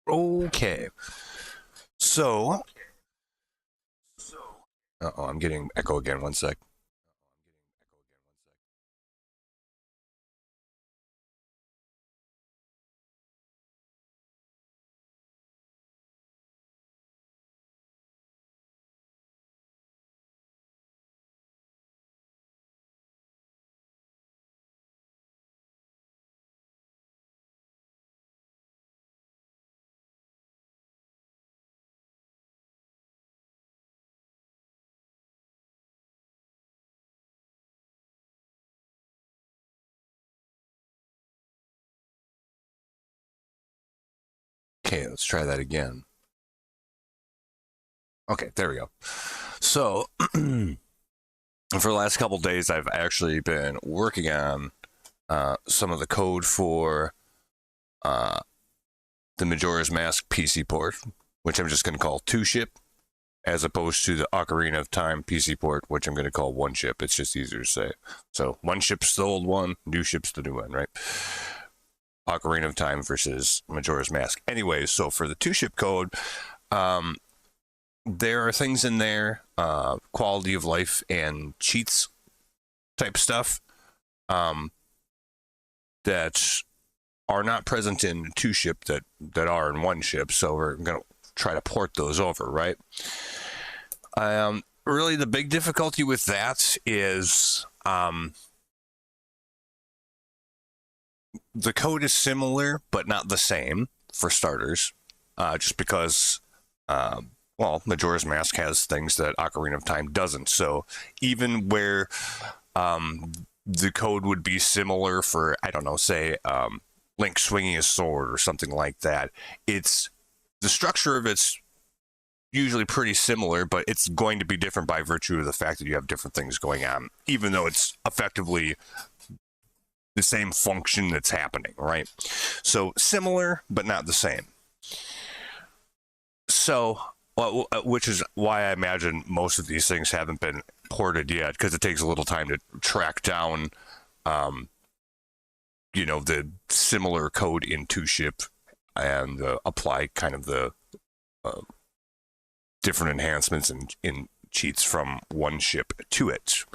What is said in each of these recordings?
Okay. So, I'm getting echo again. One sec. Okay, let's try that again. Okay, there we go. So, for the last couple days, I've actually been working on some of the code for the Majora's Mask PC port, which I'm just going to call 2-ship, as opposed to the Ocarina of Time PC port, which I'm going to call 1-ship. It's just easier to say. So 1-ship's the old one, 2-ship's the new one, right? Ocarina of Time versus Majora's Mask. Anyways, so for the 2-ship code, there are things in there, quality of life and cheats type stuff, that are not present in 2-ship that are in 1-ship. So we're going to try to port those over, right? Really, the big difficulty with that is the code is similar, but not the same, for starters, just because, well, Majora's Mask has things that Ocarina of Time doesn't. So even where the code would be similar for, I don't know, say, Link swinging his sword or something like that, it's the structure of it's usually pretty similar, but it's going to be different by virtue of the fact that you have different things going on, even though it's effectively the same function that's happening, right? So similar, but not the same. So, which is why I imagine most of these things haven't been ported yet, because it takes a little time to track down, the similar code in 2-ship and apply kind of the different enhancements in cheats from 1-ship to it.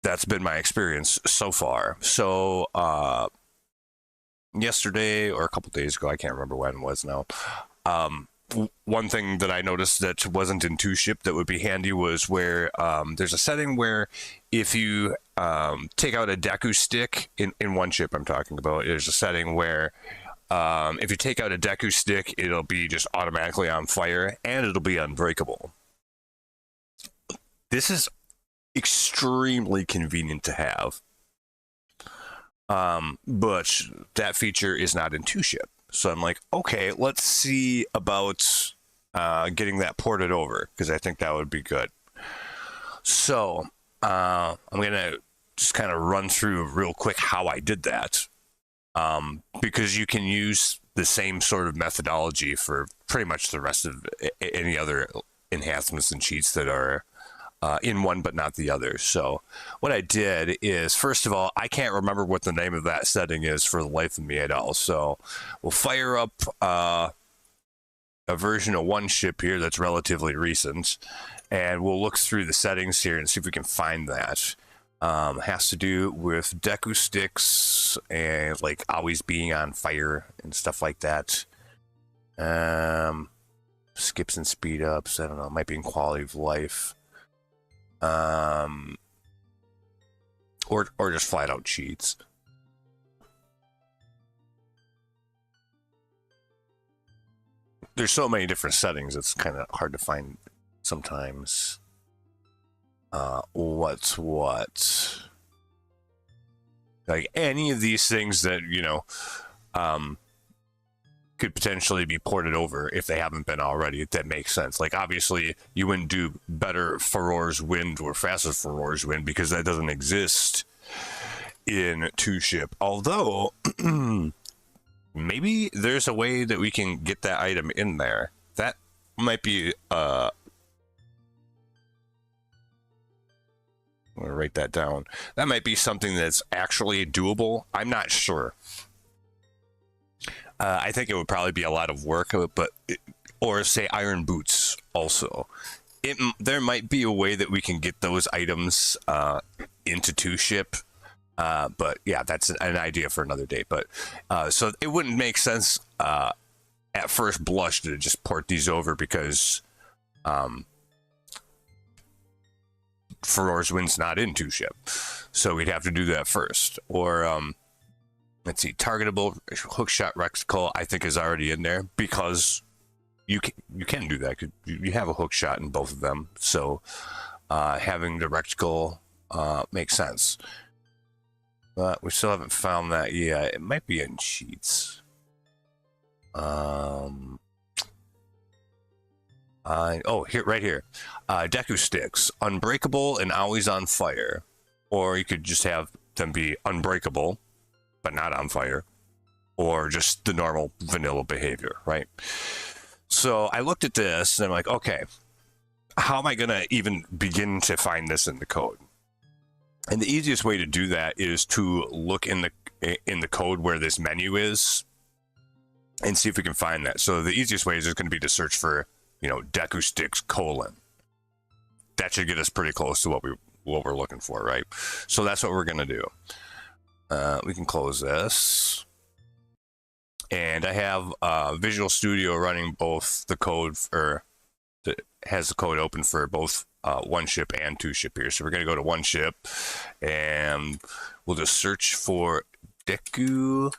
That's been my experience so far. So yesterday or a couple days ago, I can't remember when it was now, one thing that I noticed that wasn't in 2-ship that would be handy was where there's a setting where if you take out a Deku stick, in 1-ship I'm talking about, there's a setting where if you take out a Deku stick, it'll be just automatically on fire and it'll be unbreakable. This is extremely convenient to have, but that feature is not in 2-ship. So I'm like, okay, let's see about getting that ported over, because I think that would be good. So I'm gonna just kind of run through real quick how I did that, because you can use the same sort of methodology for pretty much the rest of any other enhancements and cheats that are in one but not the other. So what I did is, first of all, I can't remember what the name of that setting is for the life of me at all. So we'll fire up a version of 1-ship here that's relatively recent, and we'll look through the settings here and see if we can find that. Has to do with Deku sticks and like always being on fire and stuff like that. Skips and speed ups, I don't know, it might be in quality of life. Or just flat out cheats. There's so many different settings, it's kind of hard to find sometimes what's what. Like any of these things that, could potentially be ported over if they haven't been already, that makes sense. Like, obviously, you wouldn't do better Farore's Wind or faster Farore's Wind because that doesn't exist in 2-ship. Although, maybe there's a way that we can get that item in there. That might be, I'm gonna write that down. That might be something that's actually doable. I'm not sure. I think it would probably be a lot of work, but or say iron boots also. There might be a way that we can get those items into 2-ship. But yeah, that's an idea for another day. But so it wouldn't make sense at first blush to just port these over because Furor's Wind's not in 2-ship. So we'd have to do that first. Or let's see, targetable hookshot reticle I think is already in there because you can do that. You have a hookshot in both of them. So having the reticle makes sense. But we still haven't found that yet. It might be in cheats. Here, right here. Deku sticks, unbreakable and always on fire. Or you could just have them be unbreakable, but not on fire. Or just the normal vanilla behavior, right? So I looked at this and I'm like, okay, how am I going to even begin to find this in the code? And the easiest way to do that is to look in the code where this menu is and see if we can find that. So the easiest way is just going to be to search for, Deku sticks : that should get us pretty close to what we're looking for, right? So that's what we're going to do. We can close this. And I have Visual Studio running both the code has the code open for both 1-ship and 2-ship here. So we're going to go to 1-ship and we'll just search for Deku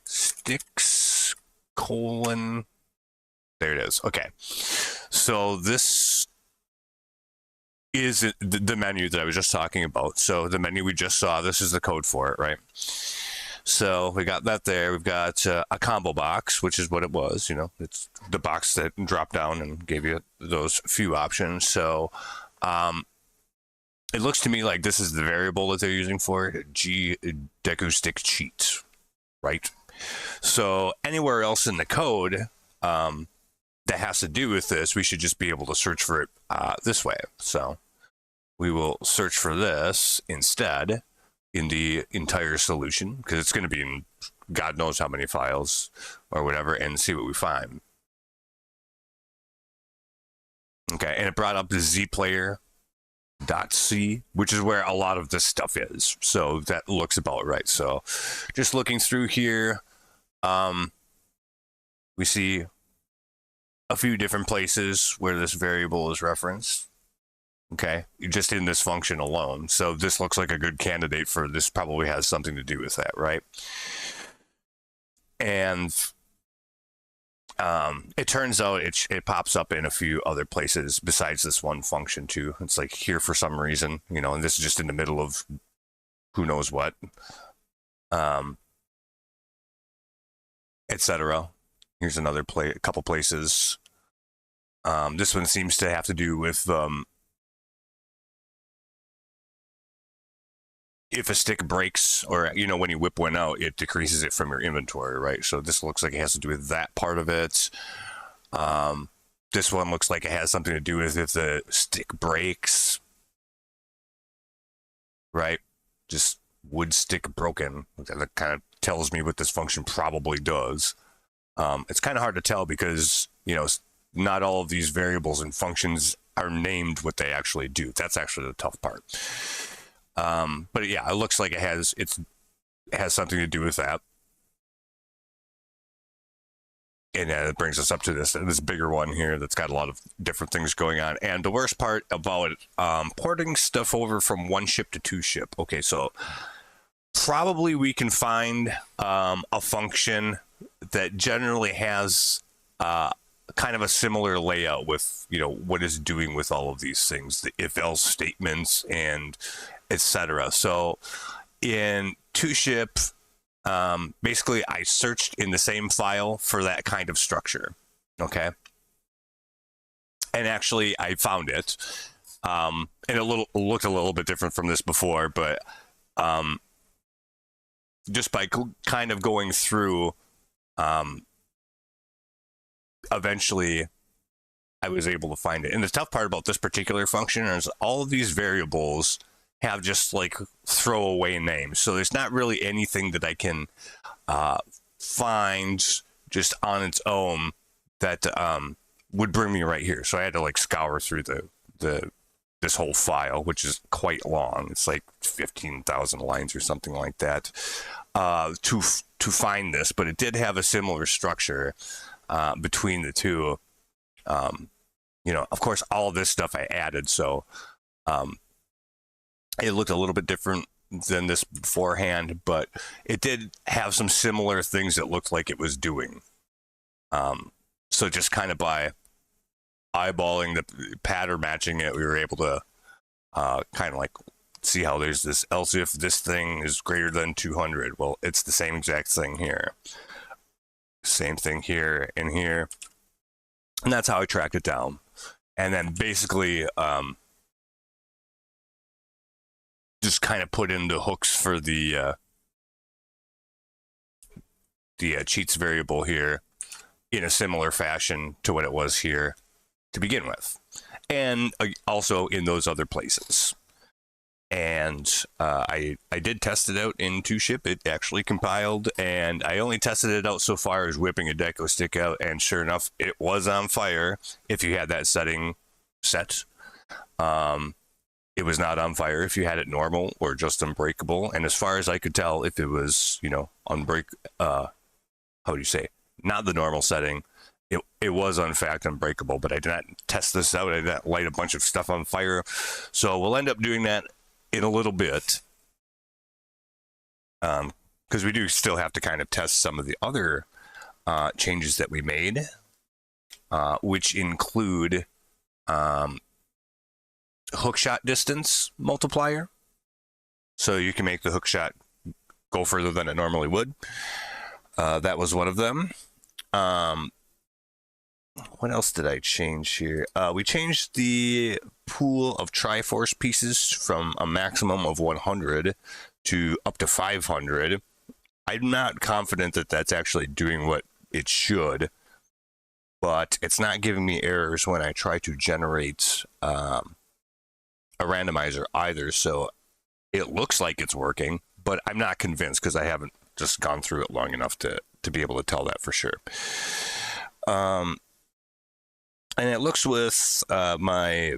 sticks : there it is. Okay. So this is the menu that I was just talking about. So the menu we just saw, this is the code for it, right? So we got that there. We've got a combo box, which is what it was. It's the box that dropped down and gave you those few options. So it looks to me like this is the variable that they're using for it, Deku stick cheat, right? So anywhere else in the code that has to do with this, we should just be able to search for it this way. So we will search for this instead in the entire solution, because it's going to be in God knows how many files or whatever, and see what we find. Okay, and it brought up the zplayer.c, which is where a lot of this stuff is. So that looks about right. So just looking through here, we see a few different places where this variable is referenced. Okay, just in this function alone. So this looks like a good candidate for this. Probably has something to do with that, right? And it turns out it pops up in a few other places besides this one function too. It's like here for some reason, and this is just in the middle of who knows what, etc. Here's another a couple places. This one seems to have to do with if a stick breaks, or when you whip one out, it decreases it from your inventory, right? So this looks like it has to do with that part of it. This one looks like it has something to do with if the stick breaks, right? Just wood stick broken. That kind of tells me what this function probably does. It's kind of hard to tell because not all of these variables and functions are named what they actually do. That's actually the tough part. But yeah, it looks like it has something to do with that. And it brings us up to this bigger one here that's got a lot of different things going on. And the worst part about porting stuff over from 1-ship to 2-ship. Okay, so probably we can find a function that generally has kind of a similar layout with what it's doing with all of these things, the if-else statements and etc. So in 2-ship, basically I searched in the same file for that kind of structure. Okay, and actually I found it, and it looked a little bit different from this before, but just by kind of going through, eventually I was able to find it. And the tough part about this particular function is all of these variables have just like throwaway names. So there's not really anything that I can find just on its own that would bring me right here. So I had to like scour through this whole file, which is quite long. It's like 15,000 lines or something like that, to find this. But it did have a similar structure between the two. You know, of course, all of this stuff I added, so it looked a little bit different than this beforehand, but it did have some similar things that looked like it was doing. So just kind of by eyeballing the pattern matching it, we were able to kind of like see how there's this, else if this thing is greater than 200. Well, it's the same exact thing here. Same thing here and here. And that's how I tracked it down. And then basically just kind of put in the hooks for the cheats variable here in a similar fashion to what it was here to begin with, and also in those other places. And I did test it out in 2-ship. It actually compiled, and I only tested it out so far as whipping a Deku stick out, and sure enough, it was on fire if you had that setting set. It was not on fire if you had it normal or just unbreakable. And as far as I could tell, if it was, you know, how do you say, not the normal setting, it was in fact unbreakable. But I did not test this out. I did not light a bunch of stuff on fire. So we'll end up doing that in a little bit, because we do still have to kind of test some of the other changes that we made, which include hookshot distance multiplier. So you can make the hookshot go further than it normally would. That was one of them. What else did I change here? We changed the pool of Triforce pieces from a maximum of 100 to up to 500. I'm not confident that that's actually doing what it should, but it's not giving me errors when I try to generate a randomizer either. So it looks like it's working, but I'm not convinced because I haven't just gone through it long enough to be able to tell that for sure. And it looks with my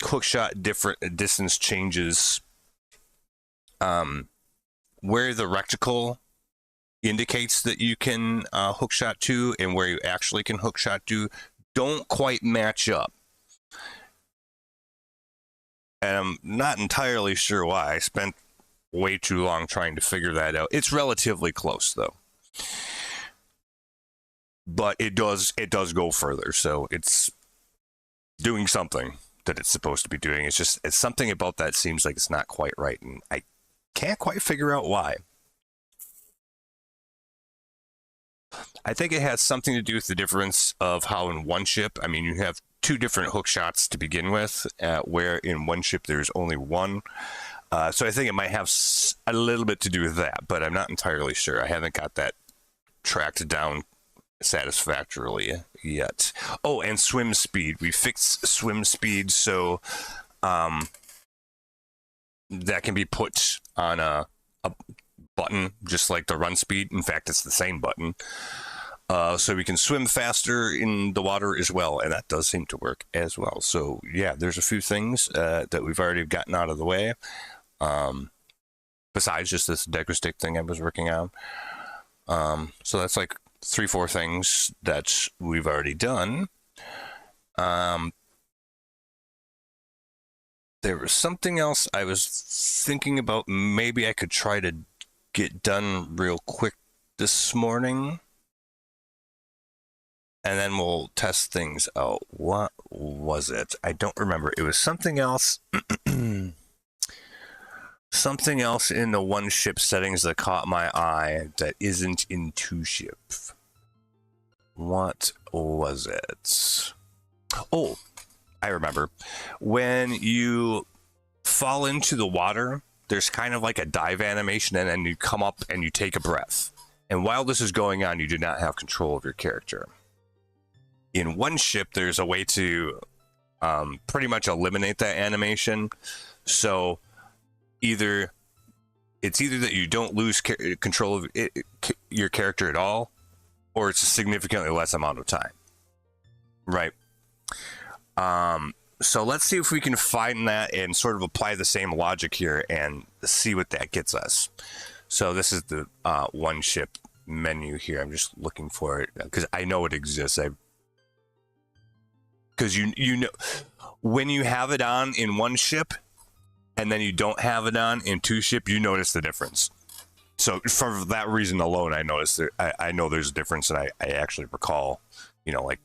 hookshot different distance changes, where the reticle indicates that you can hookshot to and where you actually can hookshot to don't quite match up. And I'm not entirely sure why. I spent way too long trying to figure that out. It's relatively close though. But it does go further, so it's doing something that it's supposed to be doing. It's something about that seems like it's not quite right, and I can't quite figure out why. I think it has something to do with the difference of how in 1-ship, I mean, you have 2 different hook shots to begin with, where in 1-ship there's only one. So I think it might have a little bit to do with that, but I'm not entirely sure. I haven't got that tracked down satisfactorily yet. Oh, and swim speed. We fixed swim speed so that can be put on a button just like the run speed. In fact, it's the same button. So we can swim faster in the water as well, and that does seem to work as well. So yeah, there's a few things that we've already gotten out of the way, besides just this Deku stick thing I was working on. So that's like 3-4 things that we've already done. There was something else I was thinking about maybe I could try to get done real quick this morning, and then we'll test things out. What was it? I don't remember. It was something else. Something else in the 1-ship settings that caught my eye that isn't in 2-ship. What was it? Oh, I remember. When you fall into the water, there's kind of like a dive animation, and then you come up and you take a breath. And while this is going on, you do not have control of your character. In 1-ship, there's a way to pretty much eliminate that animation. So it's either that you don't lose control of your character at all, or it's a significantly less amount of time, right? So let's see if we can find that and sort of apply the same logic here and see what that gets us. So this is the one ship menu here. I'm just looking for it because I know it exists. Because you know, when you have it on in one ship and then you don't have it on in two ship, you notice the difference. So for that reason alone, I noticed I know there's a difference, and I actually recall, you know, like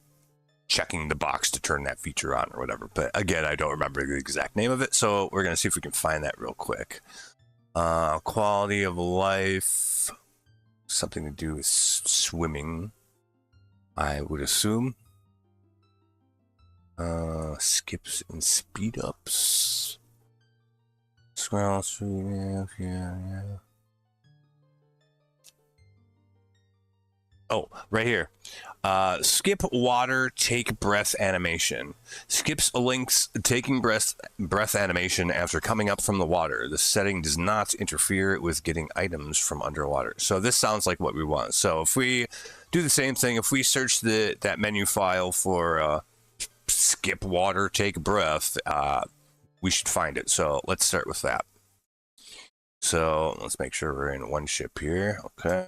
checking the box to turn that feature on or whatever. But again, I don't remember the exact name of it, so we're gonna see if we can find that real quick. Quality of life, something to do with swimming, I would assume. Skips and speed ups. Scroll through, yeah. Oh, right here. Skip water, take breath animation. Skips Link's taking breath animation after coming up from the water. The setting does not interfere with getting items from underwater. So this sounds like what we want. So if we do the same thing, if we search that menu file for skip water, take breath, we should find it. So let's start with that. So let's make sure we're in one ship here. Okay.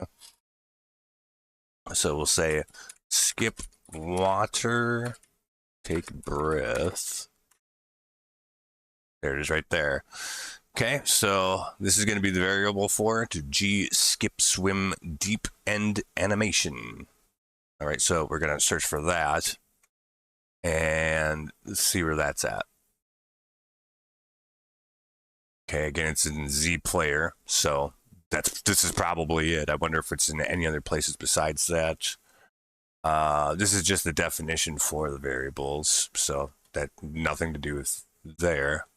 So we'll say skip water, take breath. There it is right there. Okay, so this is going to be the variable for it. G skip swim deep end animation. All right, so we're going to search for that and let's see where that's at. Okay, again, it's in Z player, so this is probably it. I wonder if it's in any other places besides that. This is just the definition for the variables, so that nothing to do with there.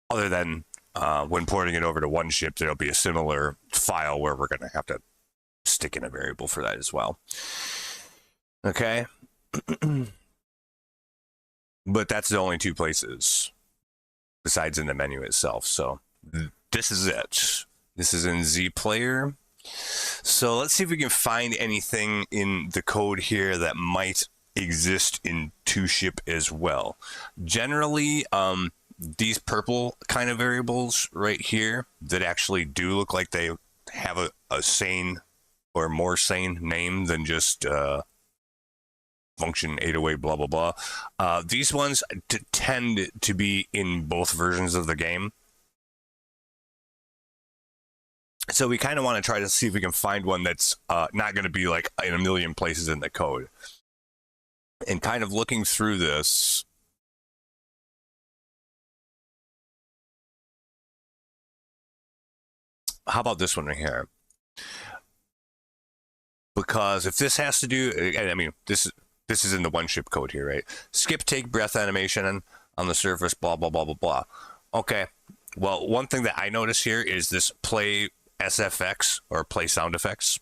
Other than when porting it over to one ship, there'll be a similar file where we're going to have to stick in a variable for that as well. Okay. But that's the only two places besides in the menu itself. So this is it. This is in Z player. So let's see if we can find anything in the code here that might exist in two ship as well. Generally, these purple kind of variables right here that actually do look like they have a sane or more sane name than just function 808 blah blah blah. These ones tend to be in both versions of the game. So we kind of want to try to see if we can find one that's not going to be like in a million places in the code. And kind of looking through this, how about this one right here? Because if this has to do, I mean, this is in the one ship code here, right? Skip take breath animation on the surface, blah, blah, blah, blah, blah. Okay, well, one thing that I notice here is this play SFX or play sound effects.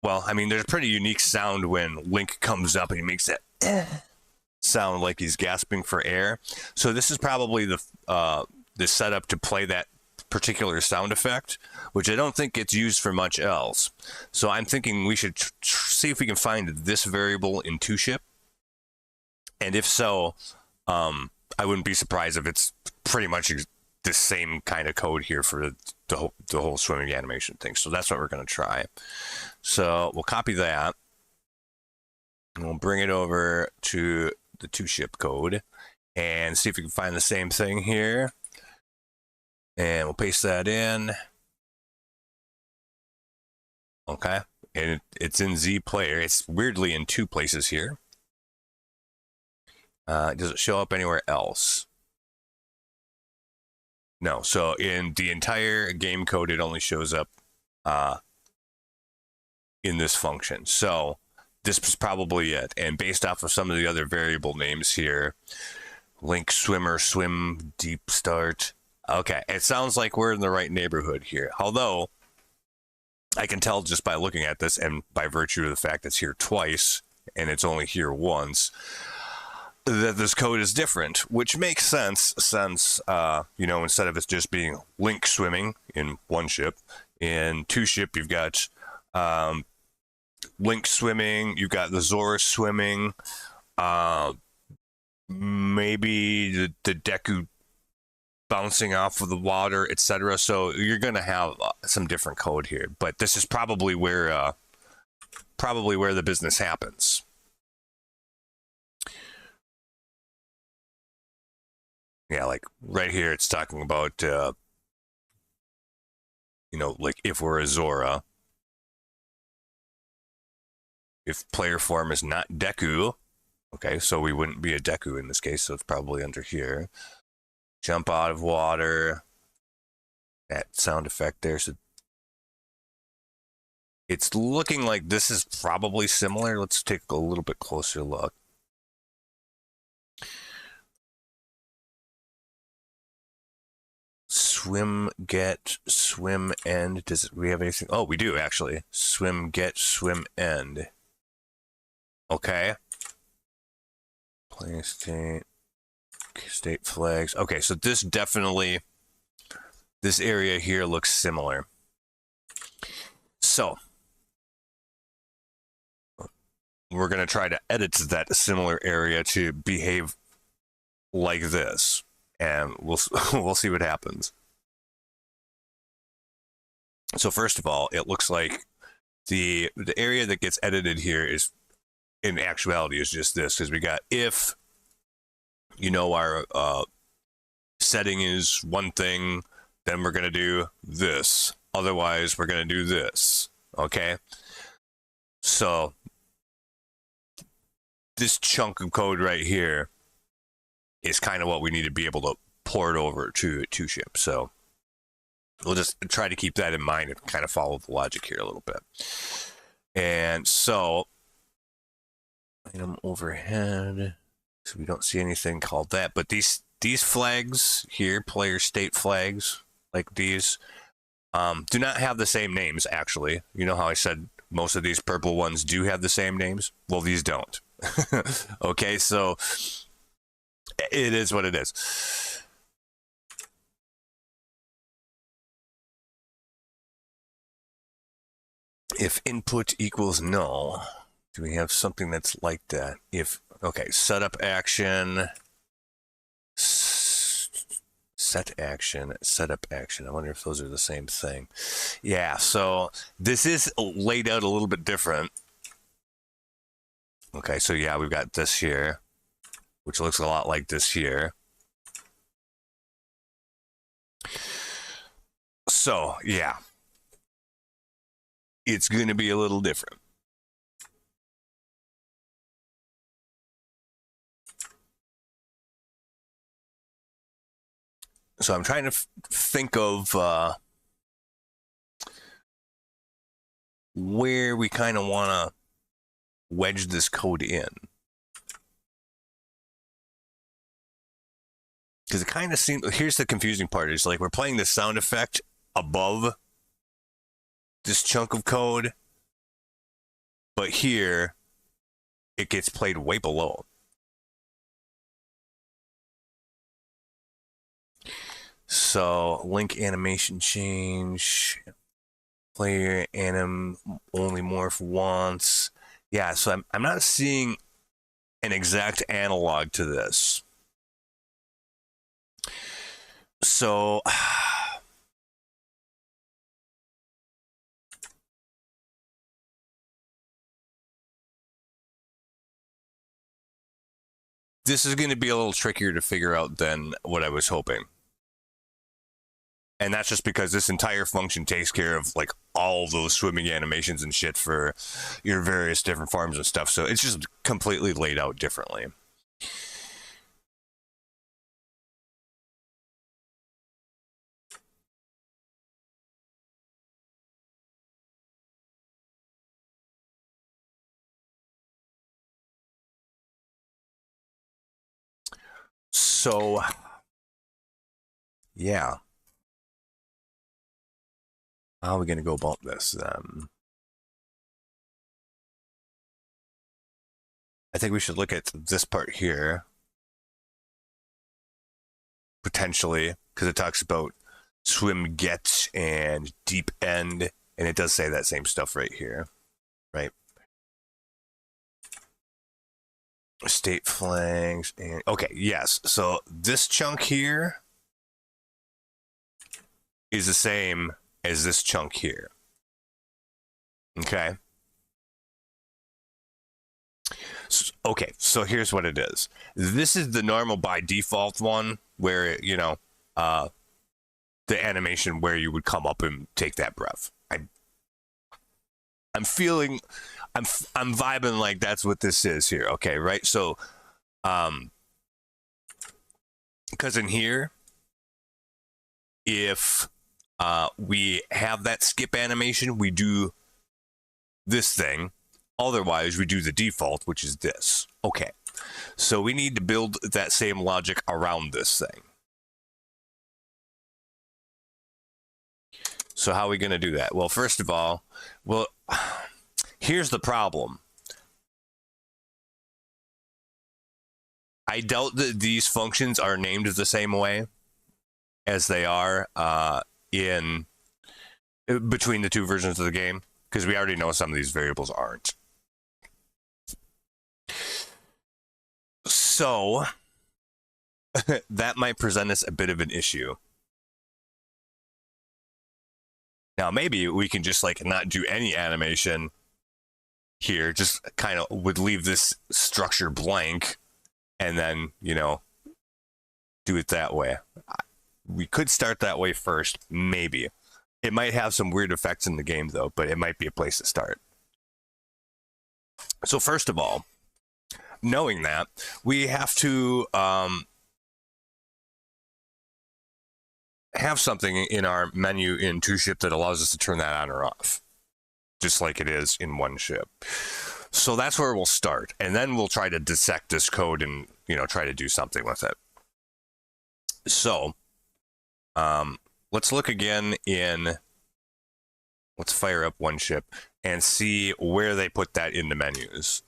Well, I mean, there's a pretty unique sound when Link comes up and he makes that sound like he's gasping for air. So this is probably the setup to play that particular sound effect, which I don't think gets used for much else. So I'm thinking we should see if we can find this variable in two ship. And if so, I wouldn't be surprised if it's pretty much the same kind of code here for the whole swimming animation thing. So that's what we're going to try. So we'll copy that and we'll bring it over to the two ship code and see if we can find the same thing here. And we'll paste that in. Okay. And it's in Z player. It's weirdly in two places here. Does it show up anywhere else? No. So in the entire game code, it only shows up in this function. So this was probably it. And based off of some of the other variable names here, Link swimmer, swim, deep start. Okay, it sounds like we're in the right neighborhood here. Although, I can tell just by looking at this and by virtue of the fact it's here twice and it's only here once, that this code is different, which makes sense since, you know, instead of it just being Link swimming in one ship, in two ship you've got Link swimming. You've got the Zora swimming. Maybe the Deku bouncing off of the water, etc. So you're gonna have some different code here, but this is probably where the business happens. Yeah, like right here, it's talking about like if we're a Zora, if player form is not Deku, okay, so we wouldn't be a Deku in this case, so it's probably under here. Jump out of water. That sound effect there. So it's looking like this is probably similar. Let's take a little bit closer look. Swim, get, swim, end. Does we have anything? Oh, we do actually. Swim, get, swim, end. Okay. Play state flags. Okay, so this area here looks similar. So we're going to try to edit that similar area to behave like this, and we'll see what happens. So first of all, it looks like the area that gets edited here is, in actuality, is just this, because we got if our setting is one thing, then we're going to do this. Otherwise, we're going to do this. Okay? So this chunk of code right here is kind of what we need to be able to port over to 2-ship. So we'll just try to keep that in mind and kind of follow the logic here a little bit. And so item overhead. So we don't see anything called that, but these flags here, player state flags like these, do not have the same names, actually. You know how I said most of these purple ones do have the same names? Well, these don't. Okay, so it is what it is. If input equals null, do we have something that's like that? Okay, setup action, set action, setup action. I wonder if those are the same thing. Yeah, so this is laid out a little bit different. Okay, so yeah, we've got this here, which looks a lot like this here. So, yeah, it's going to be a little different. So I'm trying to think of where we kind of want to wedge this code in. Because it kind of seems, here's the confusing part, is like we're playing the sound effect above this chunk of code, but here it gets played way below. So link animation change, player anim only morph once. Yeah, so I'm not seeing an exact analog to this. So this is going to be a little trickier to figure out than what I was hoping. And that's just because this entire function takes care of like all those swimming animations and shit for your various different forms and stuff. So it's just completely laid out differently. So, yeah. How are we going to go about this then? I think we should look at this part here, potentially, because it talks about swim get and deep end, and it does say that same stuff right here, right? State flags and okay, yes. So this chunk here is the same as this chunk here. Okay. Okay, so here's what it is. This is the normal by default one where, you know, the animation where you would come up and take that breath. I'm feeling, I'm vibing like that's what this is here. Okay, right? So, because in here, if we have that skip animation, we do this thing. Otherwise, we do the default, which is this. Okay, so we need to build that same logic around this thing. So how are we going to do that? Well, first of all, here's the problem. I doubt that these functions are named the same way as they are in between the two versions of the game, because we already know some of these variables aren't. So that might present us a bit of an issue. Now, maybe we can just like not do any animation here, just kind of would leave this structure blank and then, you know, do it that way. We could start that way first, maybe. It might have some weird effects in the game though, but it might be a place to start. So first of all, knowing that, we have to have something in our menu in 2-ship that allows us to turn that on or off, just like it is in 1-ship. So that's where we'll start, and then we'll try to dissect this code and, you know, try to do something with it. So let's look again let's fire up 1-ship and see where they put that in the menus.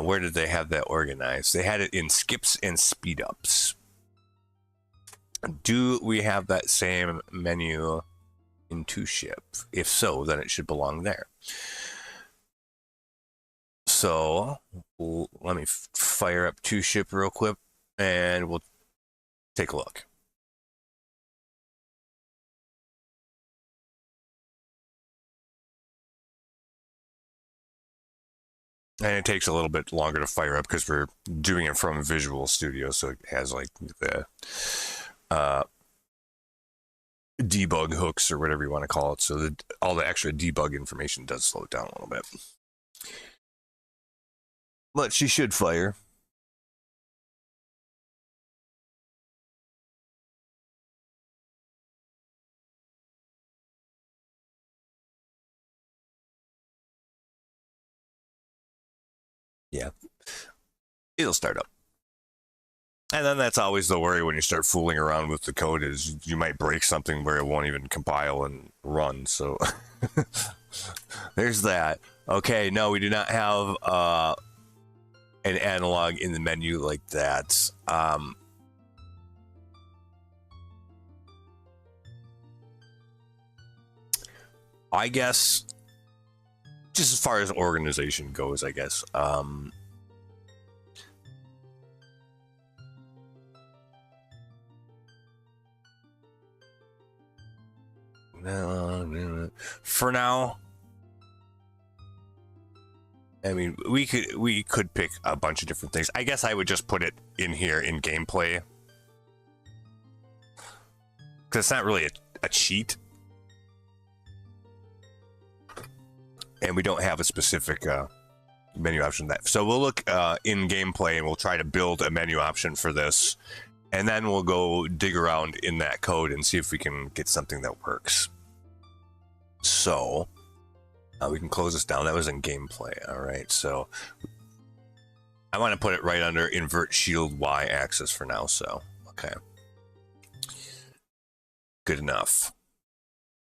Where did they have that organized? They had it in skips and speed ups. Do we have that same menu in 2-ship? If so, then it should belong there. So let me fire up 2-ship real quick and we'll take a look. And it takes a little bit longer to fire up because we're doing it from Visual Studio, so it has like the debug hooks or whatever you want to call it. So that all the extra debug information does slow it down a little bit. But she should fire. Yeah, it'll start up. And then that's always the worry when you start fooling around with the code is you might break something where it won't even compile and run. So there's that. Okay, no, we do not have an analog in the menu like that. I guess just as far as organization goes, I guess. For now, I mean, we could pick a bunch of different things. I guess I would just put it in here in gameplay, because it's not really a cheat, and we don't have a specific menu option that. So we'll look in gameplay and we'll try to build a menu option for this, and then we'll go dig around in that code and see if we can get something that works. So we can close this down. That was in gameplay. All right, so I want to put it right under invert shield Y axis for now. So okay, good enough.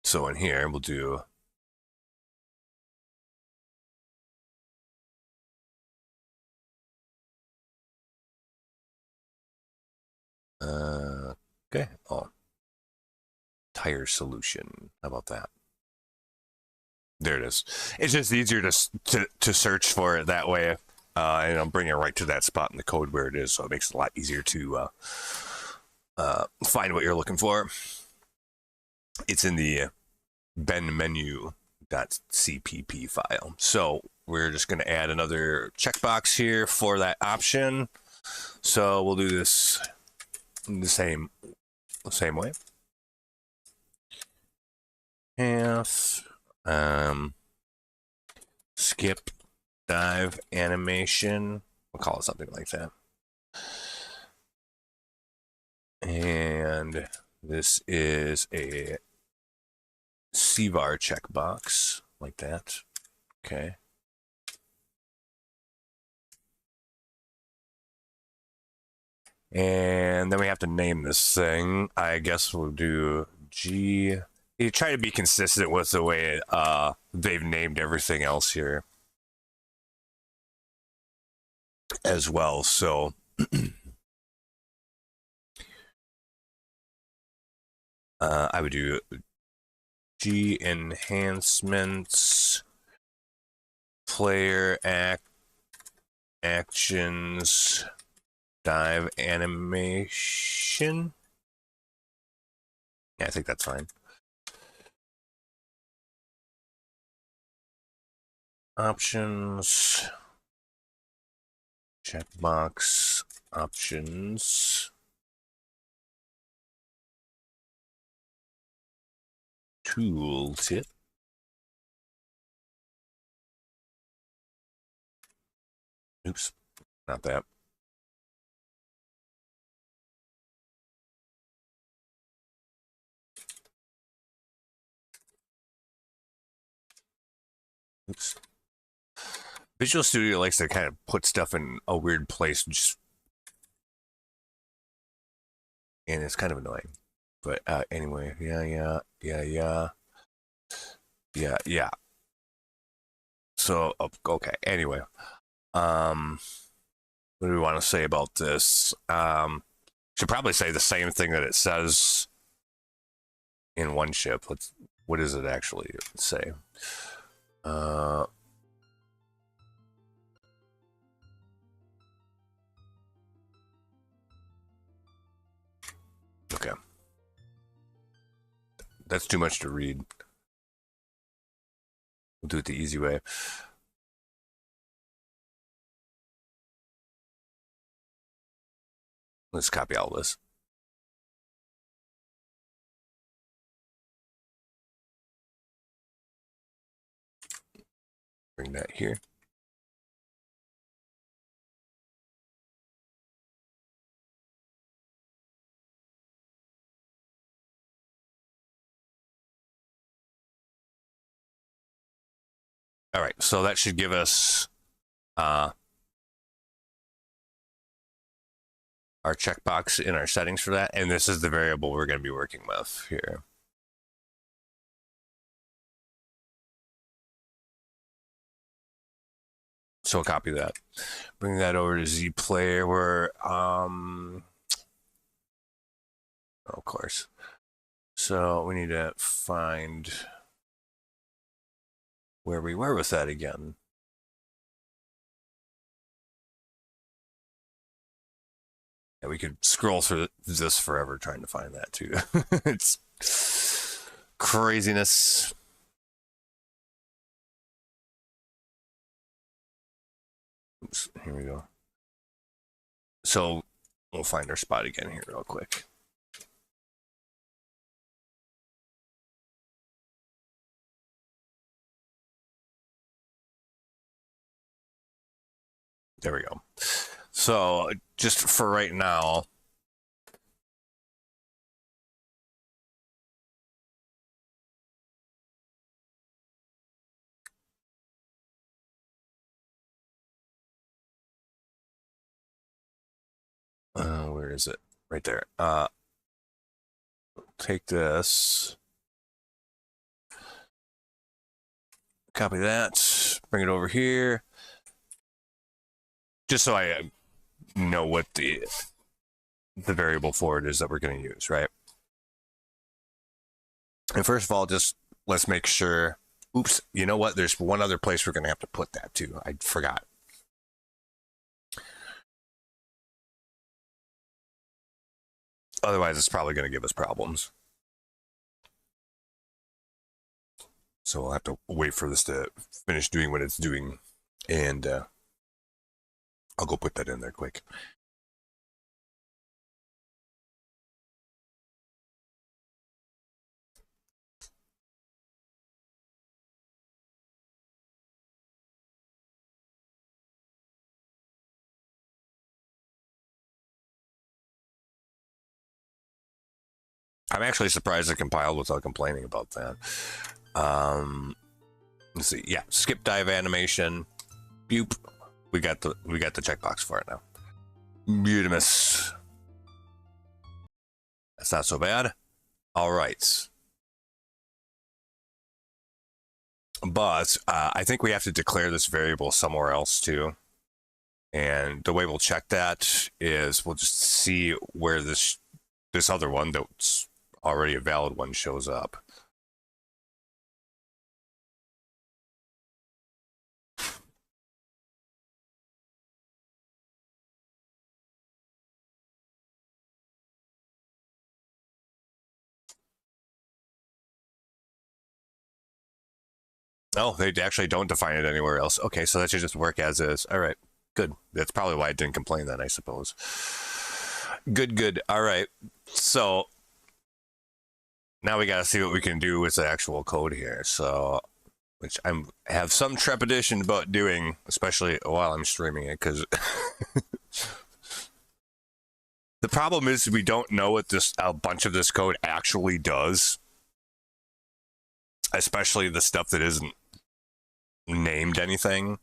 So in here we'll do okay. Oh, tire solution. How about that? There it is. It's just easier to search for it that way. and I'll bring it right to that spot in the code where it is, so it makes it a lot easier to find what you're looking for. It's in the benmenu.cpp file. So we're just going to add another checkbox here for that option. So we'll do this the same way. Path, skip dive animation. We'll call it something like that. And this is a CVAR checkbox, like that. Okay. And then we have to name this thing. I guess we'll do G. You try to be consistent with the way they've named everything else here as well. So I would do G enhancements, player actions, dive animation. Yeah, I think that's fine. Options, checkbox, options, tooltip. Oops, not that. Oops. Visual Studio likes to kind of put stuff in a weird place, and it's kind of annoying. But anyway, yeah. So okay. Anyway, what do we want to say about this? Should probably say the same thing that it says in OneShip. What does it actually say? Okay. That's too much to read. We'll do it the easy way. Let's copy all this. Bring that here. All right, so that should give us our checkbox in our settings for that, and this is the variable we're going to be working with here. So I'll copy that, bring that over to Z Player where, of course. So we need to find where we were with that again. And we could scroll through this forever trying to find that too. It's craziness. Oops, here we go. So we'll find our spot again here real quick. There we go. So just for right now, where is it? Right there. Take this, copy that, bring it over here, just so I know what the variable for it is that we're going to use, right? And first of all, just let's make sure. Oops, you know what? There's one other place we're going to have to put that too. I forgot. Otherwise, it's probably going to give us problems. So we'll have to wait for this to finish doing what it's doing. And I'll go put that in there quick. I'm actually surprised it compiled without complaining about that. Let's see. Yeah, skip dive animation. Boop. We got the checkbox for it now. Beautimous. That's not so bad. All right. But I think we have to declare this variable somewhere else too. And the way we'll check that is we'll just see where this other one that's already a valid one shows up. Oh, they actually don't define it anywhere else. Okay, so that should just work as is. All right, good. That's probably why I didn't complain then, I suppose. Good. All right, so now we got to see what we can do with the actual code here. So, which I have some trepidation about doing, especially while I'm streaming it, because the problem is we don't know what a bunch of this code actually does, especially the stuff that isn't named anything.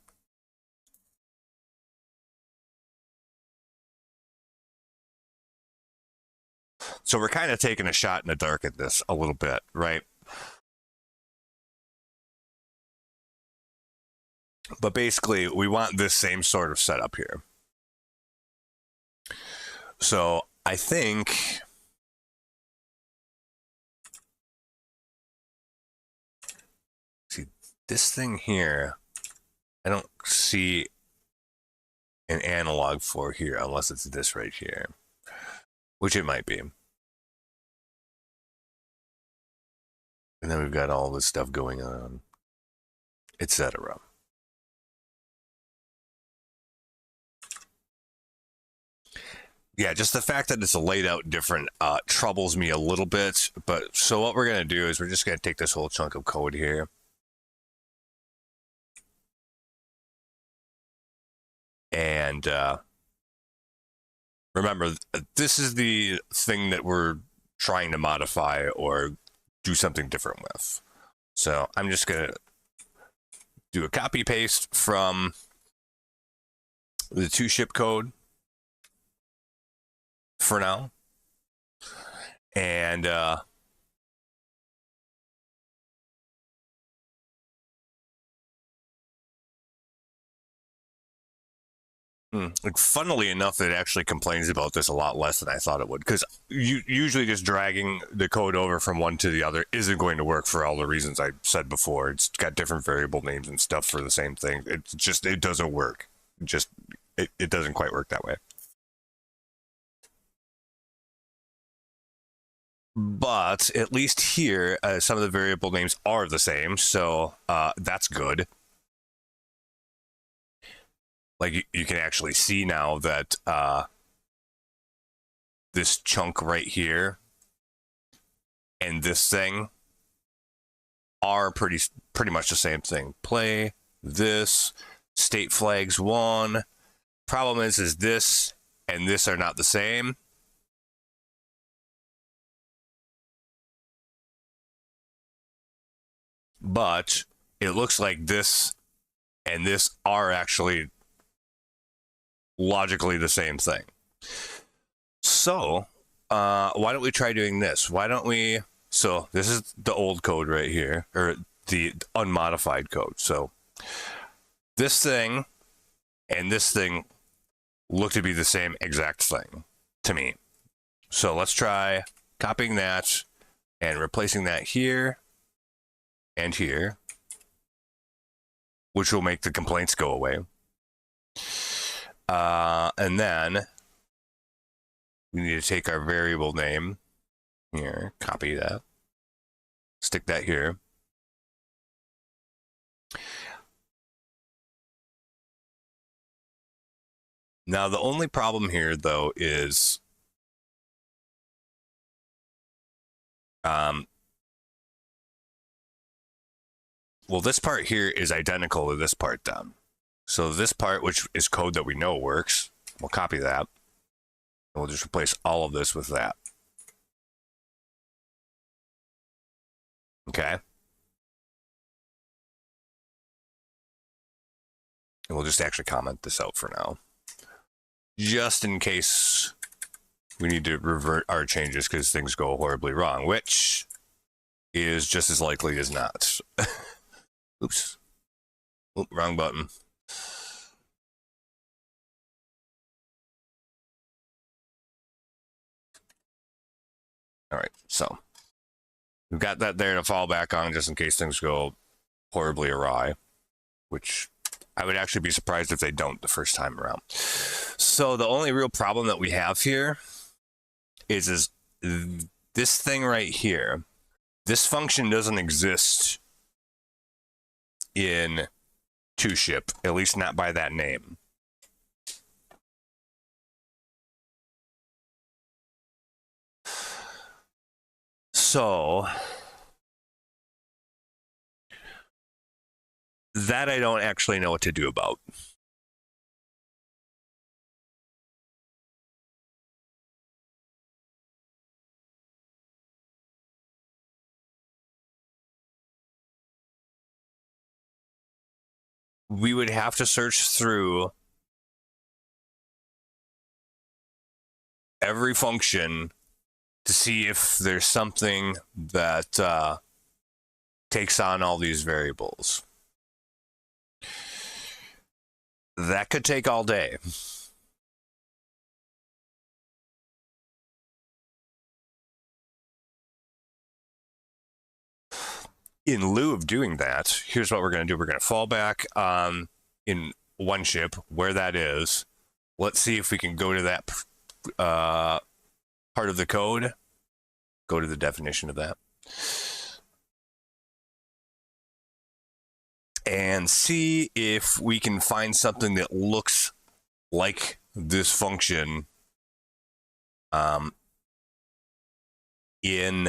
So we're kind of taking a shot in the dark at this a little bit, right? But basically, we want this same sort of setup here. So I think see this thing here, I don't see an analog for here unless it's this right here, which it might be. And then we've got all this stuff going on, etc. Yeah, just the fact that it's laid out different troubles me a little bit. But so what we're going to do is we're just going to take this whole chunk of code here. And remember, this is the thing that we're trying to modify or do something different with. So I'm just going to do a copy paste from the 2-ship code for now. And like, funnily enough, it actually complains about this a lot less than I thought it would, because usually just dragging the code over from one to the other isn't going to work for all the reasons I said before. It's got different variable names and stuff for the same thing. It doesn't work. It doesn't quite work that way. But at least here, some of the variable names are the same, so that's good. Like, you can actually see now that this chunk right here and this thing are pretty much the same thing. Play this, state flags 1. Problem is this and this are not the same. But it looks like this and this are actually logically the same thing. So why don't we try doing this? Why don't we... So this is the old code right here, or the unmodified code. So this thing and this thing look to be the same exact thing to me. So let's try copying that and replacing that here and here, which will make the complaints go away. And then we need to take our variable name here, copy that, stick that here. Now, the only problem here, though, is well, this part here is identical to this part then. So this part, which is code that we know works, we'll copy that. And we'll just replace all of this with that. Okay. And we'll just actually comment this out for now. Just in case we need to revert our changes because things go horribly wrong, which is just as likely as not. Oops. Oop, wrong button. All right, so we've got that there to fall back on just in case things go horribly awry, which I would actually be surprised if they don't the first time around. So the only real problem that we have here is this thing right here. This function doesn't exist in 2-ship, at least not by that name. So that I don't actually know what to do about. We would have to search through every function to see if there's something that takes on all these variables. That could take all day. In lieu of doing that, here's what we're going to do. We're going to fall back in 1-ship, where that is. Let's see if we can go to that part of the code. Go to the definition of that. And see if we can find something that looks like this function in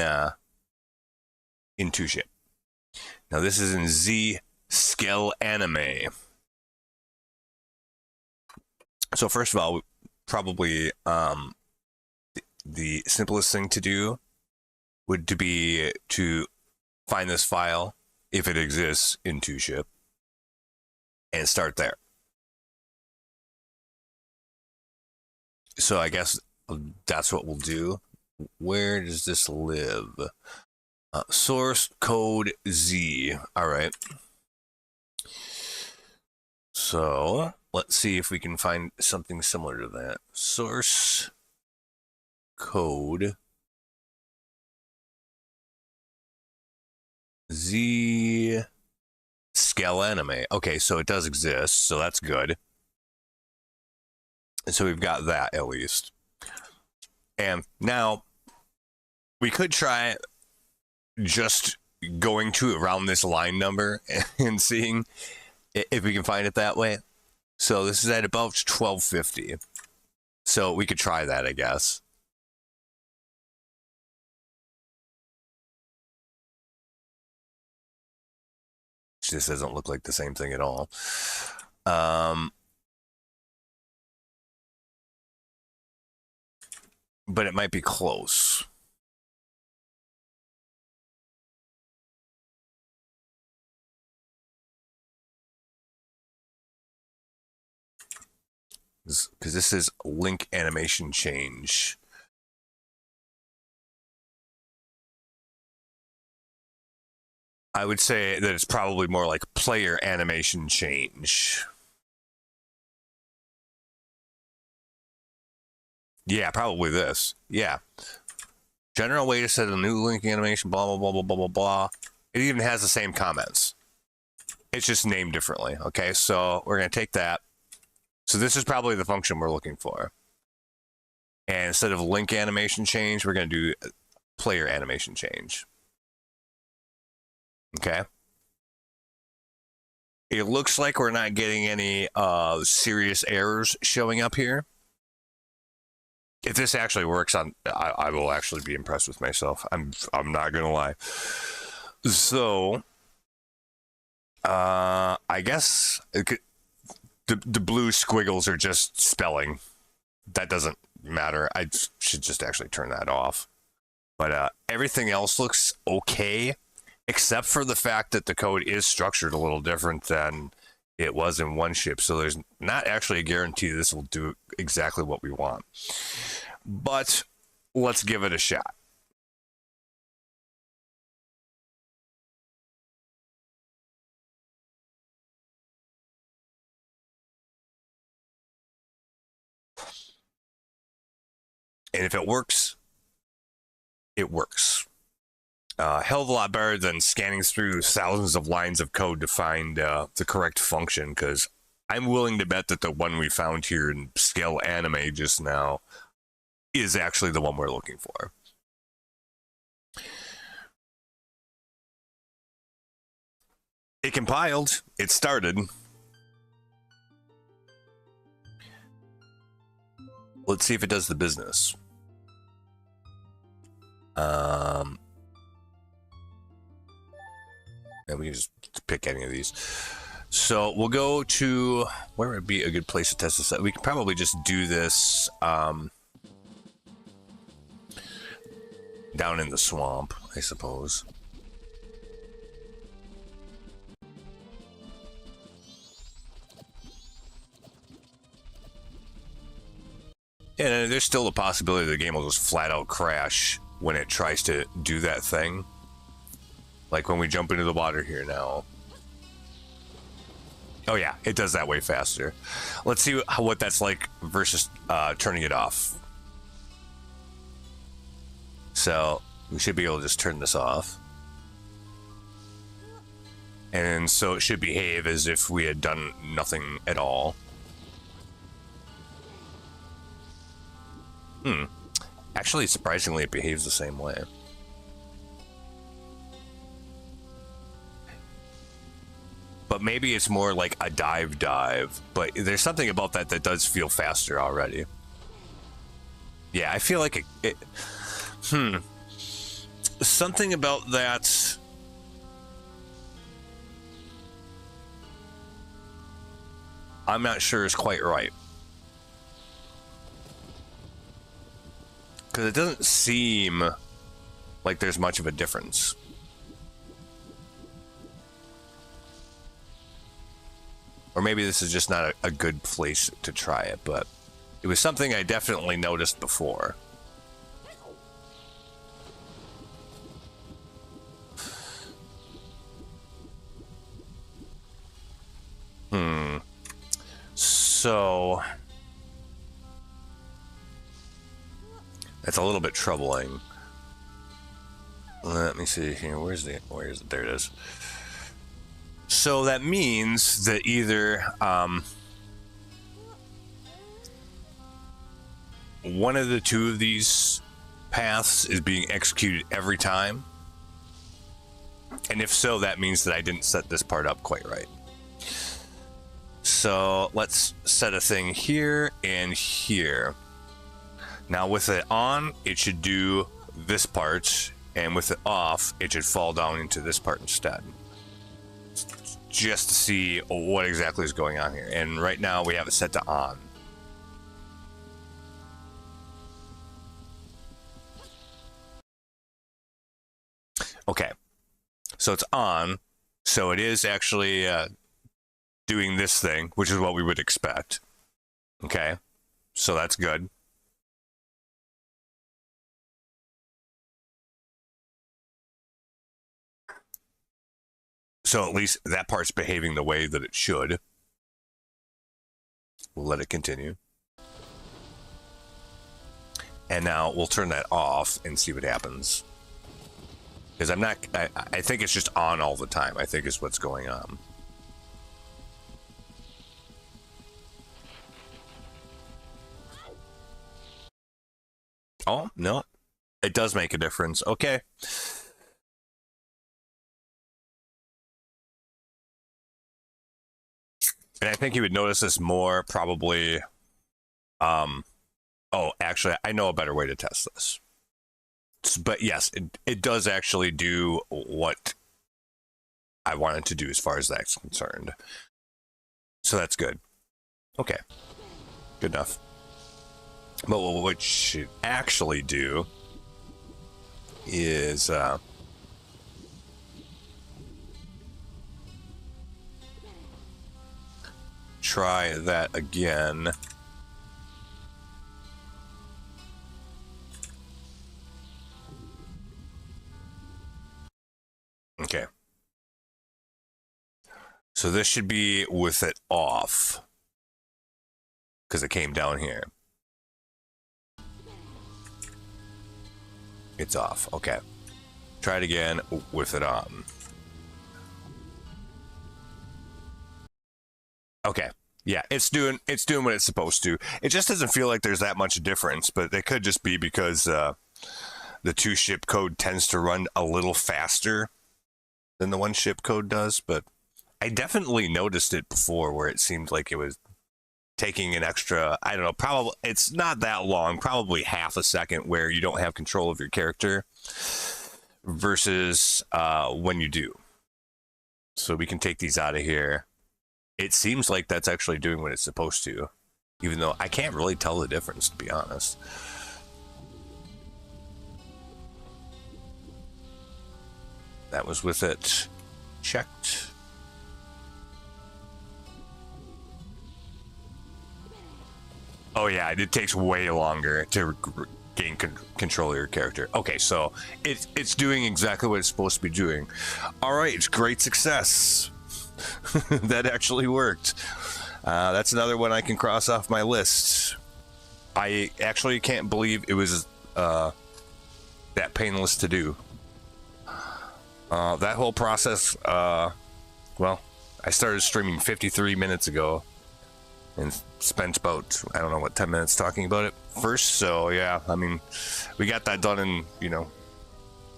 2-ship. Now this is in Z scale anime. So first of all, probably the simplest thing to do would be to find this file, if it exists in 2-ship, and start there. So I guess that's what we'll do. Where does this live? Source code Z. All right. So let's see if we can find something similar to that. Source code Z scale anime. Okay, so it does exist, so that's good. And so we've got that at least. And now we could try just going to around this line number and seeing if we can find it that way. So this is at about 1250. So we could try that, I guess. This doesn't look like the same thing at all. But it might be close. Because this is link animation change. I would say that it's probably more like player animation change. Yeah, probably this. Yeah. General way to set a new link animation, blah, blah, blah, blah, blah, blah, blah. It even has the same comments. It's just named differently. Okay, so we're going to take that. So this is probably the function we're looking for. And instead of link animation change, we're going to do player animation change. Okay. It looks like we're not getting any serious errors showing up here. If this actually works, I will actually be impressed with myself. I'm not gonna lie. So, I guess the blue squiggles are just spelling. That doesn't matter. I should just actually turn that off. But everything else looks okay, except for the fact that the code is structured a little different than it was in one ship, so there's not actually a guarantee this will do exactly what we want. But let's give it a shot. And if it works, it works. Hell of a lot better than scanning through thousands of lines of code to find the correct function, because I'm willing to bet that the one we found here in Scale Anime just now is actually the one we're looking for. It compiled, it started. Let's see if it does the business. And we can just pick any of these. So we'll go to where would be a good place to test this out. We can probably just do this down in the swamp, I suppose. And there's still a possibility the game will just flat out crash when it tries to do that thing. Like when we jump into the water here now. Oh yeah, it does that way faster. Let's see what that's like versus turning it off. So we should be able to just turn this off. And so it should behave as if we had done nothing at all. Actually, surprisingly, it behaves the same way. But maybe it's more like a dive, but there's something about that that does feel faster already. Yeah, I feel like it something about that. I'm not sure is quite right. Because it doesn't seem like there's much of a difference. Or maybe this is just not a good place to try it, but it was something I definitely noticed before. So that's a little bit troubling. Let me see here. Where is it? There it is. So that means that either one of the two of these paths is being executed every time. And if so, that means that I didn't set this part up quite right. So let's set a thing here and here. Now with it on, it should do this part, and with it off, it should fall down into this part instead. Just to see what exactly is going on here. And right now we have it set to on. Okay, so it's on. So it is actually doing this thing, which is what we would expect. Okay, so that's good. So at least that part's behaving the way that it should. We'll let it continue. And now we'll turn that off and see what happens. Because I think it's just on all the time, I think is what's going on. Oh, no. It does make a difference. Okay. And I think you would notice this more probably. Oh, actually, I know a better way to test this. But yes, it does actually do what I wanted to do as far as that's concerned. So that's good. Okay. Good enough. But what it should actually do is try that again. Okay. So this should be with it off because it came down here. It's off. Okay. Try it again with it on. Okay. Yeah, it's doing what it's supposed to. It just doesn't feel like there's that much difference, but it could just be because the 2-ship code tends to run a little faster than the 1-ship code does, but I definitely noticed it before where it seemed like it was taking an extra, I don't know, probably it's not that long, probably half a second where you don't have control of your character versus when you do. So we can take these out of here. It seems like that's actually doing what it's supposed to, even though I can't really tell the difference, to be honest. That was with it checked. Oh yeah, it takes way longer to gain control of your character. Okay, so it's doing exactly what it's supposed to be doing. All right, it's great success. That actually worked. That's another one I can cross off my list. I actually can't believe it was that painless to do. That whole process, well, I started streaming 53 minutes ago and spent about, I don't know, 10 minutes talking about it first. So yeah, I mean, we got that done in,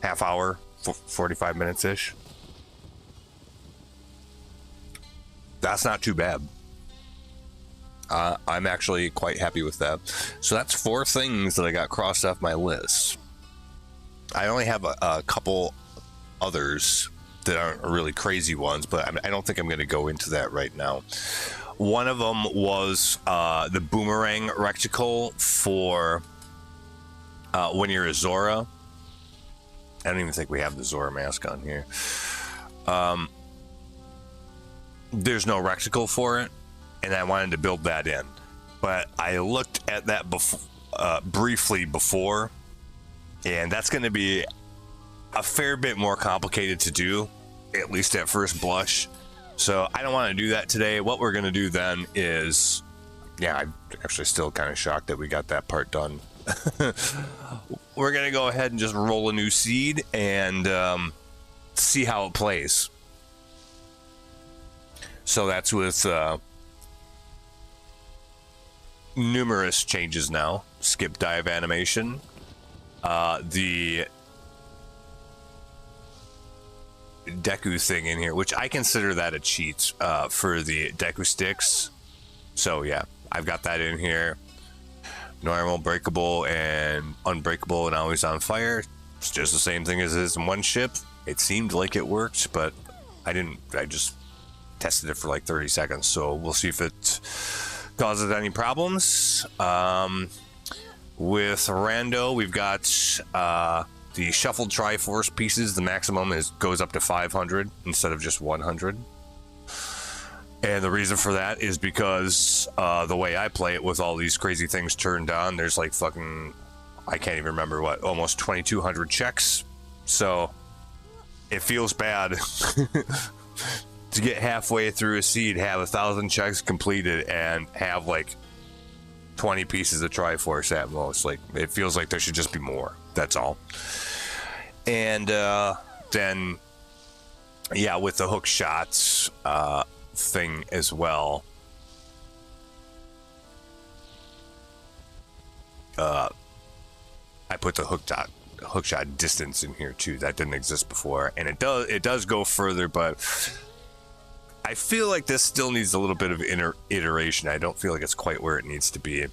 half hour, 45 minutes ish. That's not too bad. I'm actually quite happy with that. So that's 4 things that I got crossed off my list. I only have a couple others that aren't really crazy ones, but I don't think I'm going to go into that right now. One of them was the boomerang reticle for when you're a Zora. I don't even think we have the Zora mask on here. There's no reticle for it, and I wanted to build that in. But I looked at that briefly before, and that's going to be a fair bit more complicated to do, at least at first blush. So I don't want to do that today. What we're going to do then is, yeah, I'm actually still kind of shocked that we got that part done. We're going to go ahead and just roll a new seed and see how it plays. So that's with numerous changes now. Skip dive animation. The Deku thing in here, which I consider that a cheat for the Deku sticks. So yeah, I've got that in here. Normal, breakable, and unbreakable, and always on fire. It's just the same thing as it is in 1-ship. It seemed like it worked, but I just tested it for like 30 seconds, so we'll see if it causes any problems. With Rando, we've got the shuffled Triforce pieces. The maximum goes up to 500 instead of just 100. And the reason for that is because the way I play it with all these crazy things turned on, there's like fucking, I can't even remember what, almost 2,200 checks. So it feels bad to get halfway through a seed, have 1,000 checks completed, and have like 20 pieces of Triforce at most. Like, it feels like there should just be more. That's all. And then, yeah, with the hook shots thing as well. I I put the hook shot distance in here too. That didn't exist before, and it does go further, but I feel like this still needs a little bit of iteration. I don't feel like it's quite where it needs to be.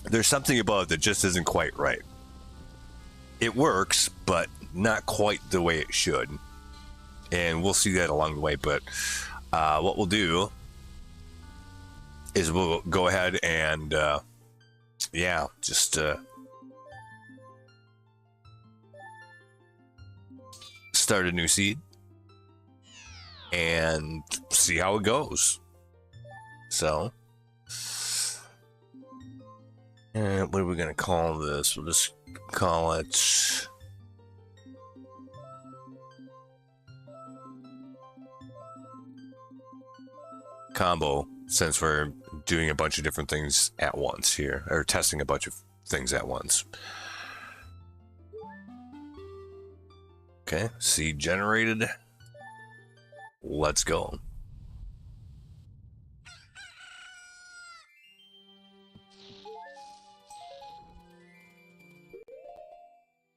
There's something about it that just isn't quite right. It works, but not quite the way it should. And we'll see that along the way. But what we'll do is we'll go ahead and, yeah, just start a new seed and see how it goes. So, and what are we going to call this? We'll just call it combo, since we're doing a bunch of different things at once here, or testing a bunch of things at once. Okay, seed generated. Let's go.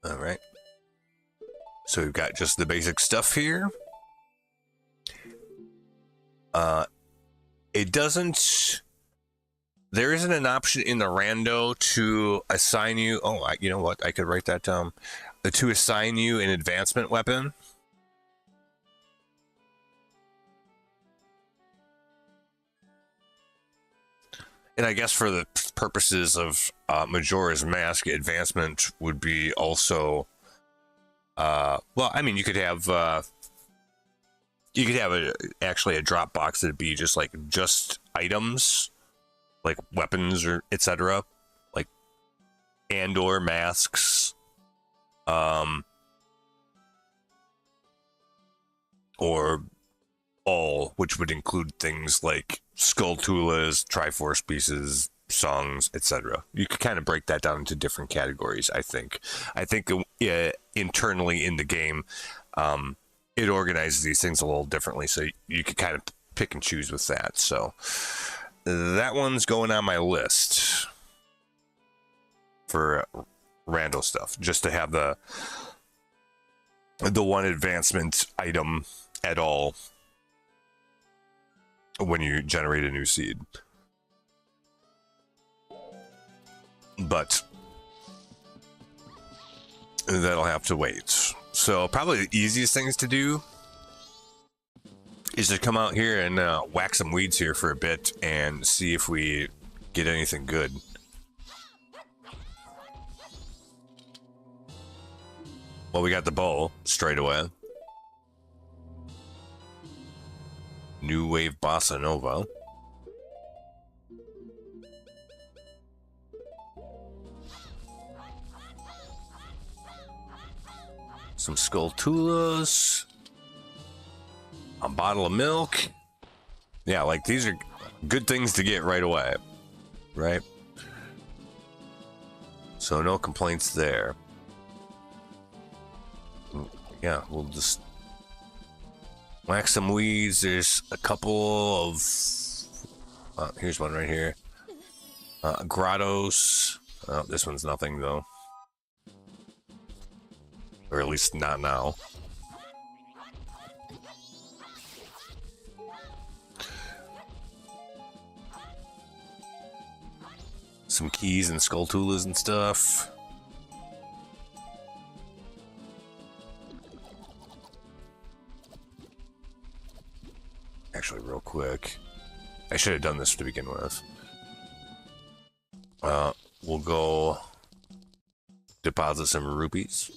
All right. So we've got just the basic stuff here. It doesn't... There isn't an option in the rando to assign you... Oh, you know what? I could write that down. To assign you an advancement weapon. And I guess for the purposes of Majora's Mask, advancement would be also... well, I mean, you could have actually a drop box that'd be just items, like weapons or etc., like and/or masks, or all, which would include things like skulltulas, triforce pieces, songs, etc. You could kind of break that down into different categories. I think internally in the game, it organizes these things a little differently, so you could kind of pick and choose with that. So that one's going on my list for rando stuff, just to have the one advancement item at all when you generate a new seed. But that'll have to wait. So probably the easiest things to do is to come out here and whack some weeds here for a bit and see if we get anything good. Well, we got the bow straight away. New Wave Bossa Nova. Some skulltulas. A bottle of milk. Yeah, like these are good things to get right away, right? So no complaints there. Yeah, we'll just whack some weeds. There's a couple of... here's one right here. Grottos. Oh, this one's nothing, though. Or at least not now. Some keys and skulltulas and stuff. Actually, real quick, I should have done this to begin with. We'll go deposit some rupees.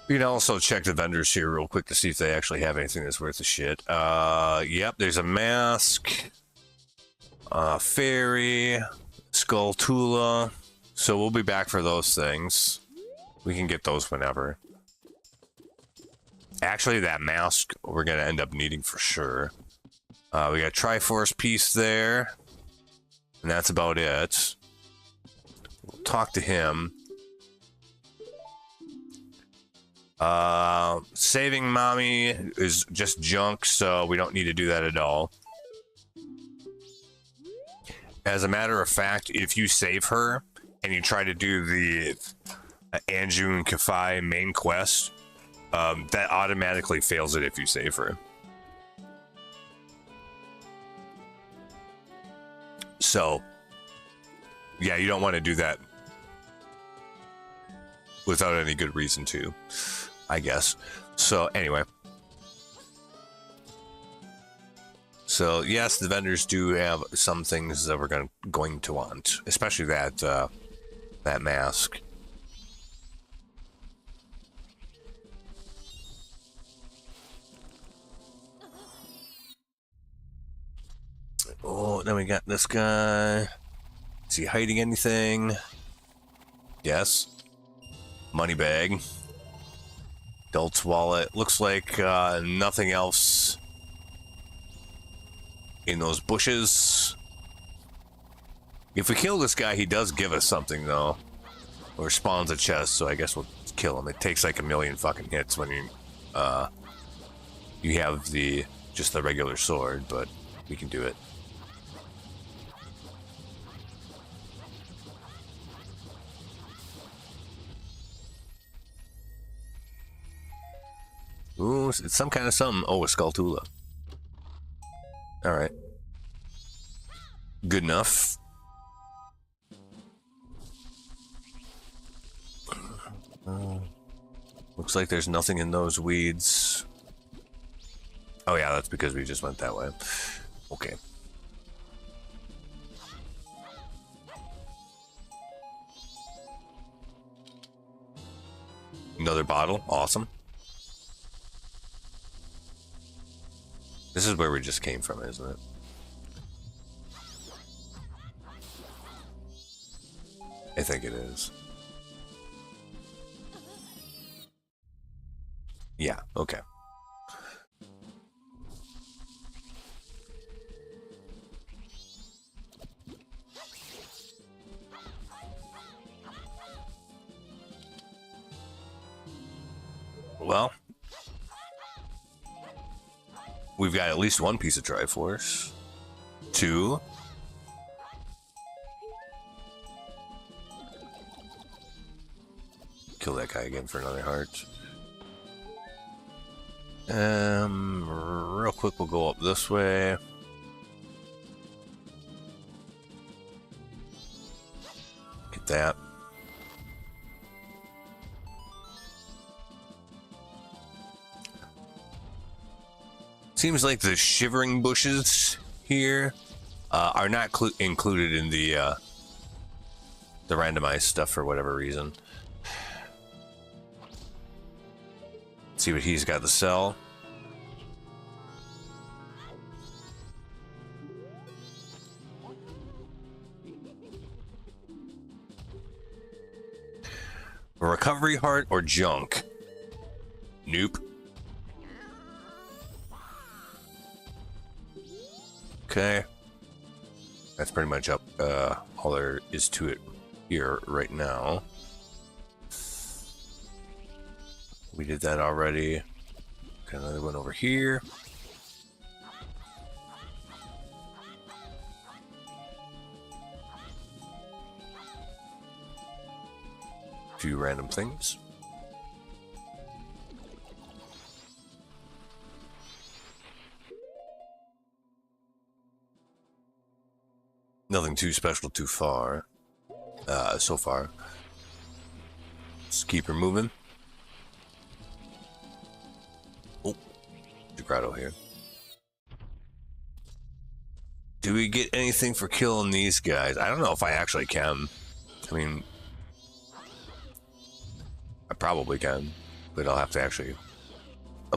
You can also check the vendors here real quick to see if they actually have anything that's worth a shit. Yep, there's a mask, fairy, skulltula. So we'll be back for those things. We can get those whenever. Actually, that mask we're gonna end up needing for sure. We got Triforce piece there. And that's about it. We'll talk to him. Saving Mommy is just junk, so we don't need to do that at all. As a matter of fact, if you save her and you try to do the Anju and Kafai main quest, that automatically fails it if you save her. So, yeah, you don't want to do that without any good reason to, I guess. So, anyway. So, yes, the vendors do have some things that we're going to want, especially that that mask. Oh, then we got this guy. Is he hiding anything? Yes. Money bag. Adult's wallet. Looks like nothing else in those bushes. If we kill this guy, he does give us something, though. Or spawns a chest, so I guess we'll kill him. It takes like 1,000,000 fucking hits when you have just the regular sword, but we can do it. Ooh, it's some kind of something. Oh, a Skulltula. Alright. Good enough. Looks like there's nothing in those weeds. Oh yeah, that's because we just went that way. Okay. Another bottle. Awesome. This is where we just came from, isn't it? I think it is. Yeah, okay. Well, we've got at least one piece of Triforce. 2. Kill that guy again for another heart. Real quick, we'll go up this way. Get that. Seems like the shivering bushes here are not included in the randomized stuff for whatever reason. Let's see what he's got to sell. A recovery heart or junk? Nope. Okay. That's pretty much up all there is to it here right now. We did that already. Got another one over here. A few random things. Nothing too special too far. So far. Let's keep her moving. Oh, grotto here. Do we get anything for killing these guys? I don't know if I actually can. I mean, I probably can, but I'll have to actually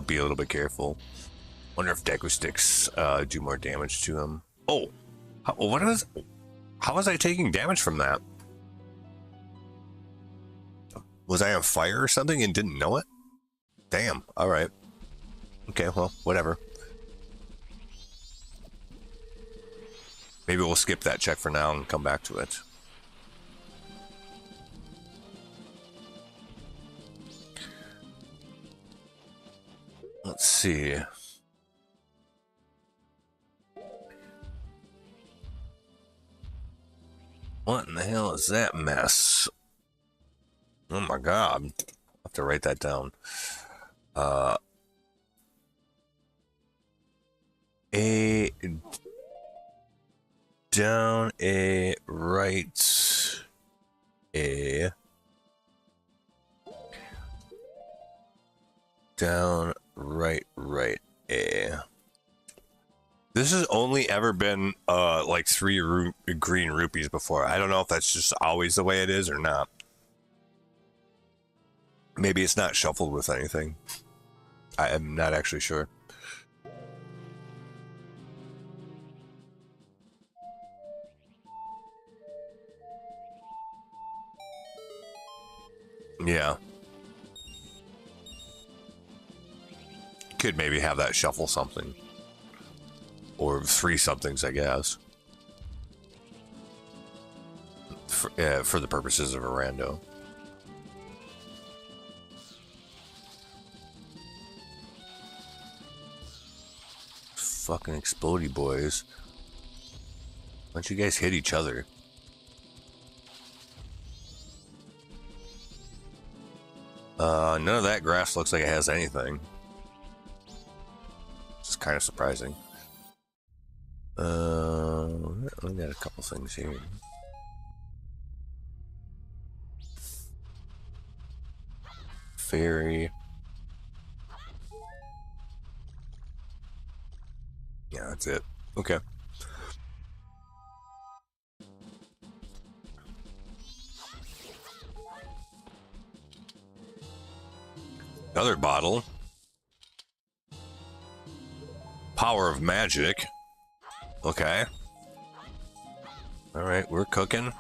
be a little bit careful. Wonder if Deku sticks do more damage to him. Oh, how was I taking damage from that? Was I on fire or something and didn't know it? Damn. All right. Okay. Well, whatever. Maybe we'll skip that check for now and come back to it. Let's see. What in the hell is that mess? Oh my god. I'll have to write that down. A down, a right, a down, right, a. This has only ever been like 3 green rupees before. I don't know if that's just always the way it is or not. Maybe it's not shuffled with anything. I am not actually sure. Yeah. Could maybe have that shuffle something. Or 3 somethings, I guess. For the purposes of a rando. Fucking explodey boys. Why don't you guys hit each other? None of that grass looks like it has anything. It's kind of surprising. We got a couple things here. Fairy. Yeah, that's it. Okay. Another bottle. Power of magic. Okay. All right, we're cooking.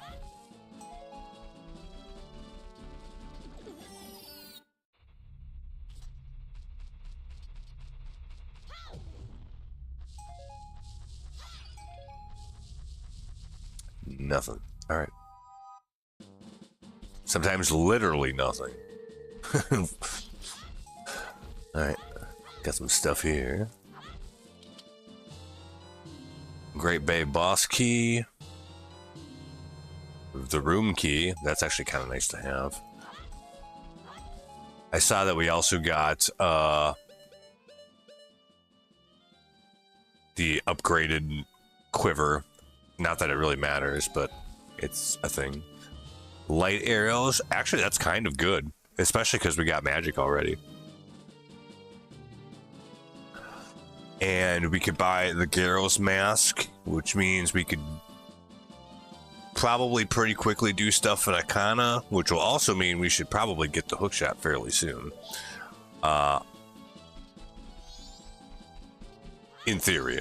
Nothing. All right. Sometimes literally nothing. All right. Got some stuff here. Great Bay boss key. The room key. That's actually kind of nice to have. I saw that we also got the upgraded quiver. Not that it really matters, but it's a thing. Light arrows. Actually, that's kind of good. Especially because we got magic already. And we could buy the Gyros mask, which means we could probably pretty quickly do stuff in Akana, which will also mean we should probably get the hookshot fairly soon. In theory.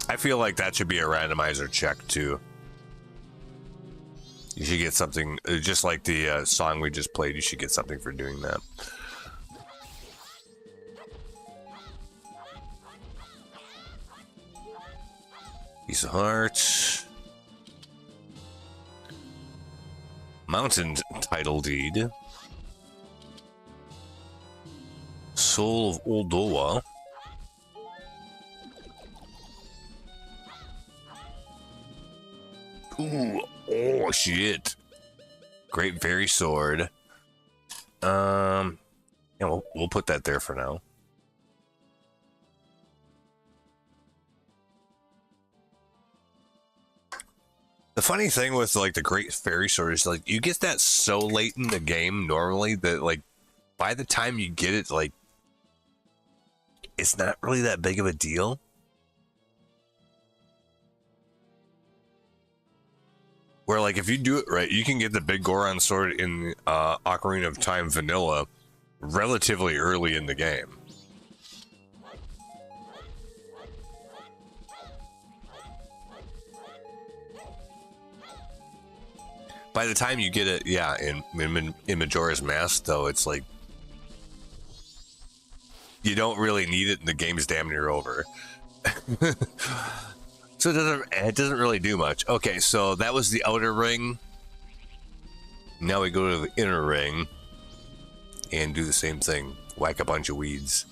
I feel like that should be a randomizer check too. You should get something, just like the song we just played, you should get something for doing that. Piece of heart. Mountain title deed. Soul of Oldoa. Ooh, oh shit. Great Fairy Sword. Yeah, we'll put that there for now. The funny thing with like the Great Fairy Sword is like you get that so late in the game normally that like by the time you get it, like it's not really that big of a deal. Where like if you do it right, you can get the big Goron sword in Ocarina of Time Vanilla relatively early in the game. By the time you get it, yeah, in Majora's Mask though, it's like you don't really need it, and the game's damn near over. So it doesn't really do much. Okay, so that was the outer ring. Now we go to the inner ring and do the same thing. Whack a bunch of weeds.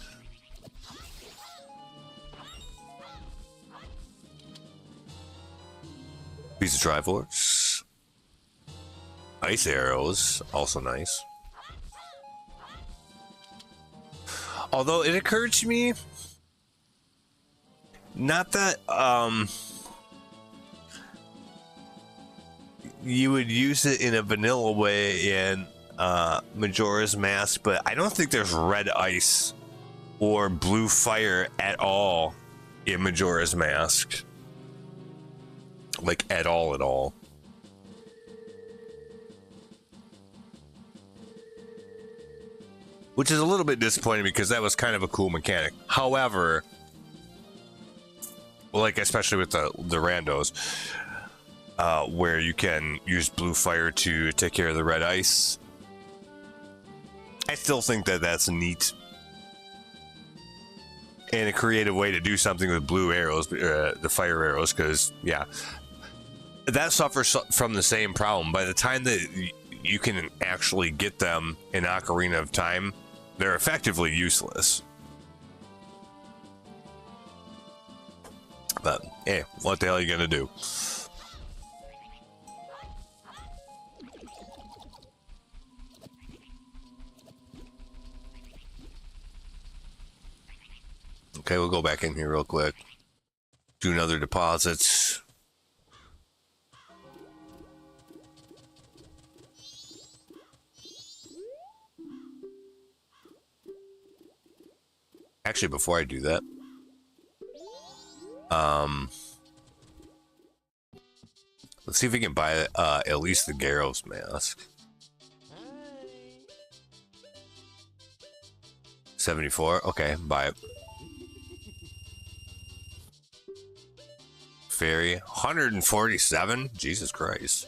Piece of Triforce. Ice arrows, also nice. Although it occurred to me, not that you would use it in a vanilla way in Majora's Mask, but I don't think there's red ice or blue fire at all in Majora's Mask. Like, at all. Which is a little bit disappointing because that was kind of a cool mechanic. However, like, especially with the randos, where you can use blue fire to take care of the red ice, I still think that that's neat and a creative way to do something with blue arrows, the fire arrows, because, yeah, that suffers from the same problem. By the time that you can actually get them in Ocarina of Time, they're effectively useless. But, hey, what the hell are you gonna do? Okay, we'll go back in here real quick. Do another deposits. Actually, before I do that, let's see if we can buy at least the Gyros mask. 74. Okay, buy it. Fairy 147. Jesus Christ.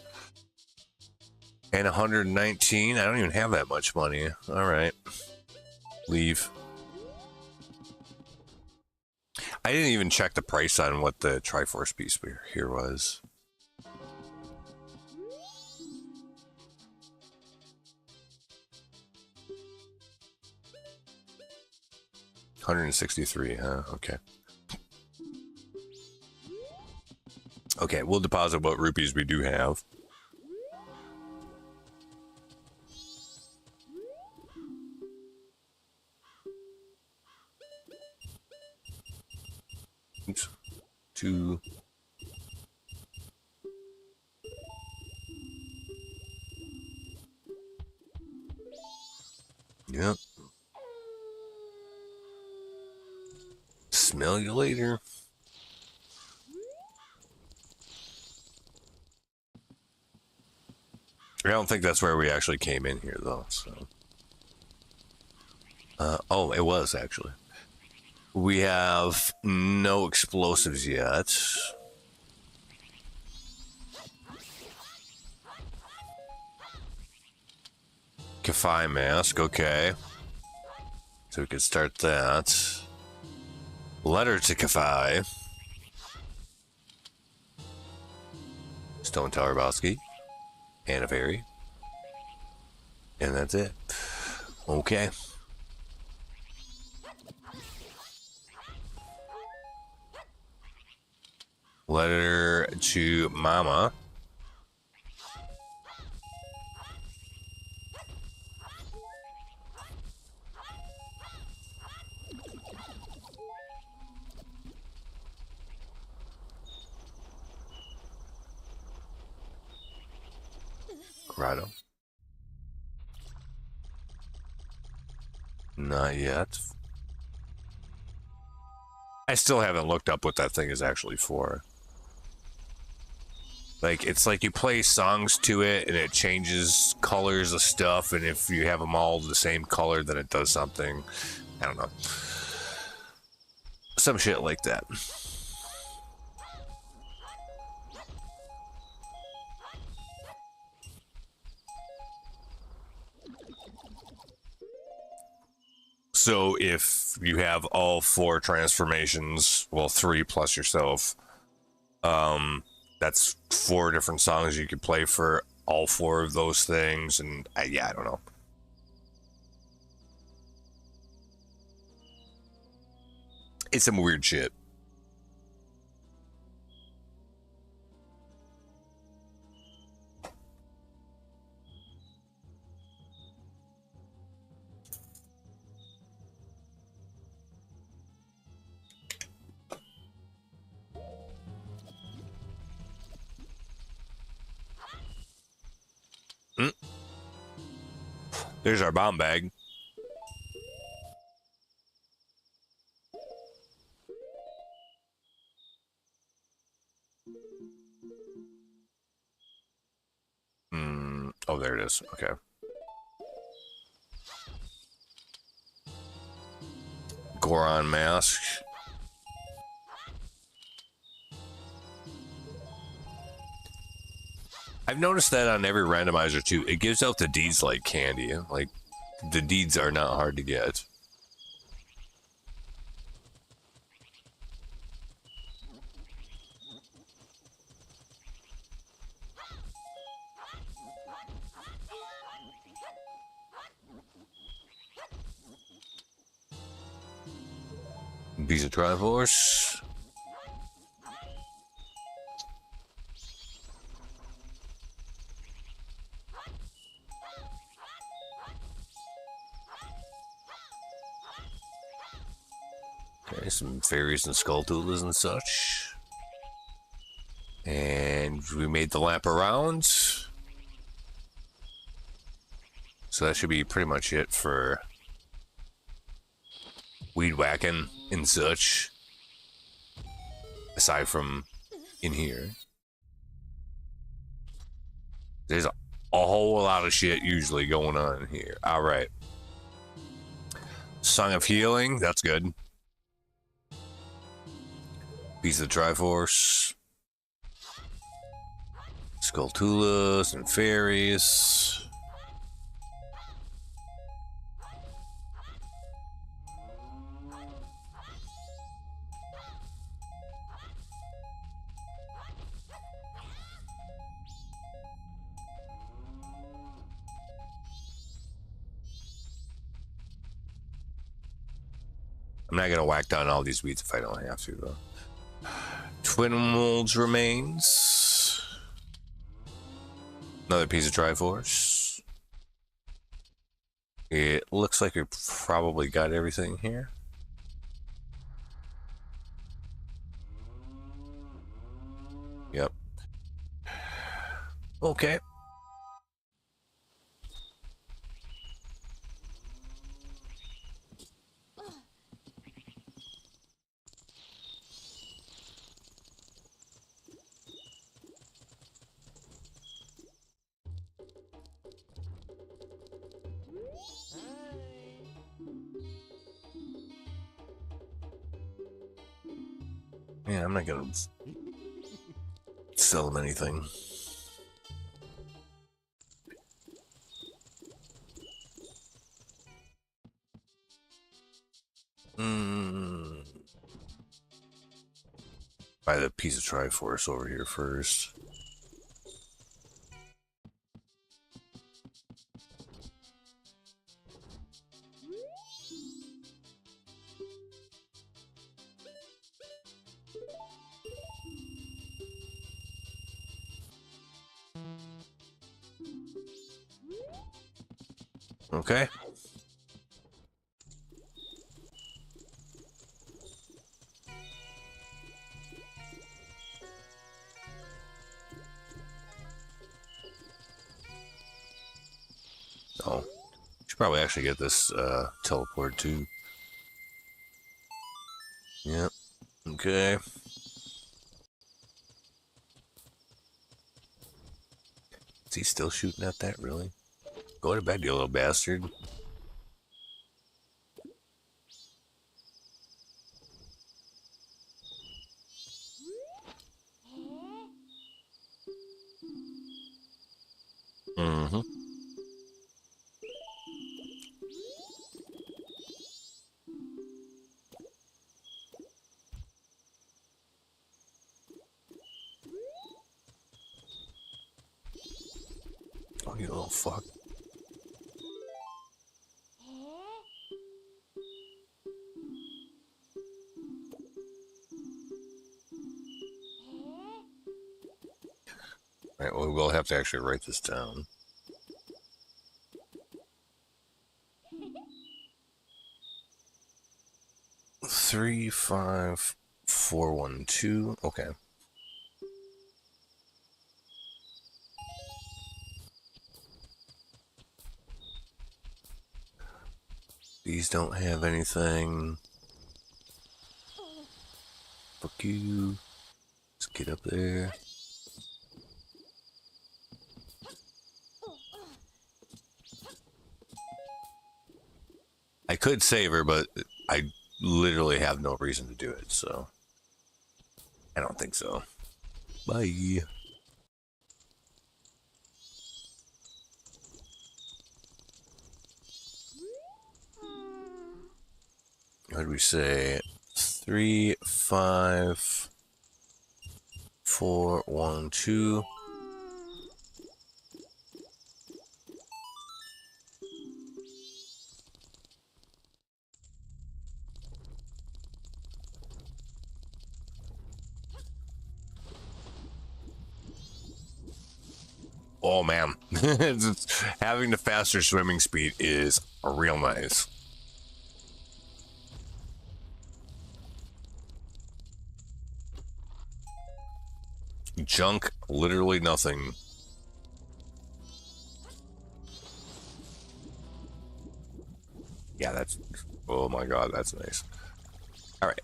And 119. I don't even have that much money. All right, leave. I didn't even check the price on what the Triforce piece here was. $163, huh? Okay. Okay, we'll deposit what rupees we do have. Oops. 2. Yep. Smell you later. I don't think that's where we actually came in here, though. So, oh, it was actually. We have no explosives yet. Kafai mask, okay. So we could start that. Letter to Kafai. Stone Tower Bosky. And a fairy. And that's it. Okay. Letter to Mama. Grotto. Not yet. I still haven't looked up what that thing is actually for. Like, it's like you play songs to it and it changes colors of stuff, and if you have them all the same color, then it does something. I don't know. Some shit like that. So if you have all 4 transformations, well, 3 plus yourself, that's 4 different songs you could play for all 4 of those things. And yeah, I don't know. It's some weird shit. There's our bomb bag. Oh, there it is. Okay. Goron mask. I've noticed that on every randomizer too. It gives out the deeds like candy. Like, the deeds are not hard to get. Piece of Triforce. Okay, some fairies and skulltulas and such. And we made the lap around. So that should be pretty much it for weed whacking and such. Aside from in here. There's a whole lot of shit usually going on here. Alright. Song of Healing, that's good. Piece of Triforce. Skulltulas and fairies. I'm not gonna whack down all these weeds if I don't have to, though. Twin Molds remains. Another piece of Triforce. It looks like we probably got everything here. Yep. Okay. Yeah, I'm not gonna sell them anything. Buy the piece of Triforce over here first. Okay. Oh, should probably actually get this teleport too. Yep. Okay. Is he still shooting at that, really? Go to bed, you little bastard. Mm-hmm. Oh, you little fuck. Alright, well, we'll have to actually write this down. Three, 5, 4, 1, 2. Okay. These don't have anything. Fuck you. Let's get up there. I could save her, but I literally have no reason to do it, so I don't think so. Bye. What did we say? 3, 5, 4, 1, 2. Oh man, having the faster swimming speed is real nice. Junk, literally nothing. Yeah, that's, oh my god, that's nice. All right.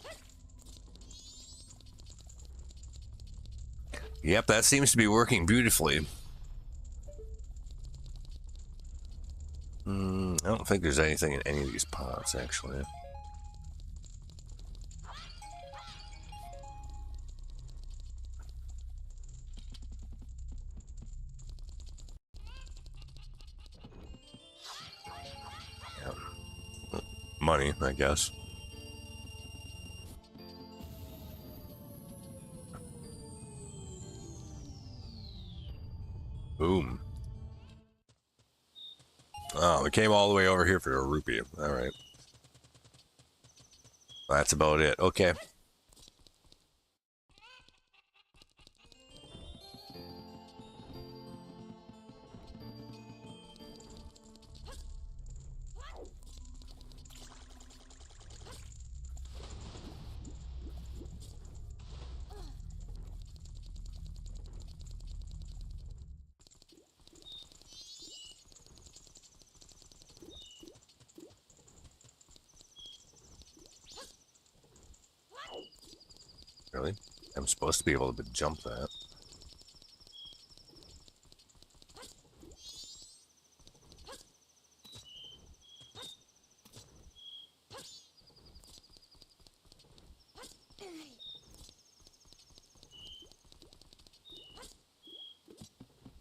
Yep, that seems to be working beautifully. I don't think there's anything in any of these pots, actually. Yeah. Money, I guess. Boom. Oh, we came all the way over here for a rupee. All right. That's about it. Okay. Really? I'm supposed to be able to jump that.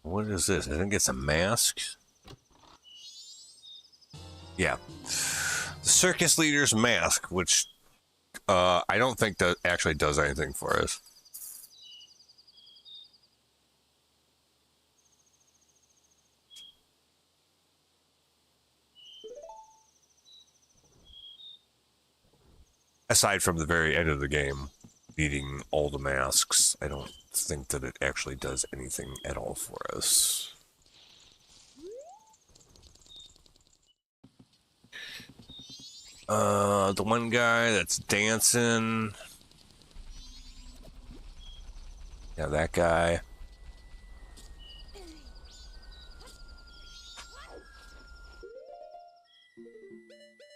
What is this? I think it's a mask. Yeah. The circus leader's mask, which I don't think that actually does anything for us. Aside from the very end of the game, needing all the masks, I don't think that it actually does anything at all for us. The one guy that's dancing. Yeah, that guy.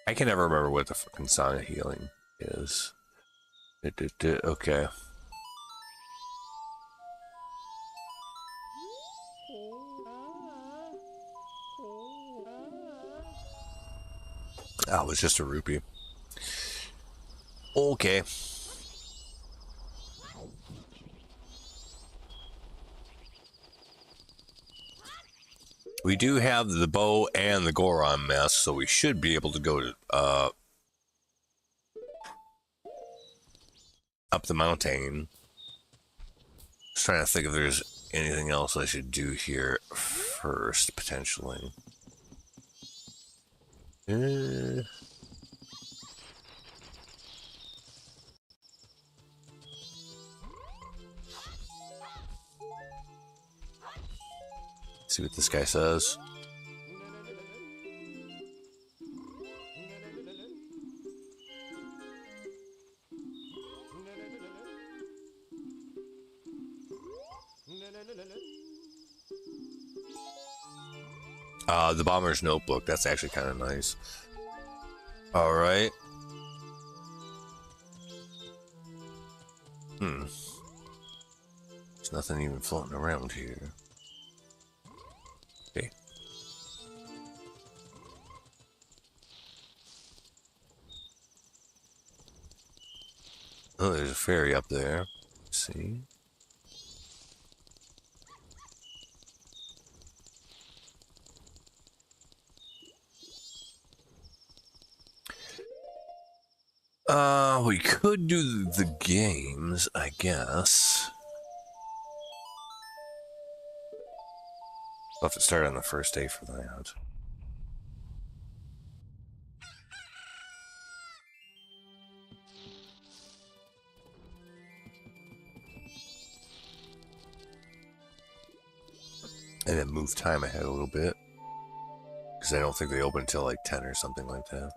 I can never remember what the fucking sign of healing is. Okay. Oh, it was just a rupee. Okay. We do have the bow and the Goron mask, so we should be able to go to up the mountain. Just trying to think if there's anything else I should do here. first, potentially. See what this guy says. The Bomber's Notebook. That's actually kind of nice. All right. There's nothing even floating around here. Okay. Oh, there's a ferry up there. Let's see. We could do the games, I guess. We'll have to start on the first day for that. And then move time ahead a little bit. Because I don't think they open until like 10 or something like that.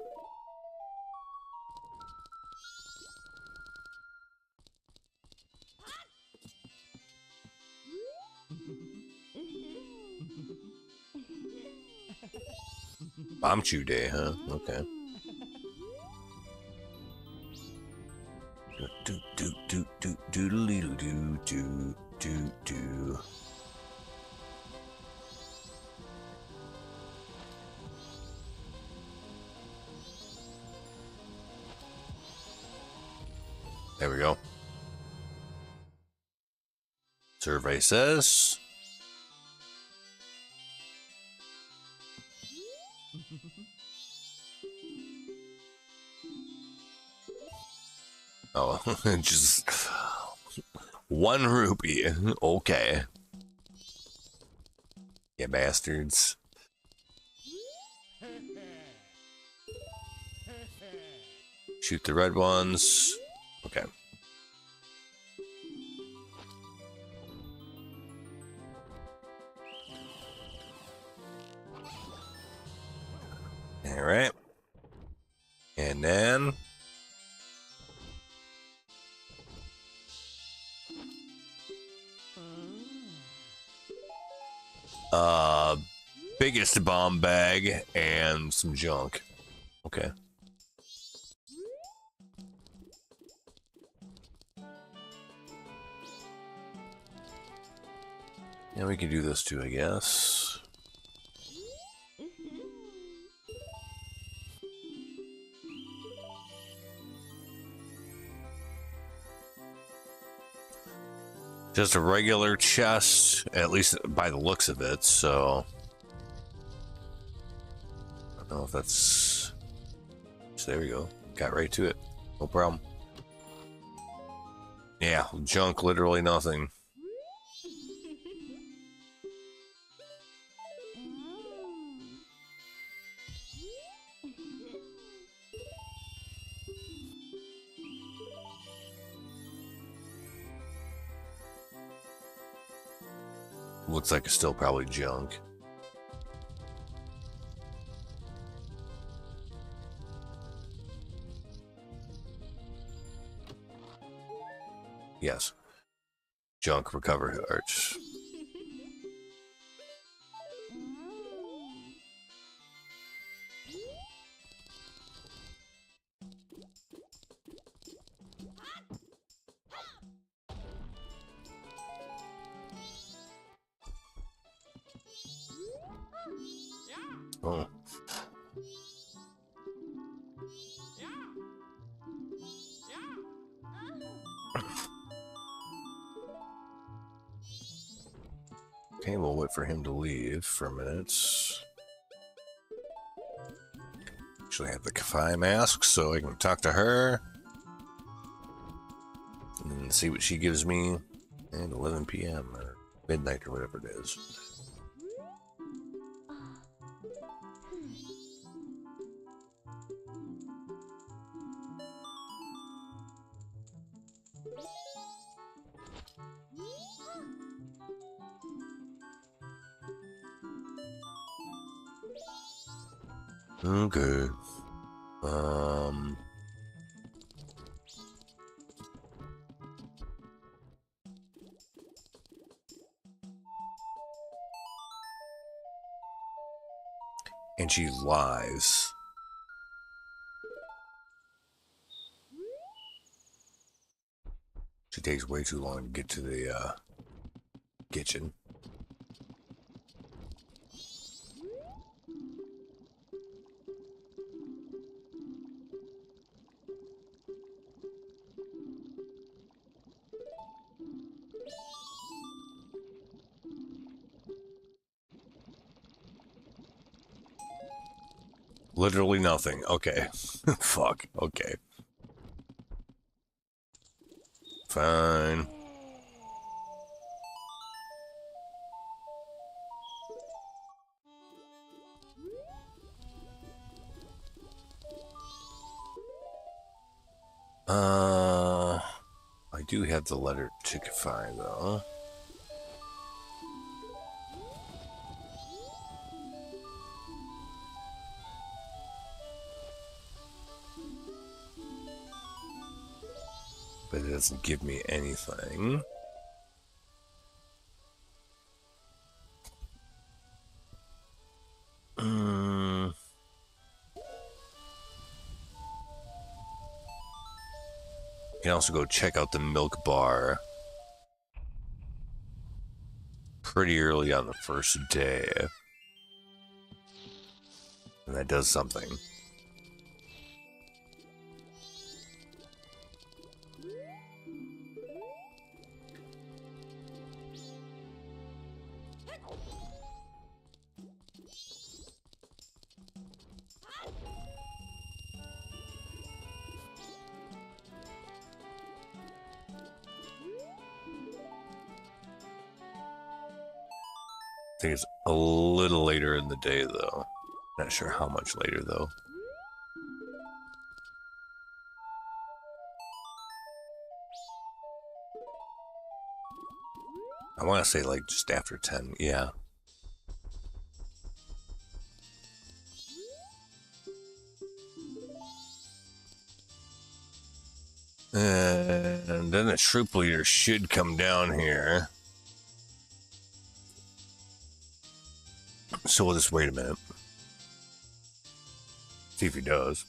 Bomb Chew Day, huh? Okay. Do do do do do do do do do do. There we go. Survey says. Oh, just 1 rupee. Okay. Yeah, bastards. Shoot the red ones. Okay. All right. And then biggest bomb bag and some junk. Okay. Yeah, we can do this too, I guess. Just a regular chest, at least by the looks of it, so I don't know if that's... So there we go. Got right to it. No problem. Yeah, junk, literally nothing. Looks like it's still probably junk. Yes. Junk recover hearts. Oh. Okay, we'll wait for him to leave for a minute. Actually, I have the Kafai mask, so I can talk to her and see what she gives me. And 11 p.m. or midnight or whatever it is. Okay. Um. And she lies. She takes way too long to get to the kitchen. Literally nothing. Okay. Fuck. Okay. Fine. I do have the letter Chickify though. But it doesn't give me anything. You can also go check out the milk bar pretty early on the first day. And that does something. I think it's a little later in the day though. Not sure how much later though. I want to say like just after 10. Yeah. And then the troop leader should come down here. So we'll just wait a minute. See if he does.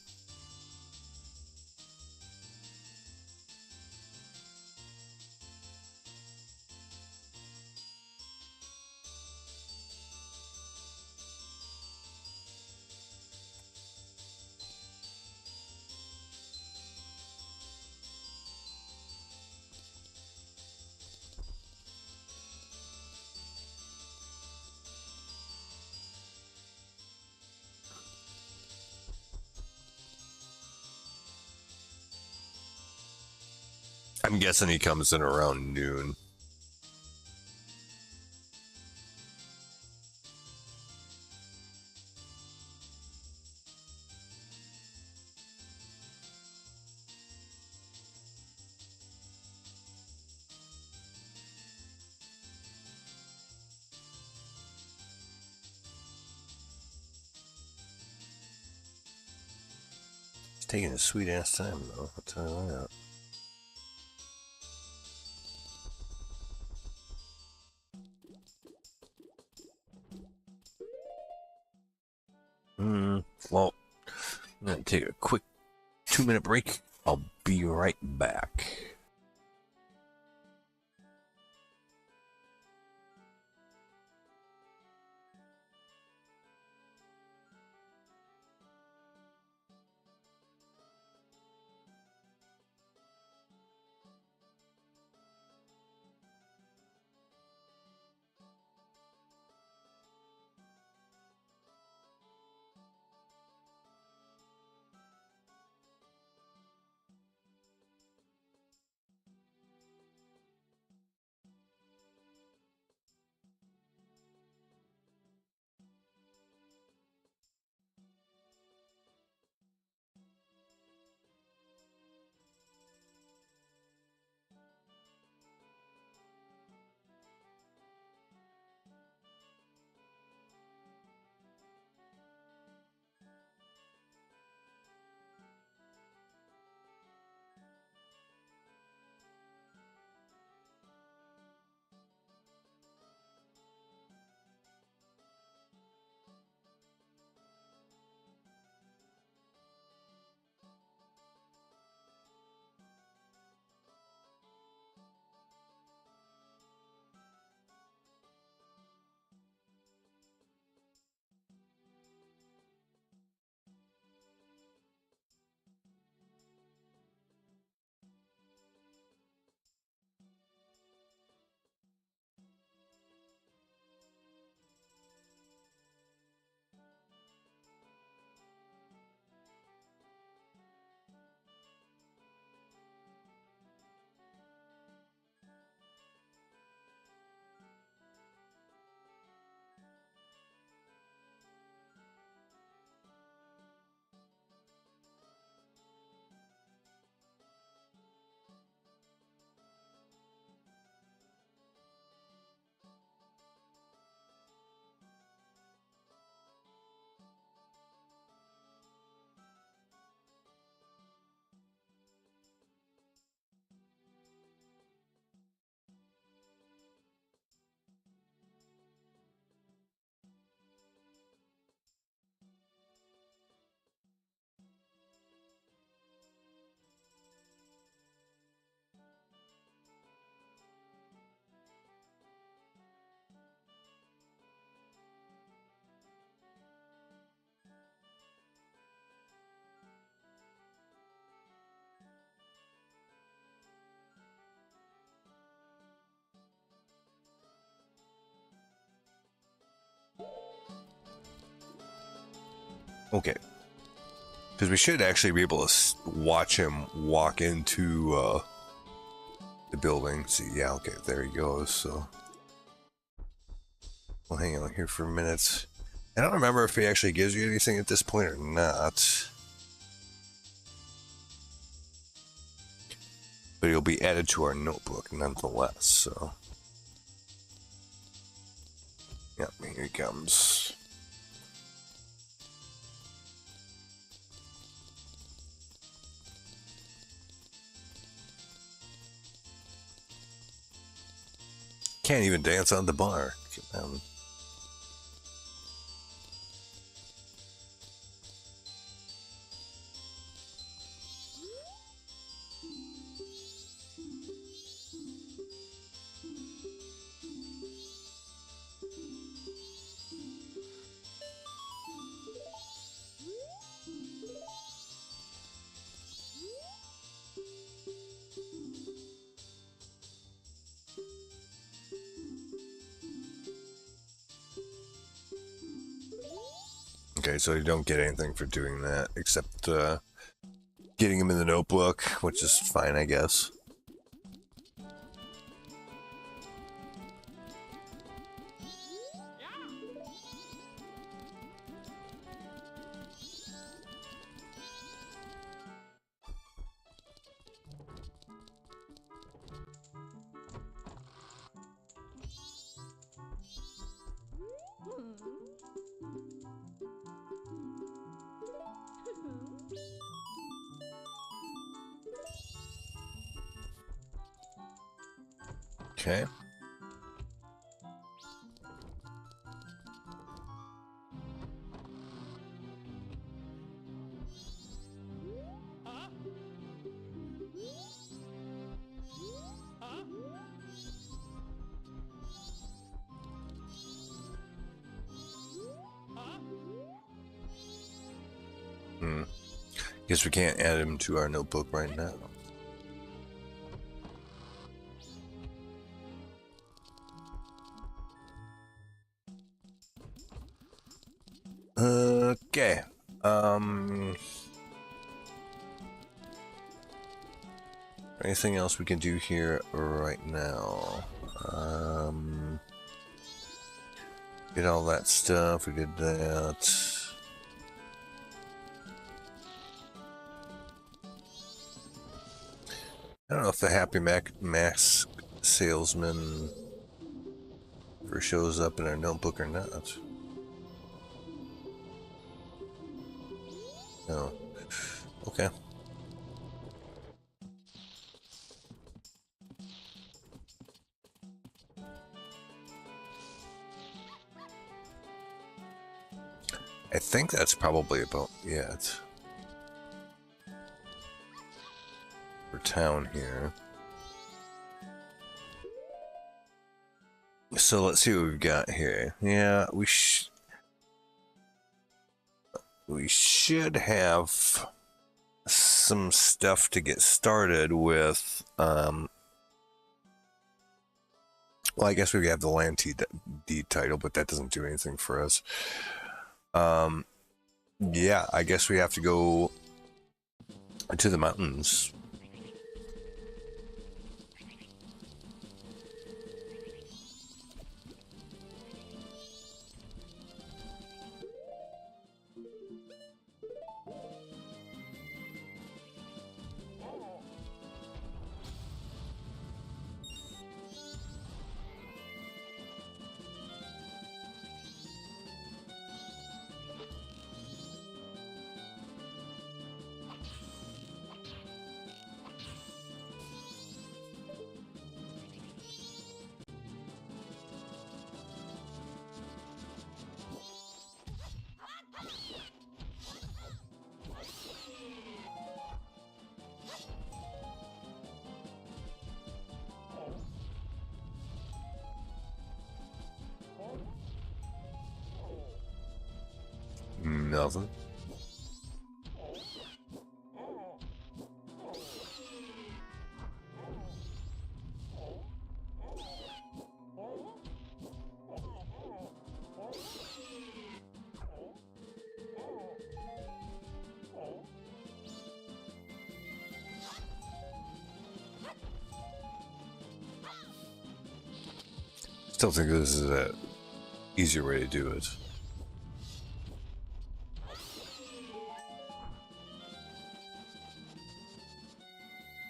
I'm guessing he comes in around noon. It's taking a sweet ass time though, I'll tell you that. Well, I'm gonna take a quick 2-minute break. I'll be right back. Okay. Because we should actually be able to watch him walk into the building. See, yeah, okay, there he goes. So we'll hang out here for minutes. I don't remember if he actually gives you anything at this point or not. But he'll be added to our notebook nonetheless, so. Yep, here he comes. Can't even dance on the bar. Okay, so you don't get anything for doing that, except getting him in the notebook, which is fine, I guess. Okay. Guess we can't add him to our notebook right now. Okay. Anything else we can do here right now? Did all that stuff. We did that. I don't know if the Happy Mask salesman ever shows up in our notebook or not. No. Okay. I think that's probably about it for town here. So let's see what we've got here. Yeah, we should have some stuff to get started with. Well, I guess we have the land deed title, but that doesn't do anything for us. Yeah, I guess we have to go to the mountains. Nothing. still think this is a easier way to do it.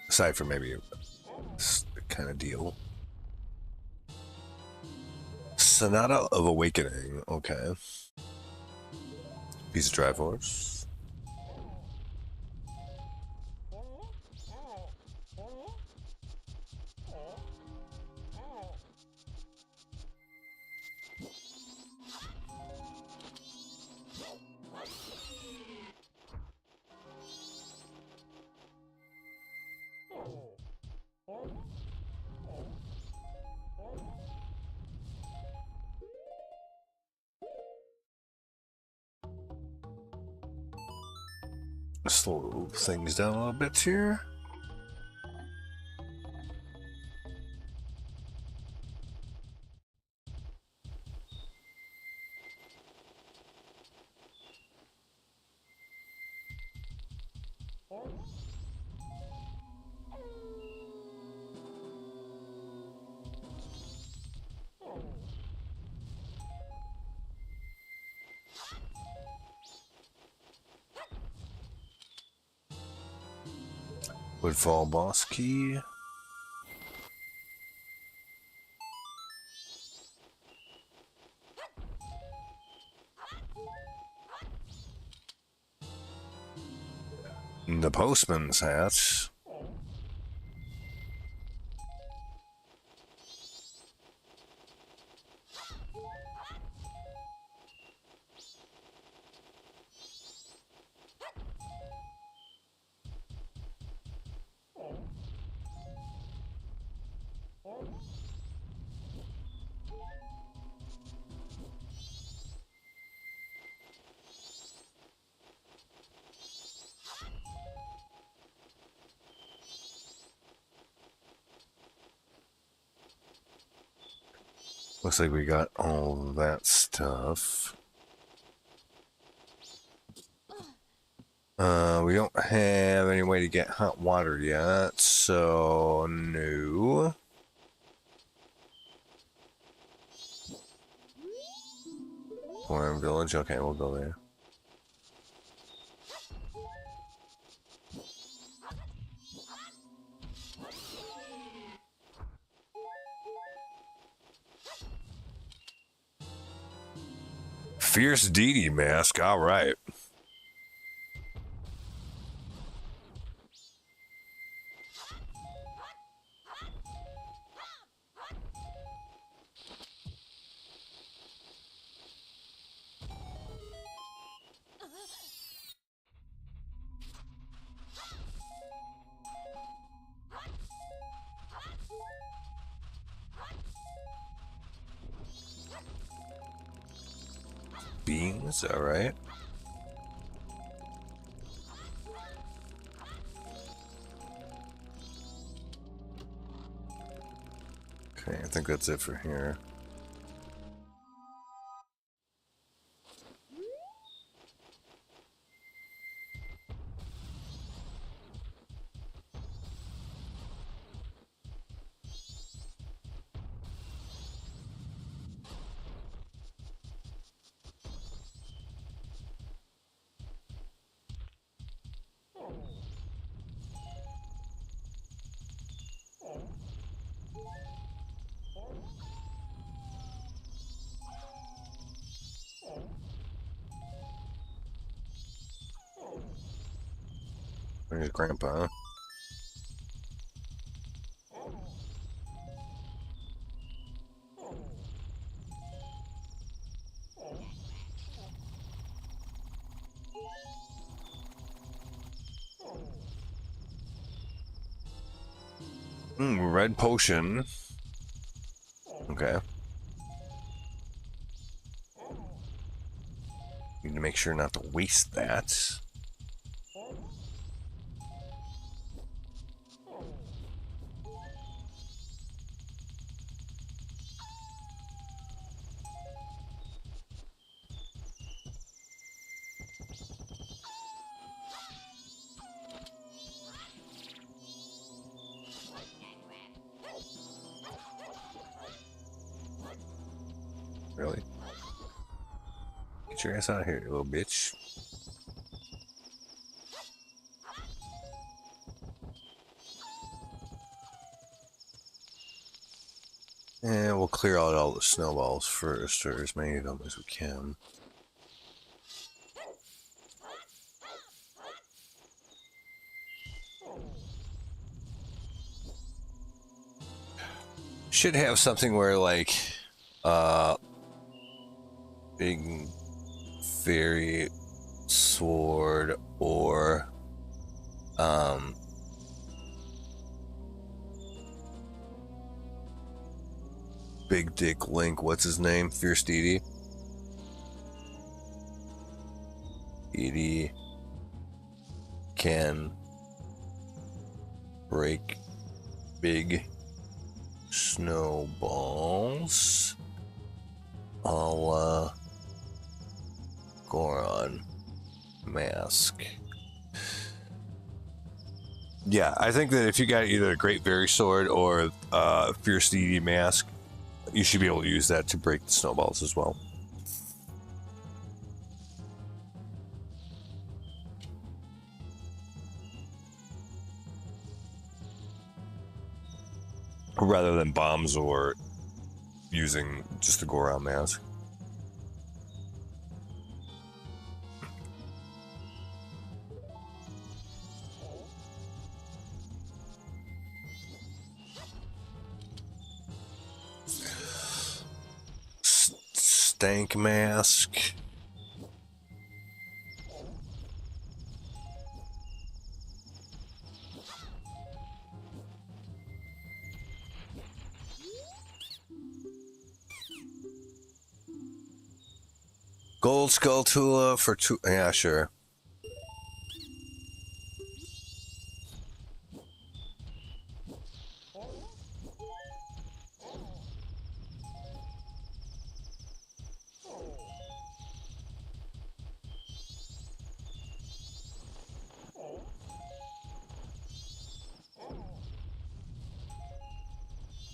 Aside from maybe this kind of deal. Sonata of Awakening, okay. Piece of Triforce. Slow things down a little bit here. Woodfall boss key. The postman's hat. Looks like we got all of that stuff. We don't have any way to get hot water yet, so no. Foreign village, okay, we'll go there. Fierce deity mask, alright. Beans, alright. Okay, I think that's it for here. There's Grandpa. Red potion. Okay. Need to make sure not to waste that. your ass out of here, you little bitch. And we'll clear out all the snowballs first, or as many of them as we can. Should have something where, like, big fairy sword or, Big Dick Link, what's his name? Fierce Deity. Deity can break big snowballs a la Goron mask. Yeah, I think that if you got either a Great Fairy Sword or Fierce Deity mask, you should be able to use that to break the snowballs as well. Rather than bombs or using just the Goron mask. Stank mask. Gold Skulltula for 2. Yeah, sure.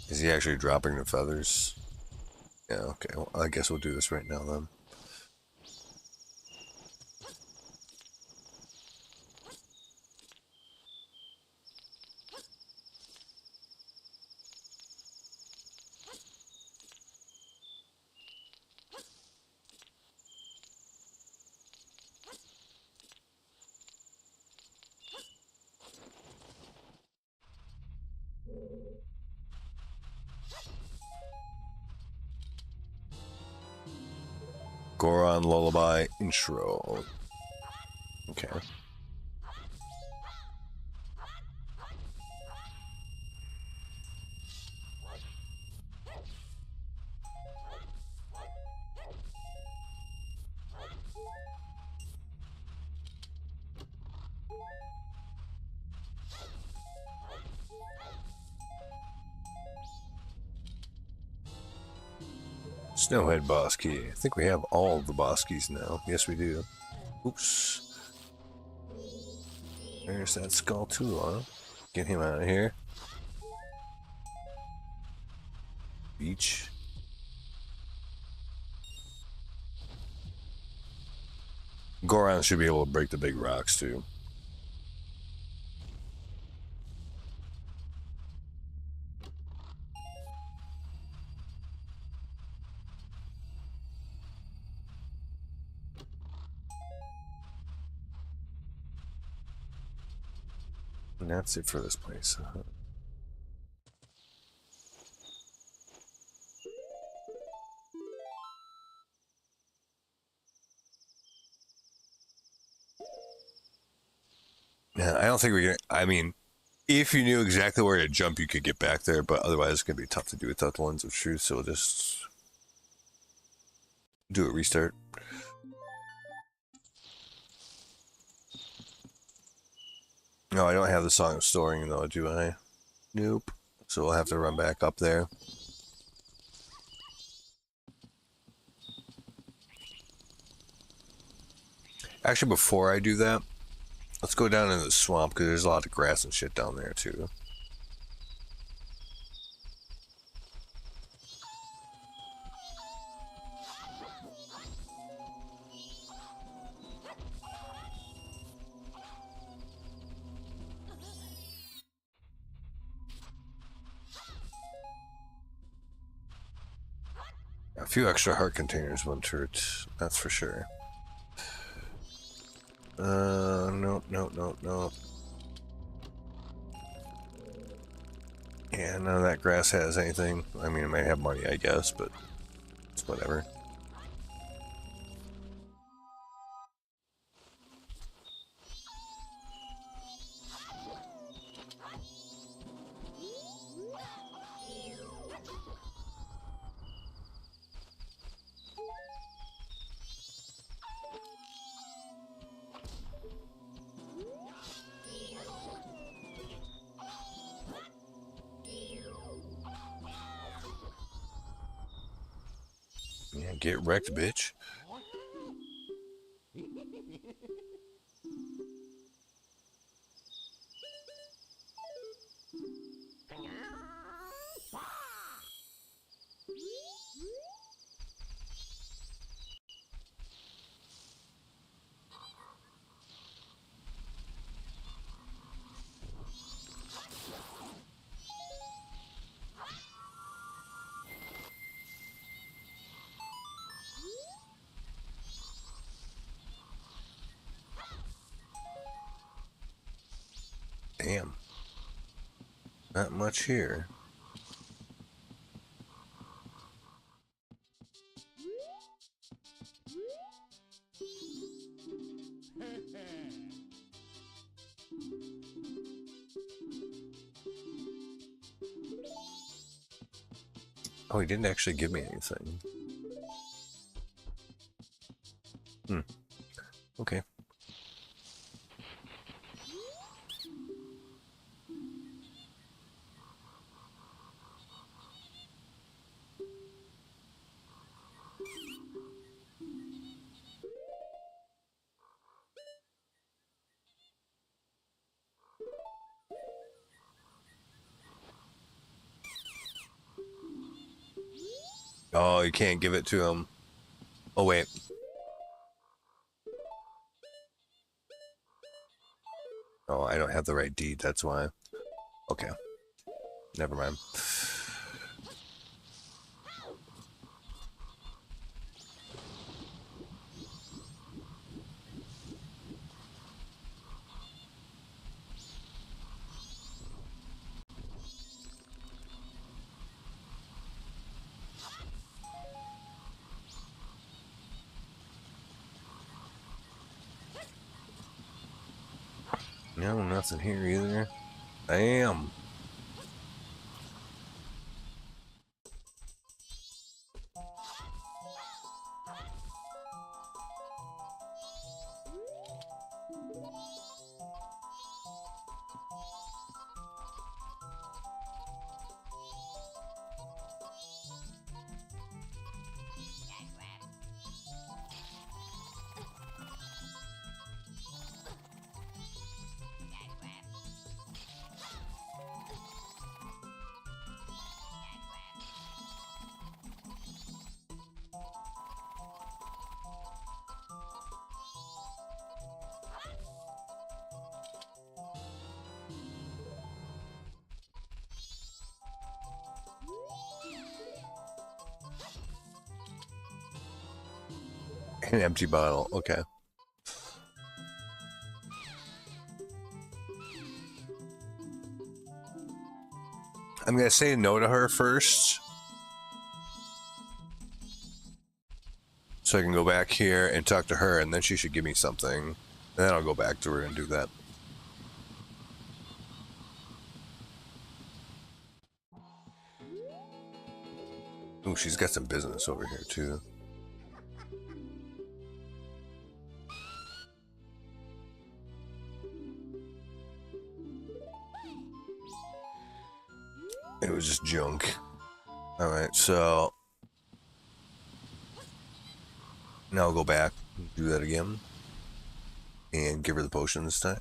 Is he actually dropping the feathers? Yeah, okay. Well, I guess we'll do this right now then. Goron Lullaby intro. Okay. Snowhead boss key. I think we have all of the boss keys now. Yes, we do. Oops. There's that Skulltula. Get him out of here. Beach. Goron should be able to break the big rocks too. And that's it for this place. Yeah, I don't think we can. I mean, if you knew exactly where to jump, you could get back there, but otherwise it's going to be tough to do without the Lens of Truth, so we'll just do a restart. No, I don't have the Song of Storing though, do I? Nope. So we'll have to run back up there. Actually, before I do that, let's go down into the swamp because there's a lot of grass and shit down there too. few extra heart containers wouldn't hurt, that's for sure. Nope, nope, nope, nope. Yeah, none of that grass has anything. I mean, it might have money, I guess, but it's whatever. Yeah, get wrecked, bitch. Damn. Not much here. Oh, he didn't actually give me anything. Okay. Oh, you can't give it to him. Oh, wait. Oh, I don't have the right deed, that's why. Okay. Never mind. No, nothing here either. Damn. An empty bottle. Okay. I'm gonna say no to her first, so I can go back here and talk to her, and then she should give me something. And then I'll go back to her and do that. Ooh, she's got some business over here too. It was just junk. Alright, so now I'll go back, do that again, and give her the potion this time.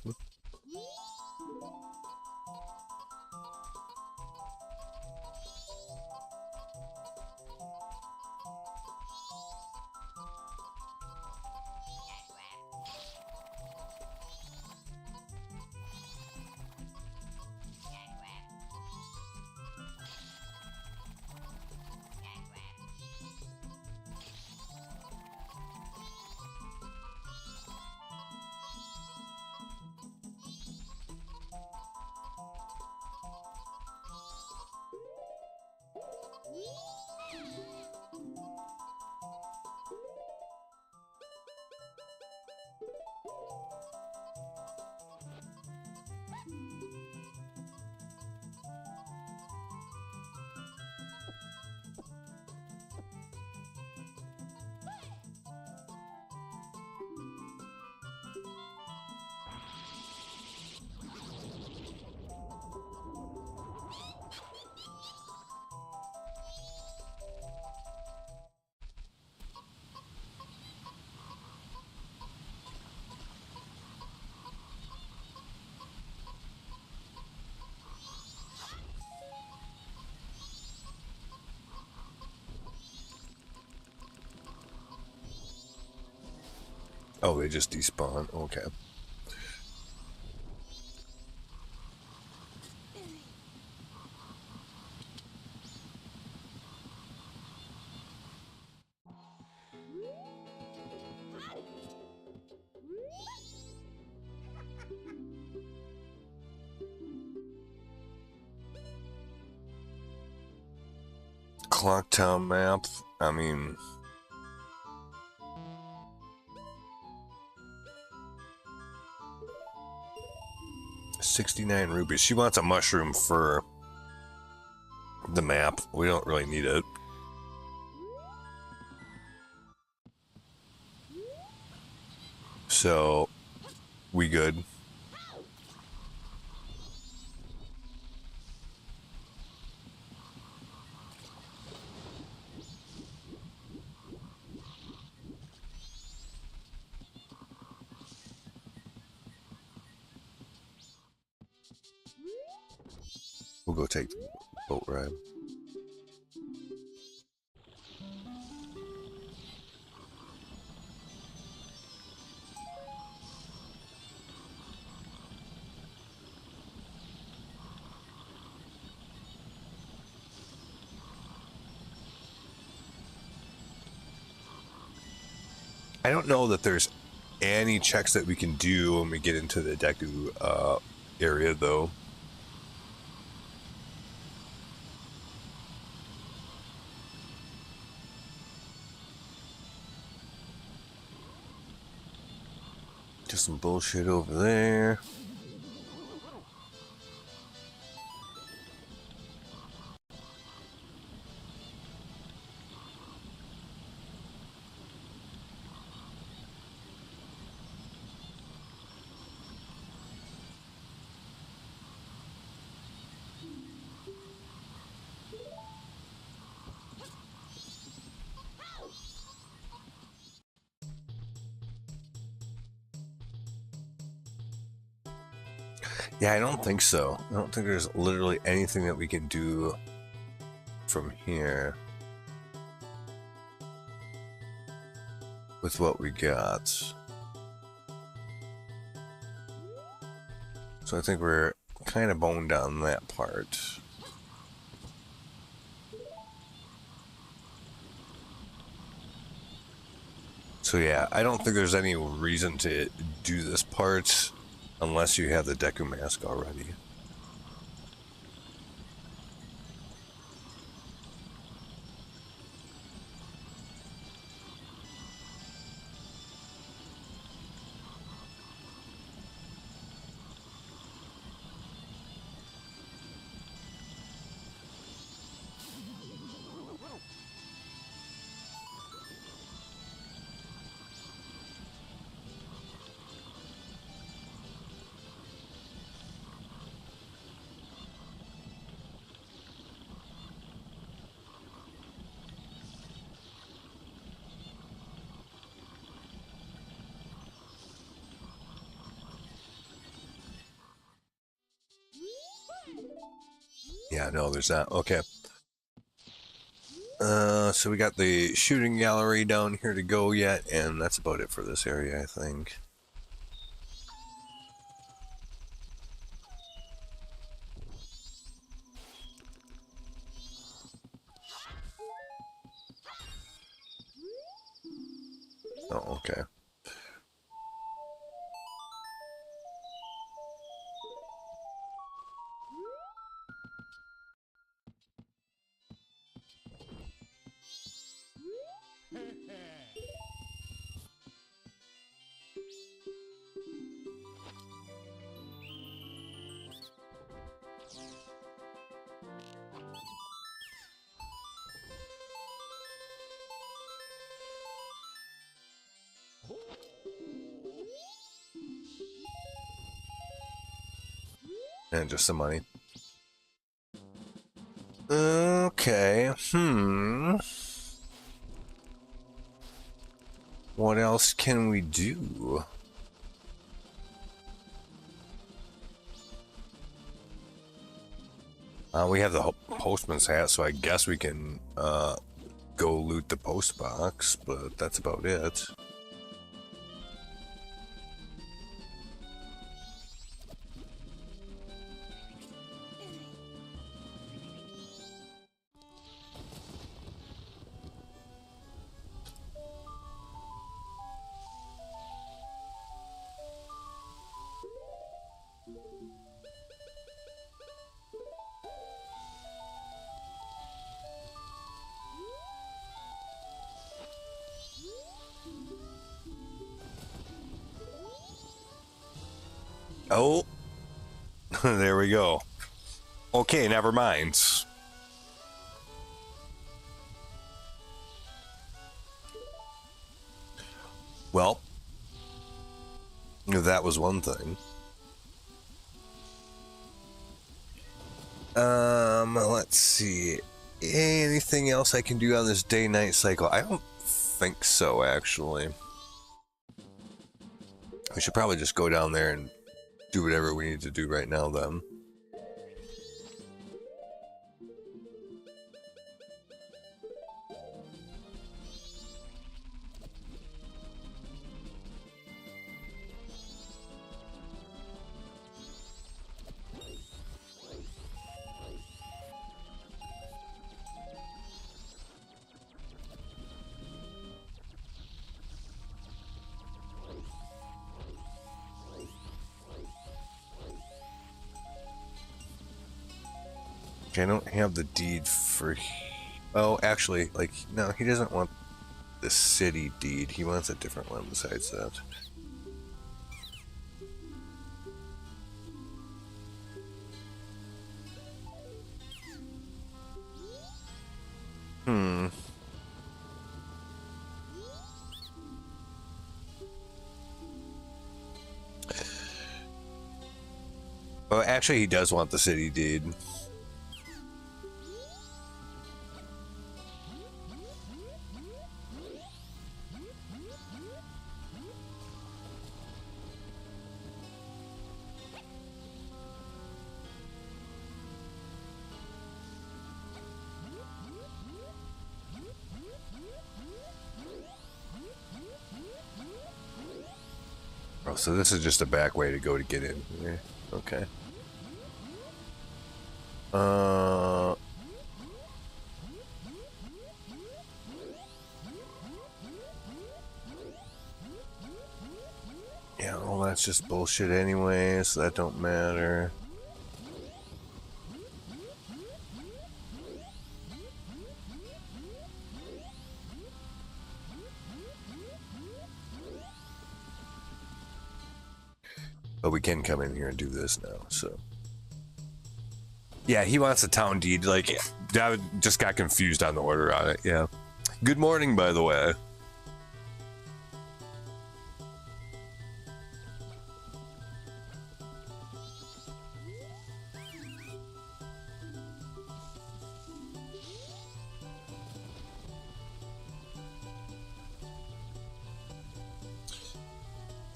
Oh, they just despawn. Okay. Clocktown map. I mean, 69 rubies. She wants a mushroom for the map. We don't really need it. So, we good. We'll go take the boat ride. I don't know that there's any checks that we can do when we get into the Deku area, though. Just some bullshit over there. Yeah, I don't think so. I don't think there's literally anything that we can do from here with what we got. So I think we're kind of boned on that part. So yeah, I don't think there's any reason to do this part unless you have the Deku mask already. Yeah, no, there's not. Okay. So we got the shooting gallery down here to go yet, and that's about it for this area, I think. Oh, okay. And just some money. Okay. What else can we do? We have the postman's hat, so I guess we can go loot the post box, but that's about it. Oh, there we go. Okay, never mind. Well, that was one thing. Let's see. Anything else I can do on this day-night cycle? I don't think so, actually. We should probably just go down there and do whatever we need to do right now, then. I don't have the deed for... Oh, actually, like, no, he doesn't want the city deed. He wants a different one besides that. Well, actually, he does want the city deed. Oh, so this is just a back way to go to get in. Yeah, okay. Yeah, well, that's just bullshit anyway, so that don't matter. But we can come in here and do this now, so. Yeah, he wants a town deed. Like, I just got confused on the order on it, yeah. Good morning, by the way.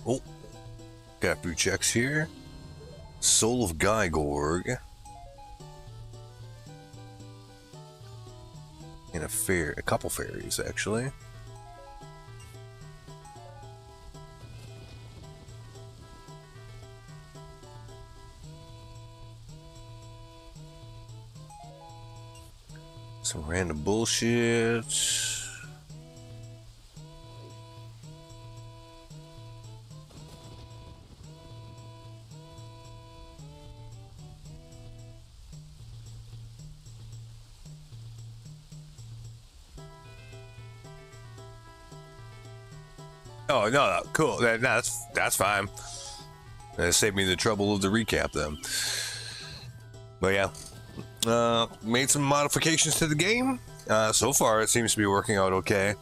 Oh, got a few checks here. Soul of Gygorg. And a couple fairies, actually. Some random bullshit. Oh no, cool. That's fine. That saved me the trouble of the recap then. But yeah, made some modifications to the game. So far, it seems to be working out okay.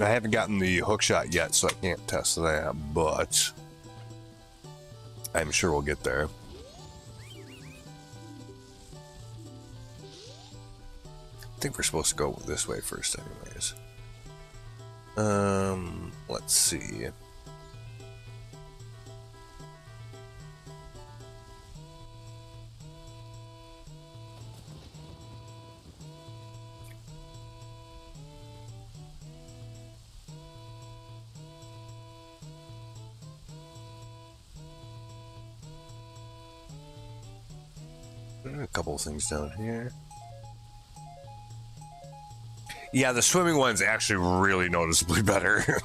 I haven't gotten the hook shot yet, so I can't test that, but I'm sure we'll get there. I think we're supposed to go this way first anyways. Let's see. A couple of things down here. Yeah, the swimming one's actually really noticeably better.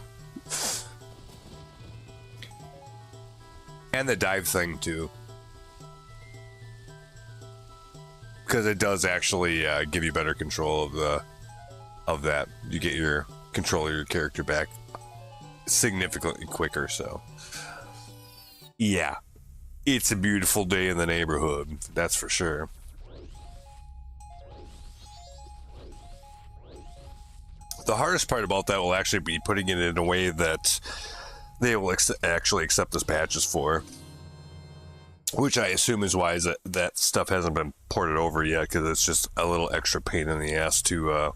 And the dive thing too. Because it does actually give you better control of that. You get your control of your character back significantly quicker. So, yeah, it's a beautiful day in the neighborhood. That's for sure. The hardest part about that will actually be putting it in a way that they will actually accept as patches for, which I assume is why that stuff hasn't been ported over yet, because it's just a little extra pain in the ass to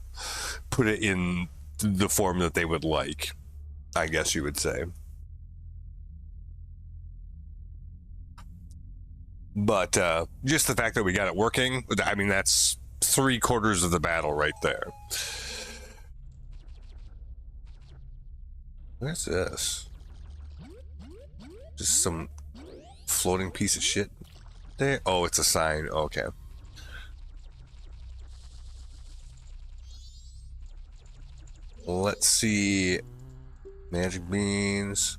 put it in the form that they would like, I guess you would say. But just the fact that we got it working, I mean, that's 3/4 of the battle right there. What's this? Just some floating piece of shit there? Oh, it's a sign. Okay. Let's see. Magic beans.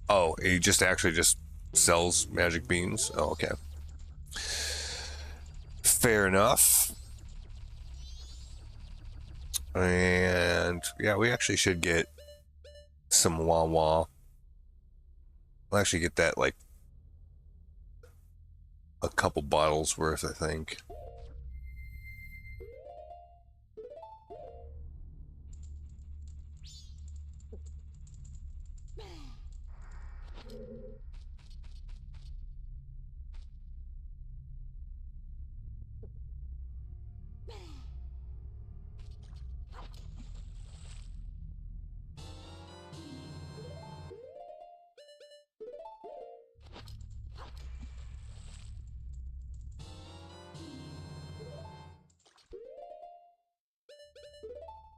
Oh, he just actually just sells magic beans. Oh, okay. Fair enough. And yeah, we actually should get some wah-wah. We'll actually get that like a couple bottles worth, I think.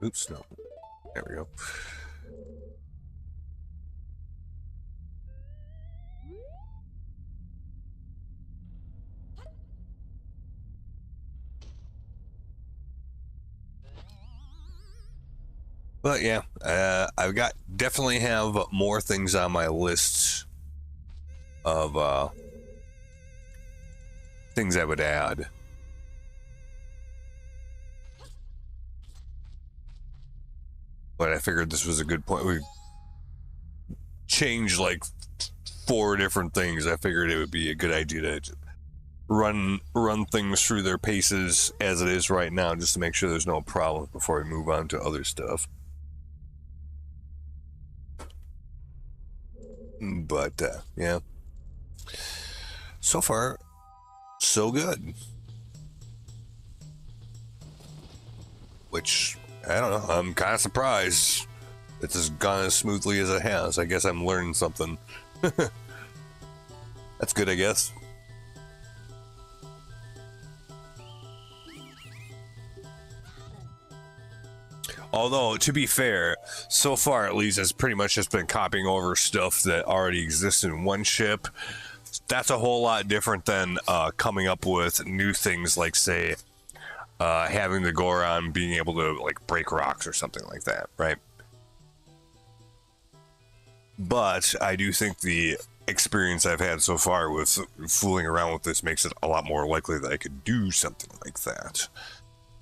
Oops, no. There we go. But yeah, I've got definitely have more things on my list of things I would add. But I figured this was a good point. We changed like 4 different things. I figured it would be a good idea to run things through their paces as it is right now, just to make sure there's no problems before we move on to other stuff. But yeah, so far so good. Which, I don't know, I'm kind of surprised it's as gone as smoothly as it has. I guess I'm learning something. That's good, I guess. Although, to be fair, so far at least, it's pretty much just been copying over stuff that already exists in one ship. That's a whole lot different than coming up with new things like, say, having the Goron being able to like break rocks or something like that, right? But I do think the experience I've had so far with fooling around with this makes it a lot more likely that I could do something like that.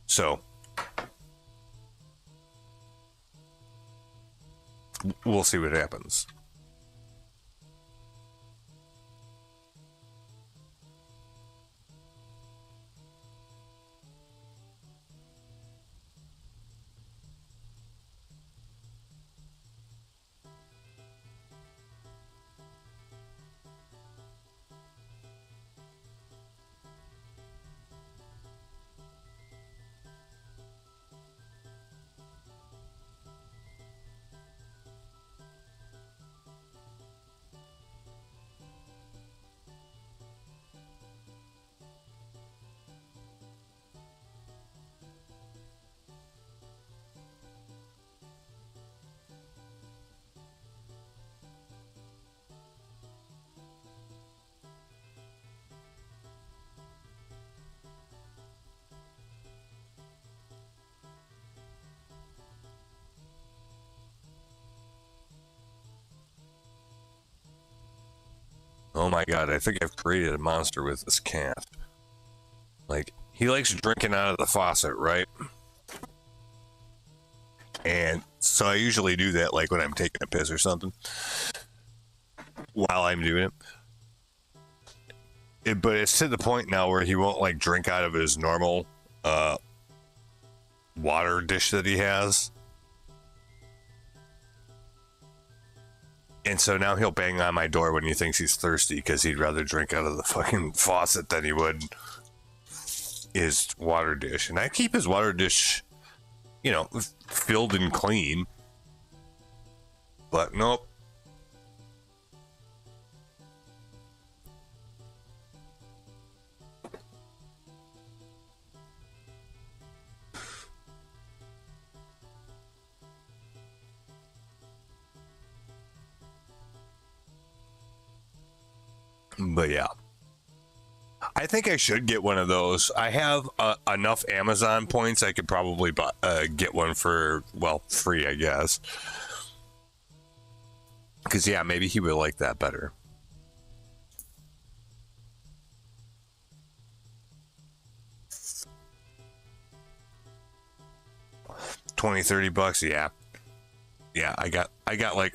So we'll see what happens. Oh my god, I think I've created a monster with this cat. Like, he likes drinking out of the faucet, right? And so I usually do that like when I'm taking a piss or something while I'm doing it. But it's to the point now where he won't like drink out of his normal water dish that he has. And so now he'll bang on my door when he thinks he's thirsty because he'd rather drink out of the fucking faucet than he would his water dish. And I keep his water dish, you know, filled and clean. But nope. But yeah, I think I should get one of those. I have enough Amazon points. I could probably get one for, well, free, I guess. Because, yeah, maybe he would like that better. $20-$30, yeah. Yeah, I got like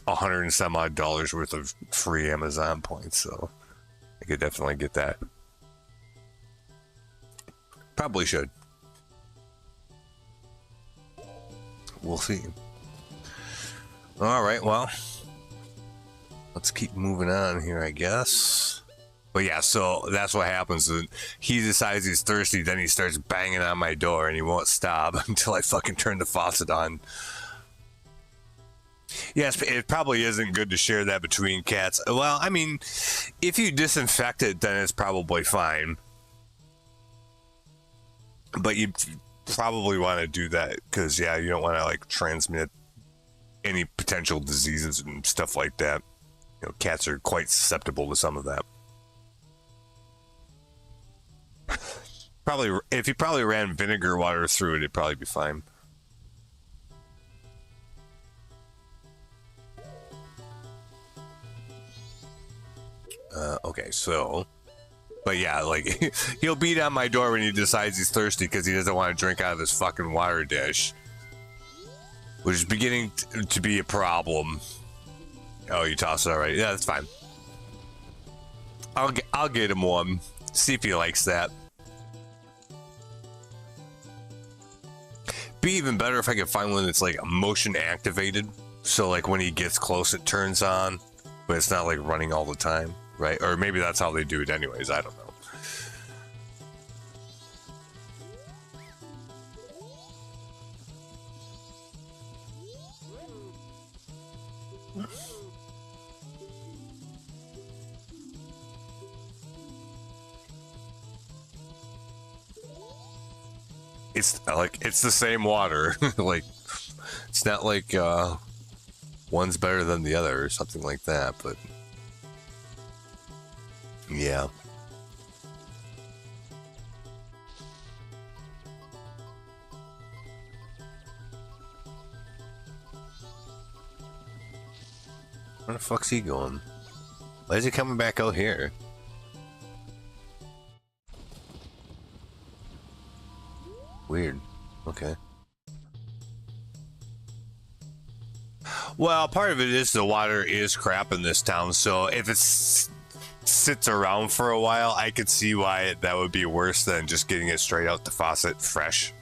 $100 and some odd worth of free Amazon points, so I could definitely get that. Probably should. We'll see. All right, well, let's keep moving on here, I guess. But yeah, so that's what happens. He decides he's thirsty, then he starts banging on my door, and he won't stop until I fucking turn the faucet on. Yes, it probably isn't good to share that between cats. Well, I mean, if you disinfect it, then it's probably fine. But you probably want to do that because, yeah, you don't want to, like, transmit any potential diseases and stuff like that. You know, cats are quite susceptible to some of that. Probably, if you probably ran vinegar water through it, it'd probably be fine. Okay, so, but yeah, like, he'll beat on my door when he decides he's thirsty because he doesn't want to drink out of this fucking water dish, which is beginning to be a problem. Oh, you toss it already? Yeah, that's fine. I'll get him one. See if he likes that. Be even better if I could find one that's like motion activated, so like when he gets close, it turns on, but it's not like running all the time. Right? Or maybe that's how they do it anyways. I don't know. It's like, it's the same water. Like, it's not like one's better than the other or something like that, but yeah. Where the fuck's he going? Why is he coming back out here? Weird. Okay. Well, part of it is the water is crap in this town, so if it sits around for a while, I could see why that would be worse than just getting it straight out the faucet fresh.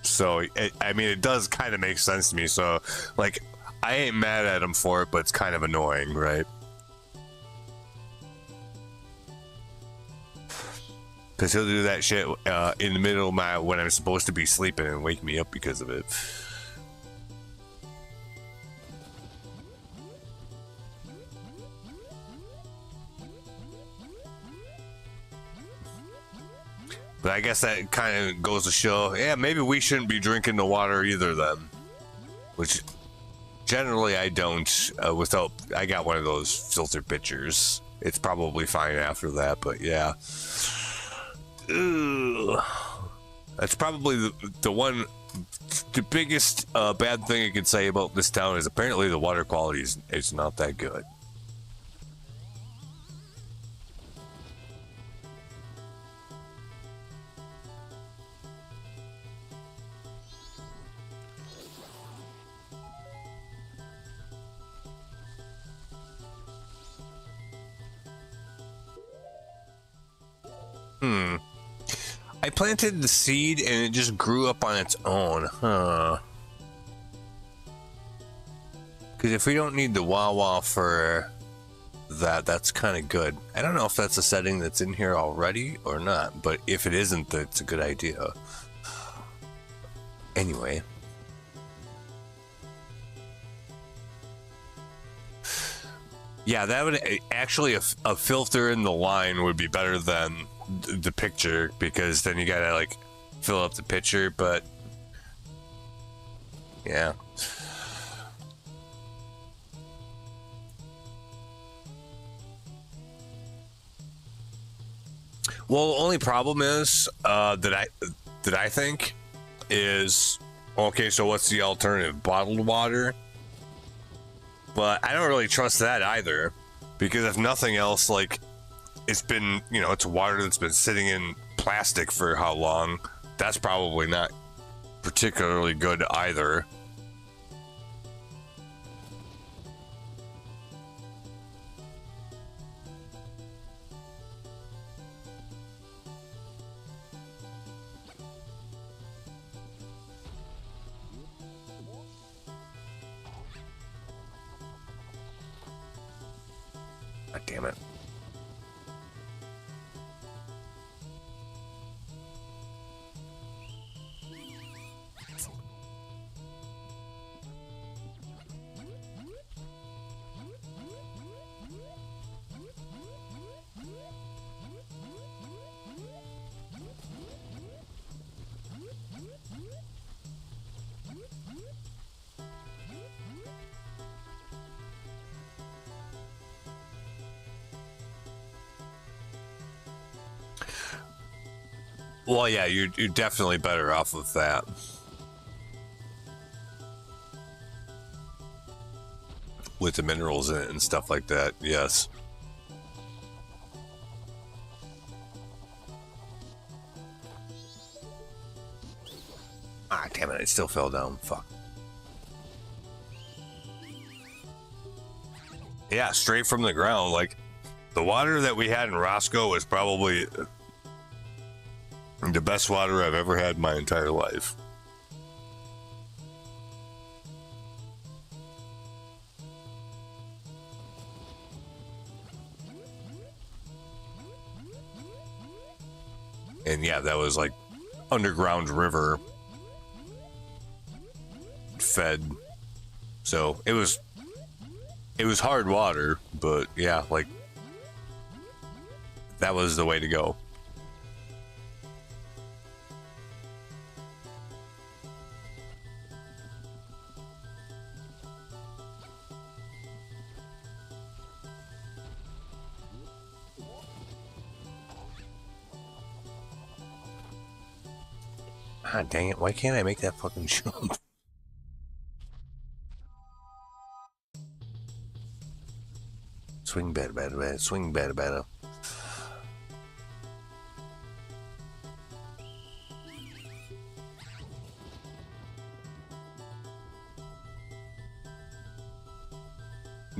So, I mean, it does kind of make sense to me. So, like, I ain't mad at him for it, but it's kind of annoying, right? Because he'll do that shit in the middle of my, when I'm supposed to be sleeping and wake me up because of it. But I guess that kind of goes to show, yeah, maybe we shouldn't be drinking the water either then. Which, generally I don't, I got one of those filtered pitchers. It's probably fine after that, but yeah. Ugh. That's probably the biggest bad thing I can say about this town is apparently the water quality is not that good. I planted the seed and it just grew up on its own. Huh. Because if we don't need the wah-wah for that, that's kind of good. I don't know if that's a setting that's in here already or not, but if it isn't, that's a good idea. Anyway. Yeah, that would actually, a filter in the line would be better than the picture, because then you gotta like fill up the picture, but yeah. Well, the only problem is that I think is, okay, so what's the alternative? Bottled water? But I don't really trust that either, because if nothing else, like, it's been, you know, it's water that's been sitting in plastic for how long? That's probably not particularly good either. God damn it. Well, yeah, you're definitely better off with that. With the minerals in it and stuff like that, yes. Ah, damn it, it still fell down. Fuck. Yeah, straight from the ground. Like, the water that we had in Roscoe was probably the best water I've ever had in my entire life. And yeah, that was like underground river fed. So it was hard water, but yeah, like that was the way to go. God dang it, why can't I make that fucking jump? Swing better, better, better, swing better, better.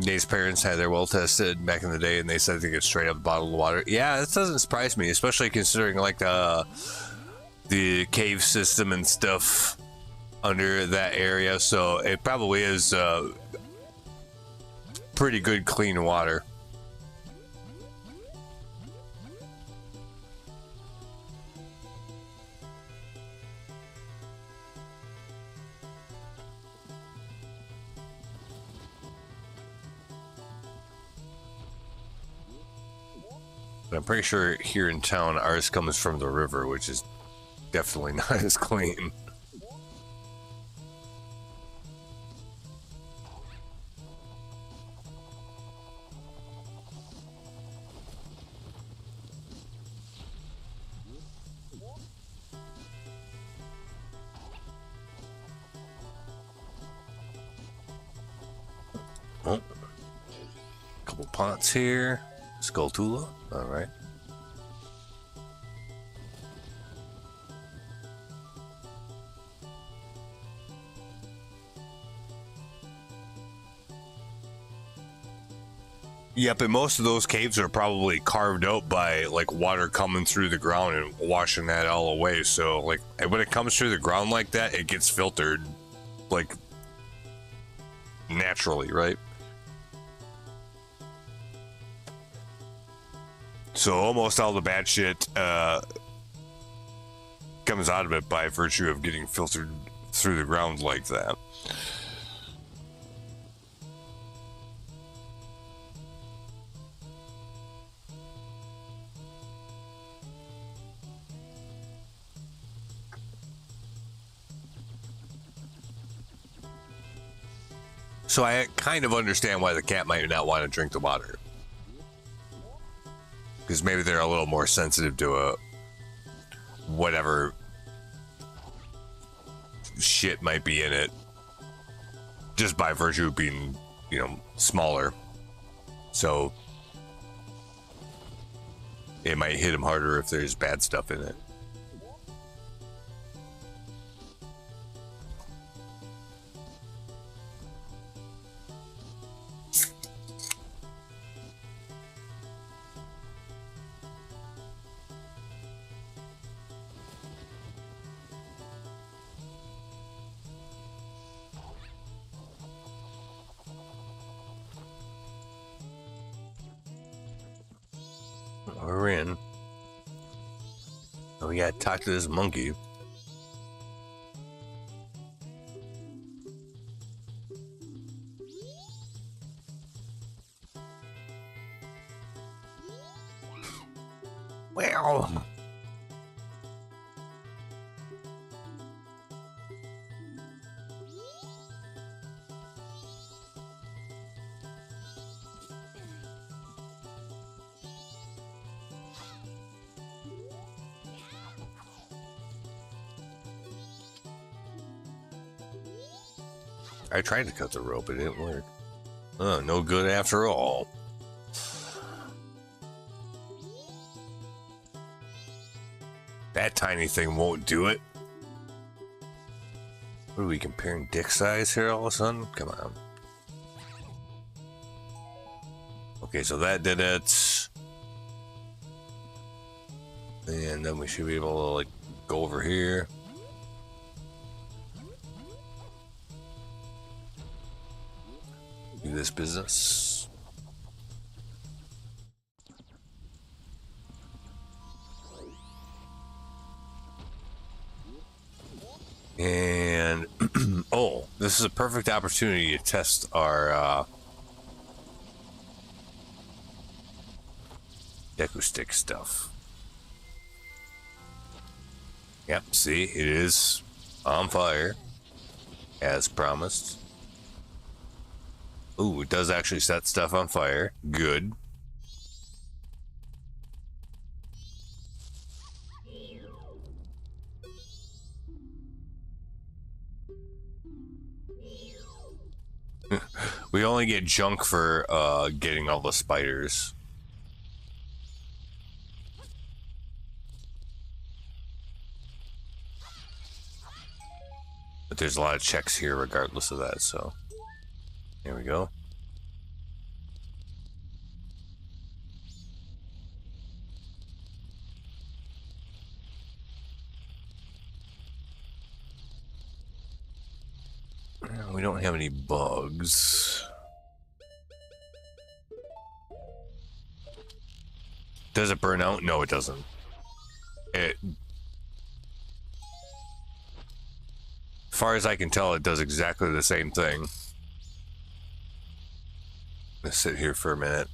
Dave's parents had their well tested back in the day, and they said they get straight up bottled water. Yeah, that doesn't surprise me, especially considering like the cave system and stuff under that area. So it probably is pretty good clean water. But I'm pretty sure here in town ours comes from the river, which is definitely not as clean. Oh, couple pots here. Skulltula, all right. Yep, and most of those caves are probably carved out by like water coming through the ground and washing that all away. So like when it comes through the ground like that, it gets filtered like naturally, right? So almost all the bad shit comes out of it by virtue of getting filtered through the ground like that. So I kind of understand why the cat might not want to drink the water. Because maybe they're a little more sensitive to whatever shit might be in it. Just by virtue of being, you know, smaller. So it might hit them harder if there's bad stuff in it. We're in. Oh yeah, talk to this monkey. Well. I tried to cut the rope, it didn't work. Oh, no good after all. That tiny thing won't do it. What are we comparing dick size here all of a sudden? Come on. Okay, so that did it. And then we should be able to like go over here. Do this business. And oh, this is a perfect opportunity to test our Deku stick stuff. Yep, see, it is on fire as promised. Ooh, it does actually set stuff on fire. Good. We only get junk for getting all the spiders. But there's a lot of checks here regardless of that, so there we go. We don't have any bugs. Does it burn out? No, it doesn't. As far as I can tell, it does exactly the same thing. Let's sit here for a minute.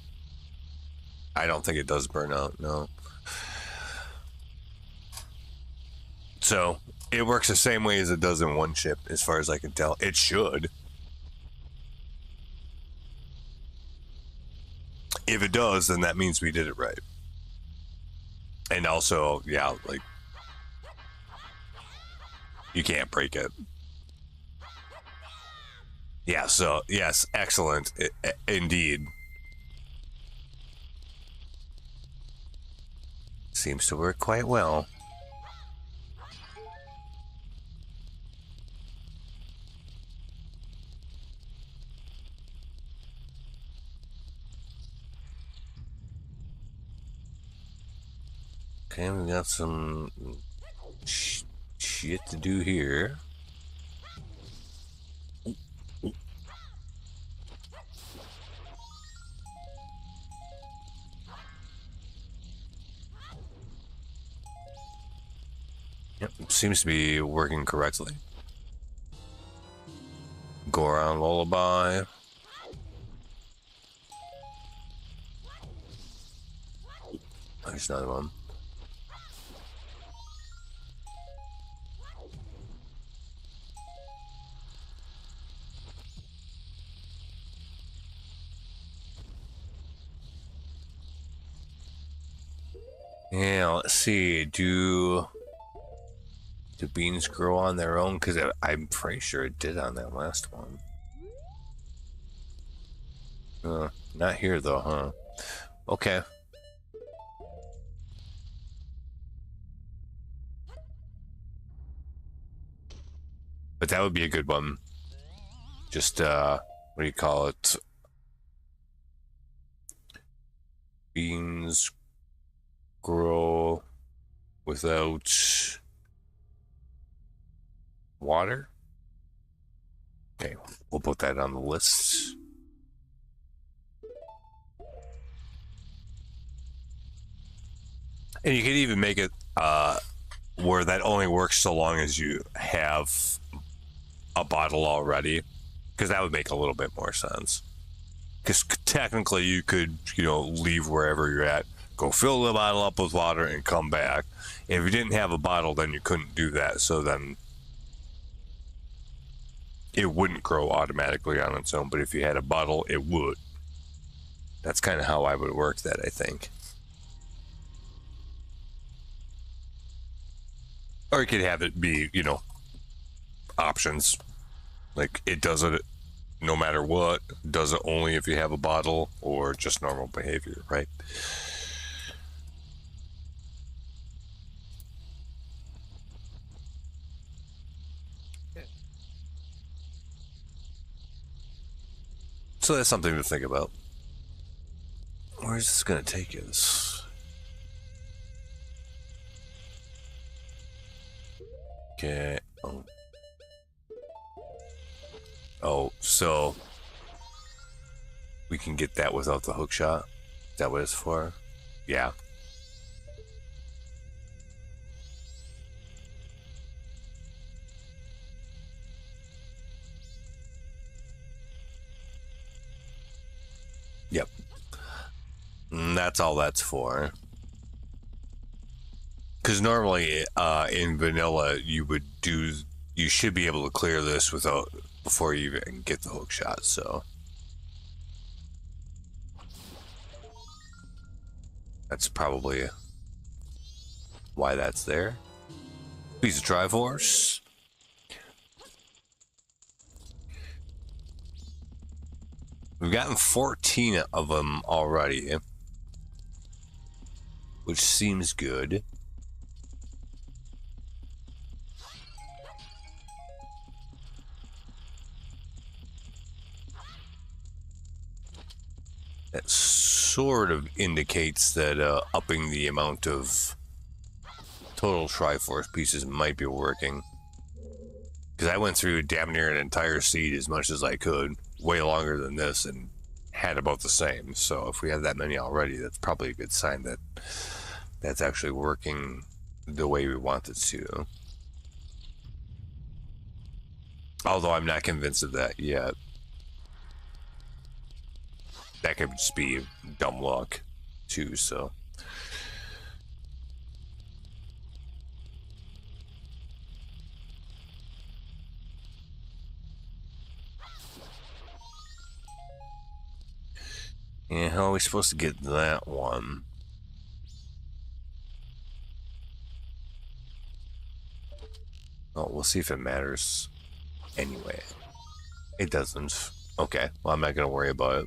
I don't think it does burn out, no. So, it works the same way as it does in one chip, as far as I can tell. It should. If it does, then that means we did it right. And also, yeah, like, you can't break it. Yeah, so, yes, excellent. Indeed. Seems to work quite well. Okay, we got some shit to do here. Yep, seems to be working correctly. Go around lullaby. There's another one. Yeah, let's see. Do beans grow on their own? Because I'm pretty sure it did on that last one. Not here though, huh? Okay. But that would be a good one. Just, what do you call it? Beans grow without water? Okay, we'll put that on the list. And you could even make it where that only works so long as you have a bottle already, because that would make a little bit more sense. Because technically you could, leave wherever you're at, go fill the bottle up with water and come back. If you didn't have a bottle, then you couldn't do that. So then it wouldn't grow automatically on its own. But if you had a bottle, it would. That's kind of how I would work that, I think. Or you could have it be, options. Like, it does it no matter what. Does it only if you have a bottle, or just normal behavior, right? So that's something to think about. Where is this going to take us? Okay. Oh, so we can get that without the hook shot? Is that what it's for? Yeah. Yep. And that's all that's for. Because normally in vanilla, you should be able to clear this before you even get the hook shot, so. That's probably why that's there. Piece of Triforce. We've gotten 14 of them already, which seems good. That sort of indicates that upping the amount of total Triforce pieces might be working. Because I went through damn near an entire seed as much as I could, way longer than this, and had about the same. So if we have that many already, that's probably a good sign that that's actually working the way we want it to. Although I'm not convinced of that yet. That could just be dumb luck, too, so. And how are we supposed to get that one? Oh, we'll see if it matters anyway. It doesn't. Okay, well, I'm not going to worry about it.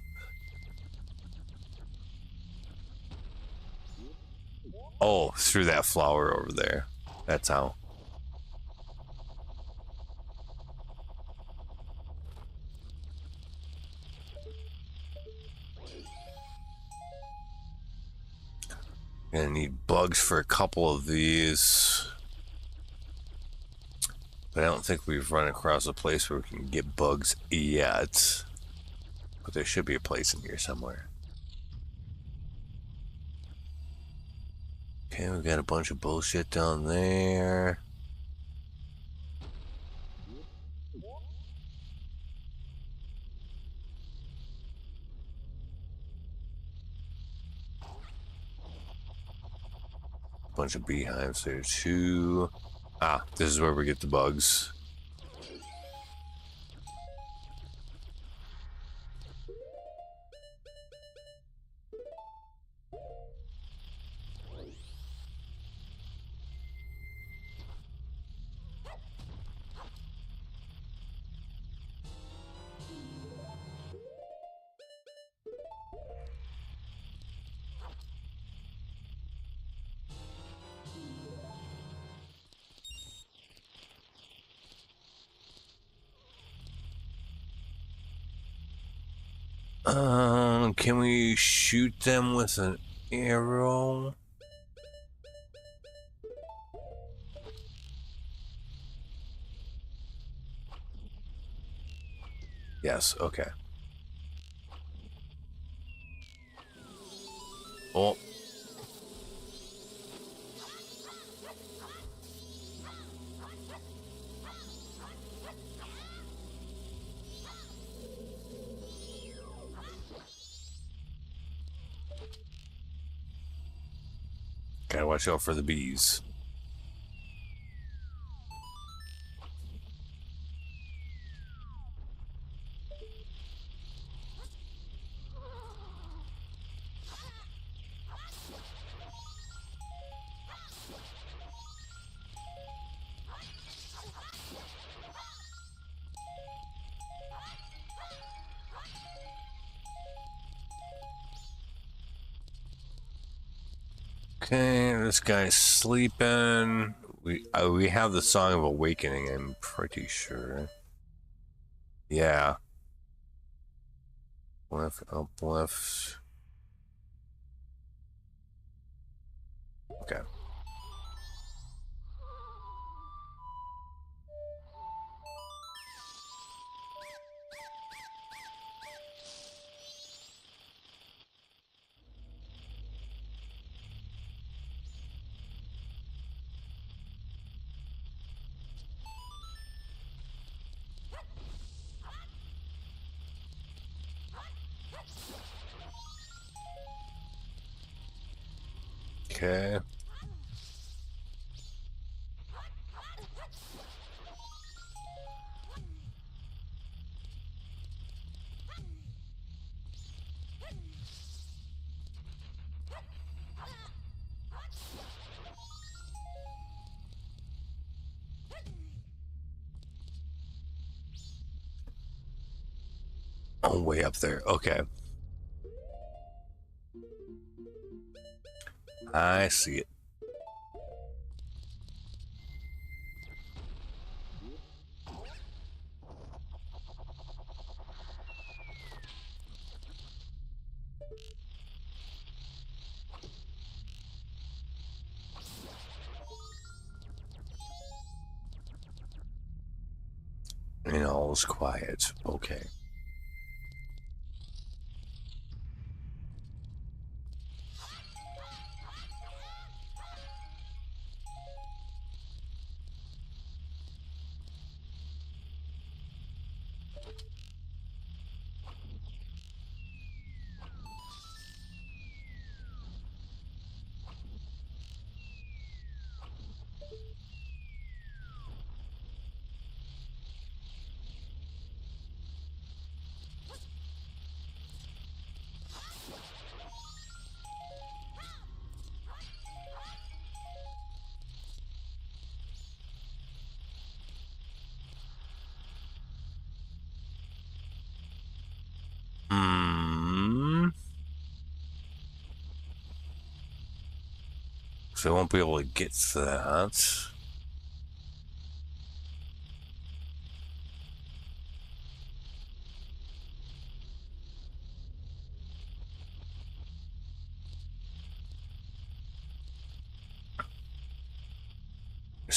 Oh, through that flower over there. That's how. Gonna need bugs for a couple of these. But I don't think we've run across a place where we can get bugs yet. But there should be a place in here somewhere. Okay, we got a bunch of bullshit down there. Bunch of beehives there too. Ah, this is where we get the bugs. Can we shoot them with an arrow? Yes, okay. Oh. Gotta watch out for the bees. Okay, this guy's sleeping. We have the Song of Awakening, I'm pretty sure. Yeah. Left, up, left. Okay. Okay. Oh, way up there. Okay. I see it. And all's quiet. Okay. Hmm. So I won't be able to get to that.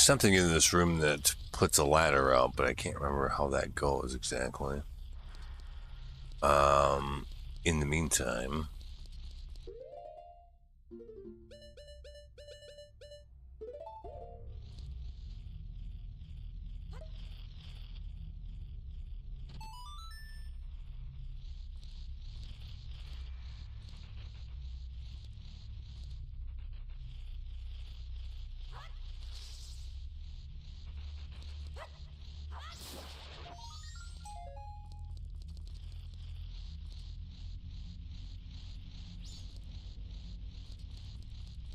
something in this room that puts a ladder out, but I can't remember how that goes exactly. In the meantime,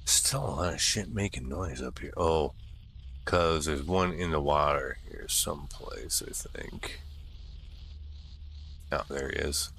still a lot of shit making noise up here. Oh, because there's one in the water here someplace, I think. Oh, there he is.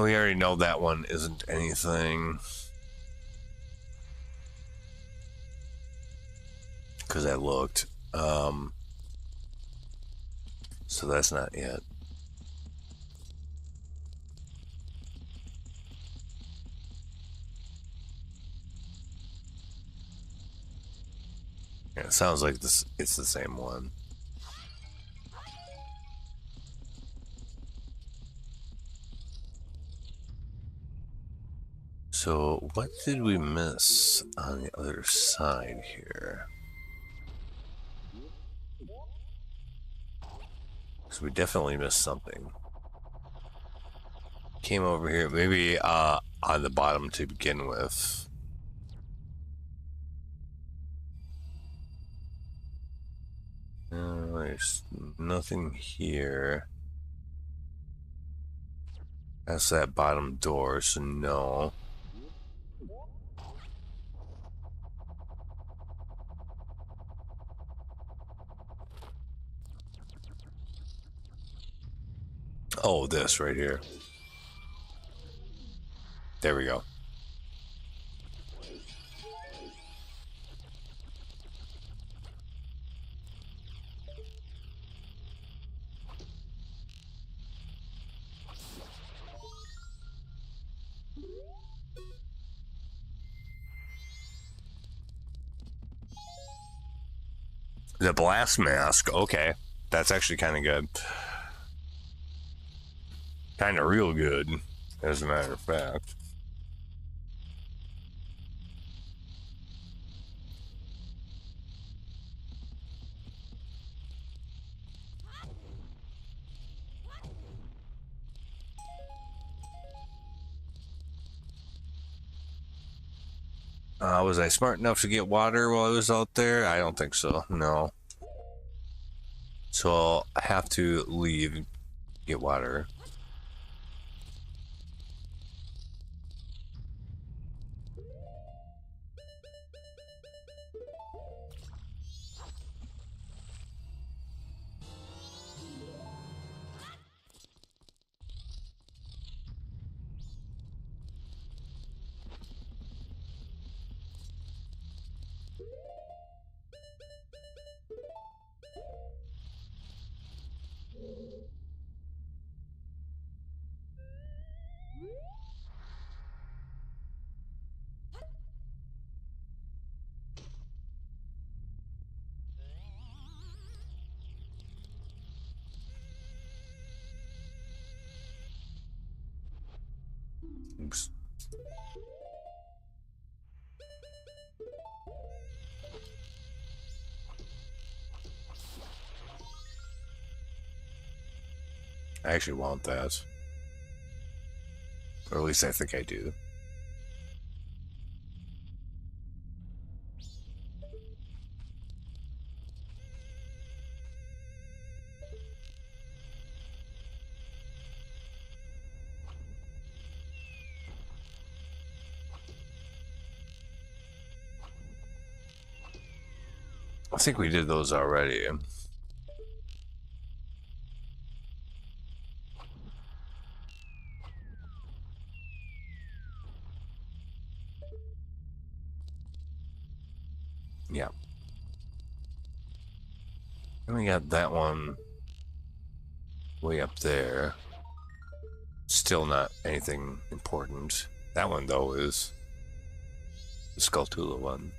We already know that one isn't anything. Because I looked. So that's not yet. Yeah, it sounds like this. It's the same one. So what did we miss on the other side here? Because we definitely missed something. Came over here, maybe on the bottom to begin with. There's nothing here. That's that bottom door, so no. Oh, this right here. There we go. The blast mask, okay. That's actually kind of good. Kind of real good, as a matter of fact. Was I smart enough to get water while I was out there? I don't think so, no. So I'll have to leave, get water. Oops. I actually want that. Or at least I think I do. I think we did those already. Yeah. And we got that one way up there. Still not anything important. That one, though, is the Skulltula one.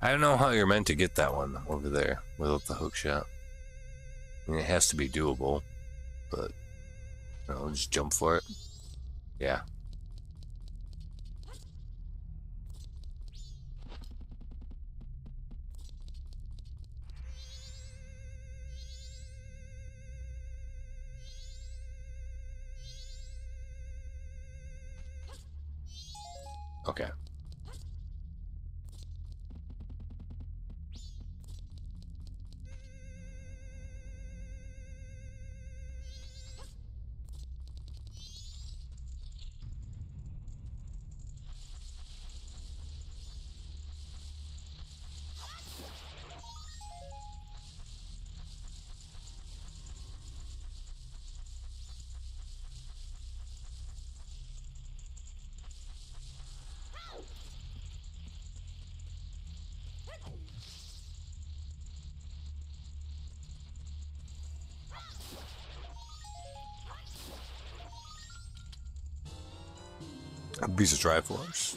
I don't know how you're meant to get that one over there without the hook shot. I mean, it has to be doable, but just jump for it. Yeah. Okay. A piece of Triforce.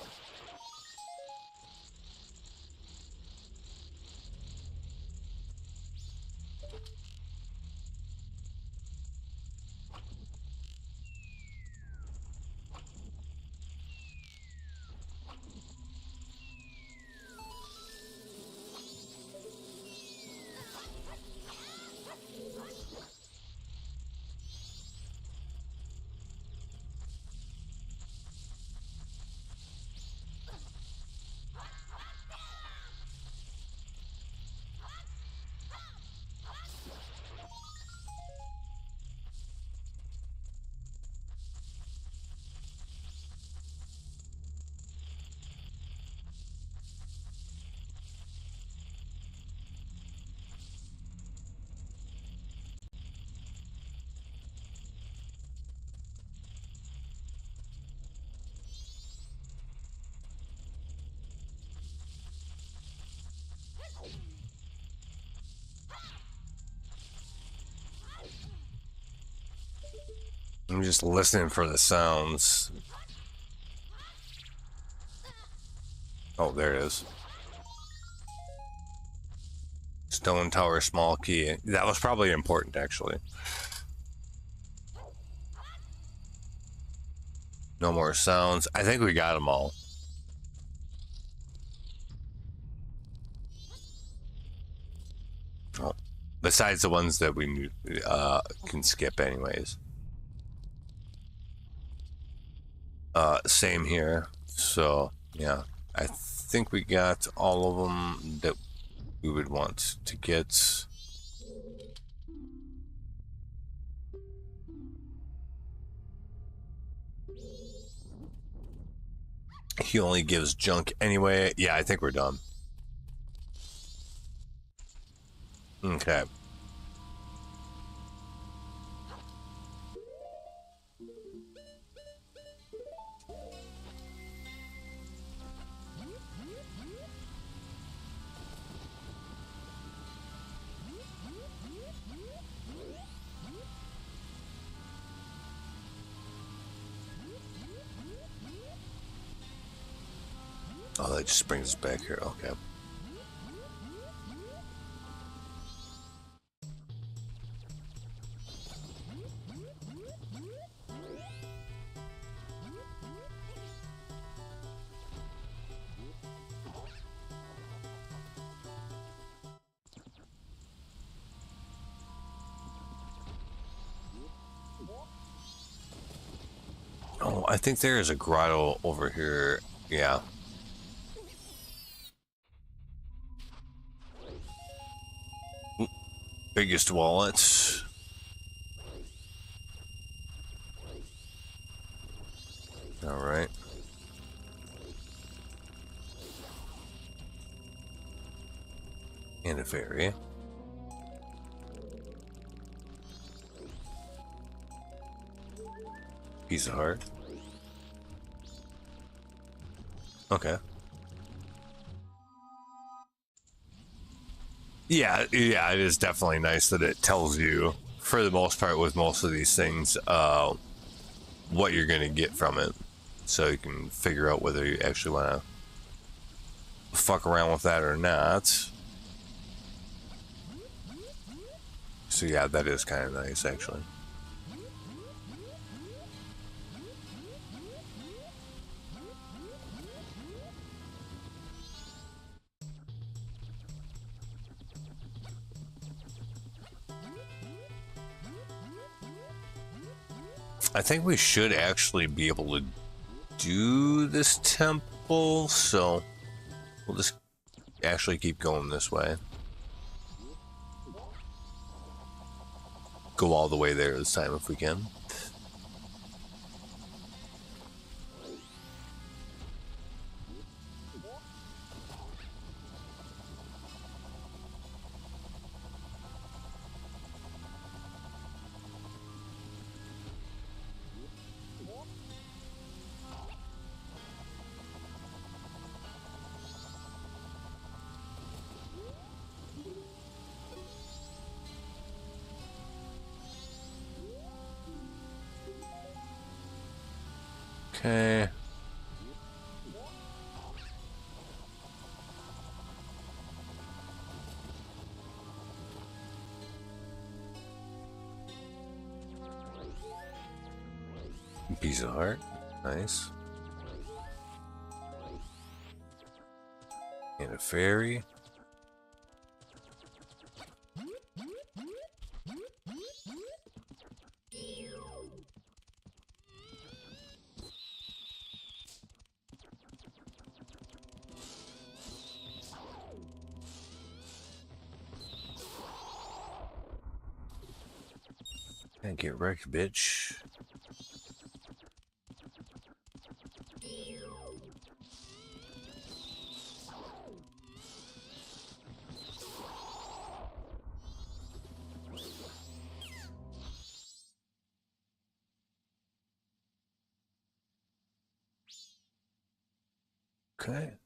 I'm just listening for the sounds. Oh, there it is. Stone Tower, small key. That was probably important, actually. No more sounds. I think we got them all. Oh, besides the ones that we can skip anyways. Same here. So, yeah. I think we got all of them that we would want to get. He only gives junk anyway. Yeah, I think we're done. Okay. Oh, that just brings us back here. Okay. I think there is a grotto over here. Yeah. Ooh, biggest wallet. All right. And a fairy. Piece of heart. Okay. Yeah, it is definitely nice that it tells you, for the most part, with most of these things, what you're going to get from it. So you can figure out whether you actually want to fuck around with that or not. So yeah, that is kind of nice, actually. I think we should actually be able to do this temple, so we'll just actually keep going this way. Go all the way there this time if we can. Okay. Piece of heart. Nice. And a fairy. And get wrecked, bitch. Okay.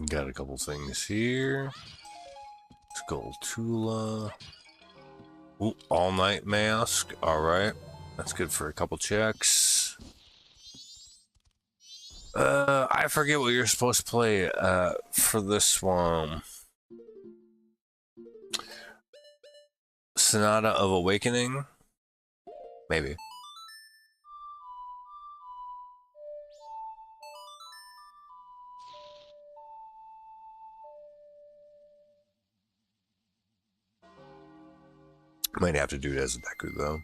Got a couple things here. Skulltula. Ooh, all night mask. Alright. That's good for a couple checks. I forget what you're supposed to play for this one. Sonata of Awakening? Maybe. Might have to do it as a Deku, though.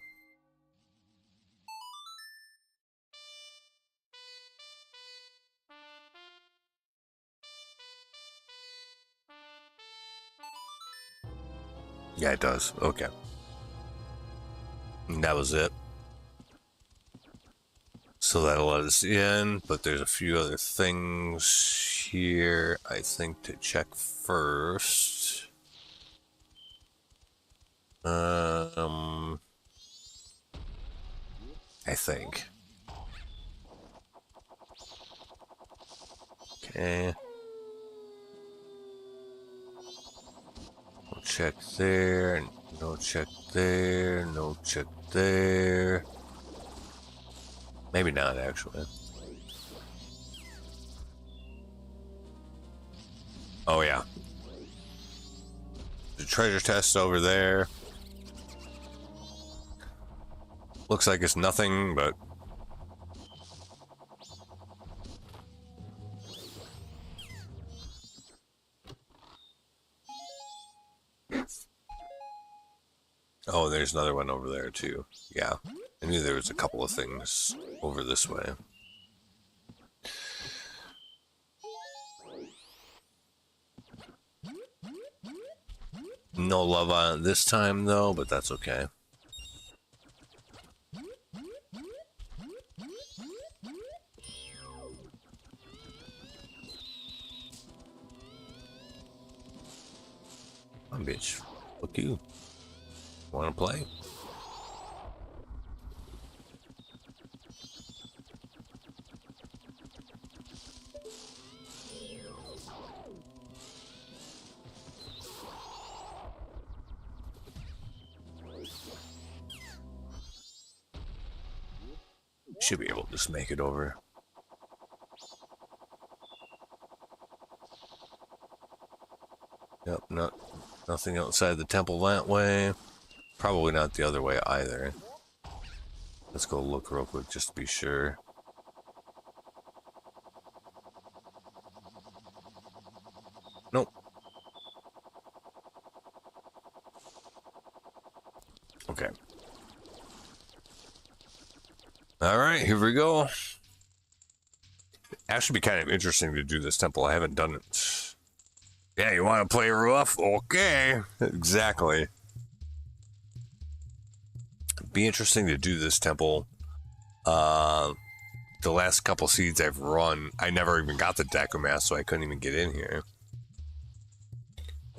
Yeah, it does. Okay. And that was it. So that'll let us in, but there's a few other things here, I think, to check first. I think. Okay. No check there, no check there, no check there. Maybe not, actually. Oh yeah. The treasure chest over there. Looks like it's nothing, but... Oh, there's another one over there too. Yeah. I knew there was a couple of things over this way. No love on it this time though, but that's okay. Come on, bitch. Look you. Wanna play? Should be able to just make it over. Yep, nothing outside the temple that way. Probably not the other way either. Let's go look real quick just to be sure. Nope. Okay. Alright, here we go. Actually be kind of interesting to do this temple. I haven't done it. Yeah, you want to play rough? Okay. Exactly. Be interesting to do this temple. The last couple seeds I've run, I never even got the Deku mask, so I couldn't even get in here.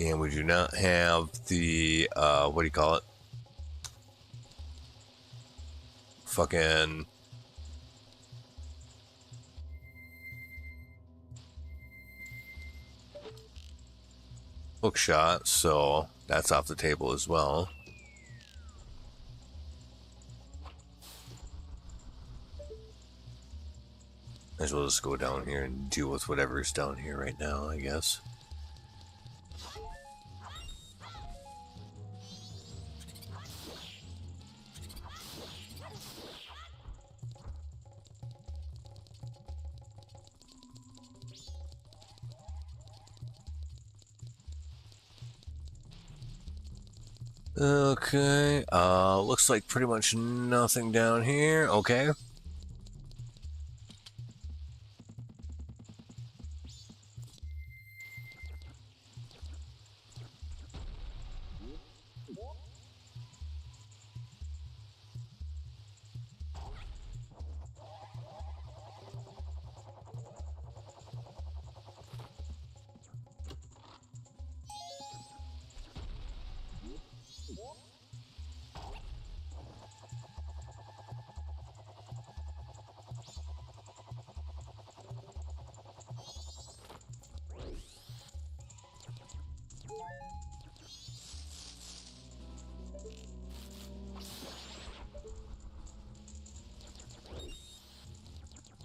And we do not have the, what do you call it? Fucking... hook shot, so that's off the table as well. Might as well just go down here and deal with whatever's down here right now, I guess. Okay, looks like pretty much nothing down here. Okay.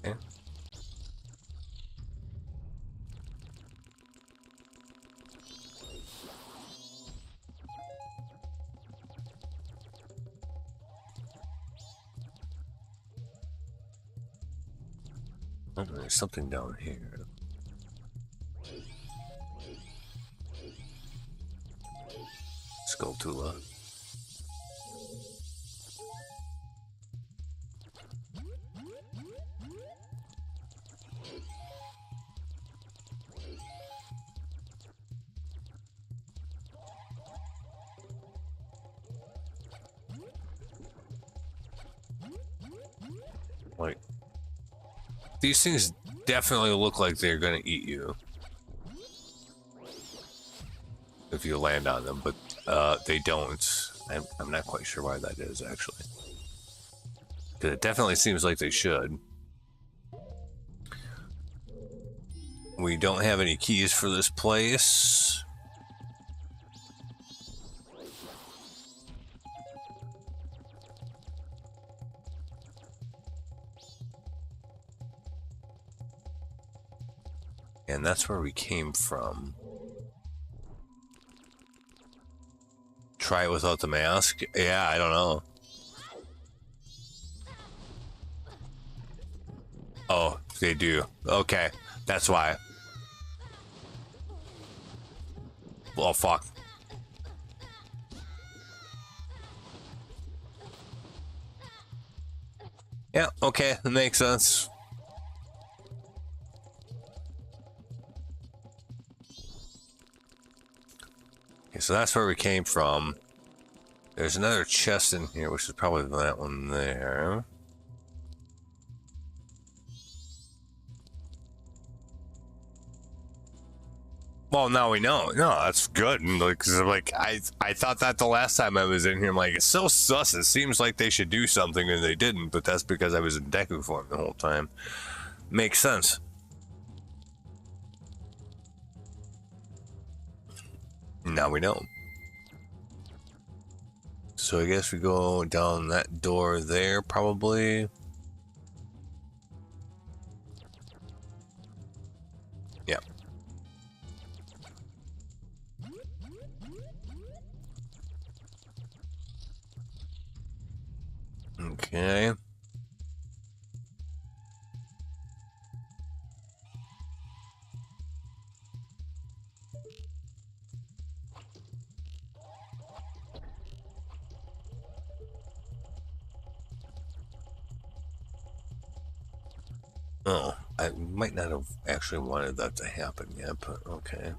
Okay. Oh, there's something down here. Skulltula. Like, these things definitely look like they're gonna eat you if you land on them, but they don't. I'm not quite sure why that is, actually. Because it definitely seems like they should. We don't have any keys for this place. And that's where we came from. Try it without the mask? Yeah, I don't know. Oh, they do. Okay, that's why. Oh, fuck. Yeah, okay, that makes sense. Okay, so that's where we came from. There's another chest in here, which is probably that one there. Well, now we know. No, that's good. Like, I thought that the last time I was in here, I'm like, it's so sus. It seems like they should do something, and they didn't. But that's because I was in Deku form the whole time. Makes sense. Now we know. So I guess we go down that door there, probably. Yeah. Okay. Oh, I might not have actually wanted that to happen yet, but okay.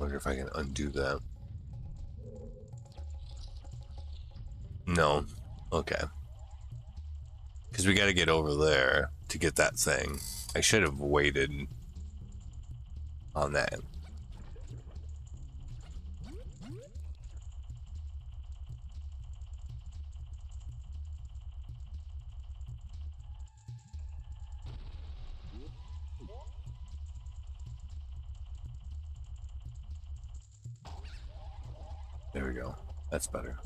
Wonder if I can undo that. No. Okay. Because we got to get over there to get that thing. I should have waited on that. There we go. That's better.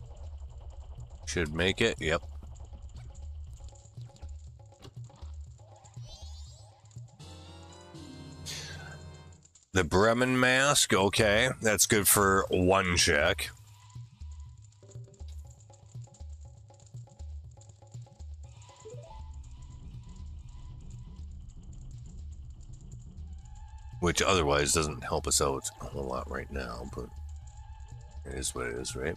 Should make it. Yep. The Bremen mask. Okay. That's good for one check. Which otherwise doesn't help us out a whole lot right now, but it is what it is, right?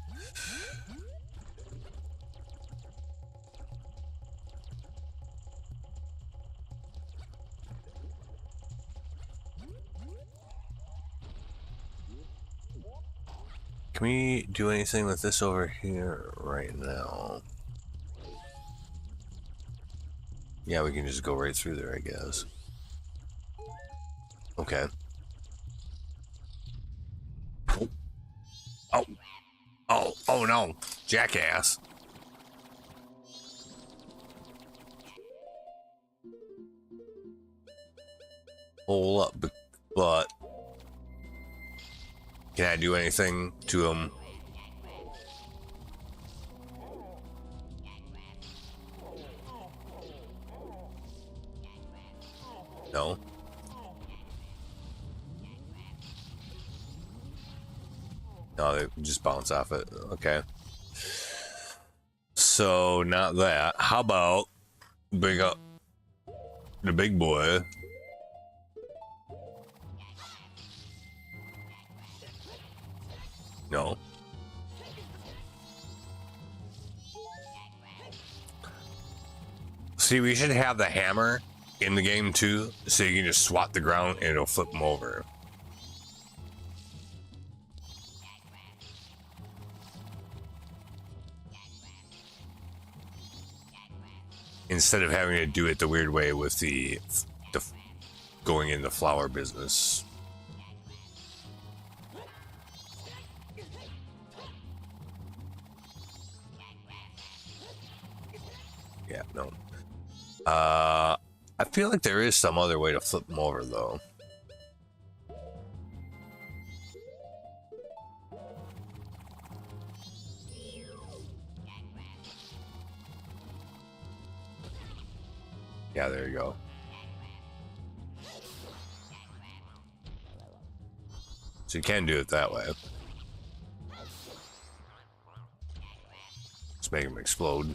Can we do anything with this over here right now? Yeah, we can just go right through there, I guess. Okay. Oh. Oh. Oh, oh no. Jackass. Hold up, but can I do anything to him? No. No, they just bounce off it. Okay. So not that. How about bring up the big boy? No. See, we should have the hammer in the game too, so you can just swat the ground and it'll flip them over. Instead of having to do it the weird way with the going in the flower business. Yeah, no. I feel like there is some other way to flip them over, though. Yeah, there you go. So you can do it that way. Let's make them explode.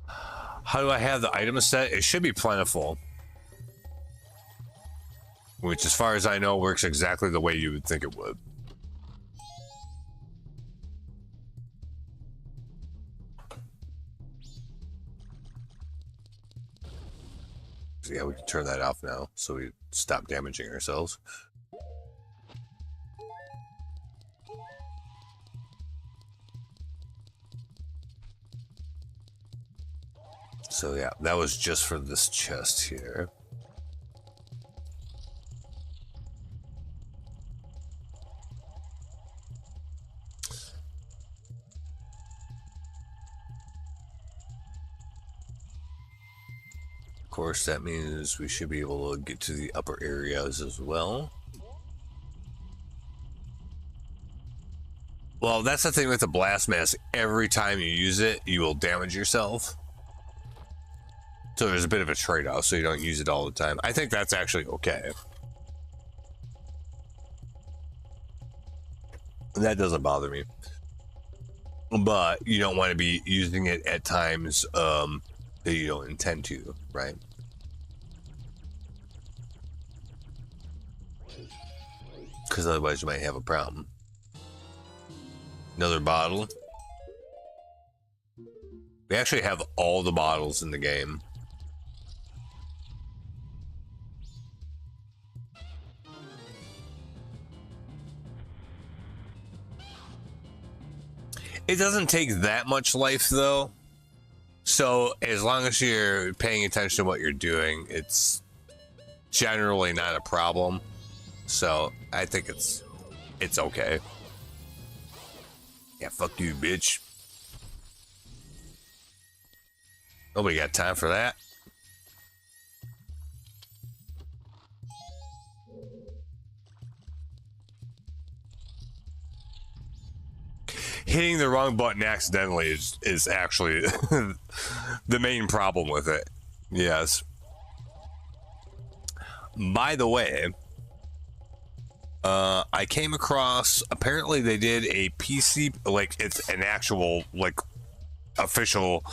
How do I have the item set? It should be plentiful. Which, as far as I know, works exactly the way you would think it would. So yeah, we can turn that off now, so we stop damaging ourselves. So yeah, that was just for this chest here. Of course, that means we should be able to get to the upper areas as well. Well, that's the thing with the blast mask. Every time you use it, you will damage yourself. So there's a bit of a trade-off, so you don't use it all the time. I think that's actually okay. That doesn't bother me. But you don't want to be using it at times that you don't intend to, right? Because otherwise you might have a problem. Another bottle. We actually have all the bottles in the game. It doesn't take that much life, though. So as long as you're paying attention to what you're doing, it's generally not a problem. So I think it's okay. Yeah, fuck you, bitch. Nobody got time for that. Hitting the wrong button accidentally is actually the main problem with it. Yes. By the way, I came across, apparently they did a PC, like it's an actual, like, official,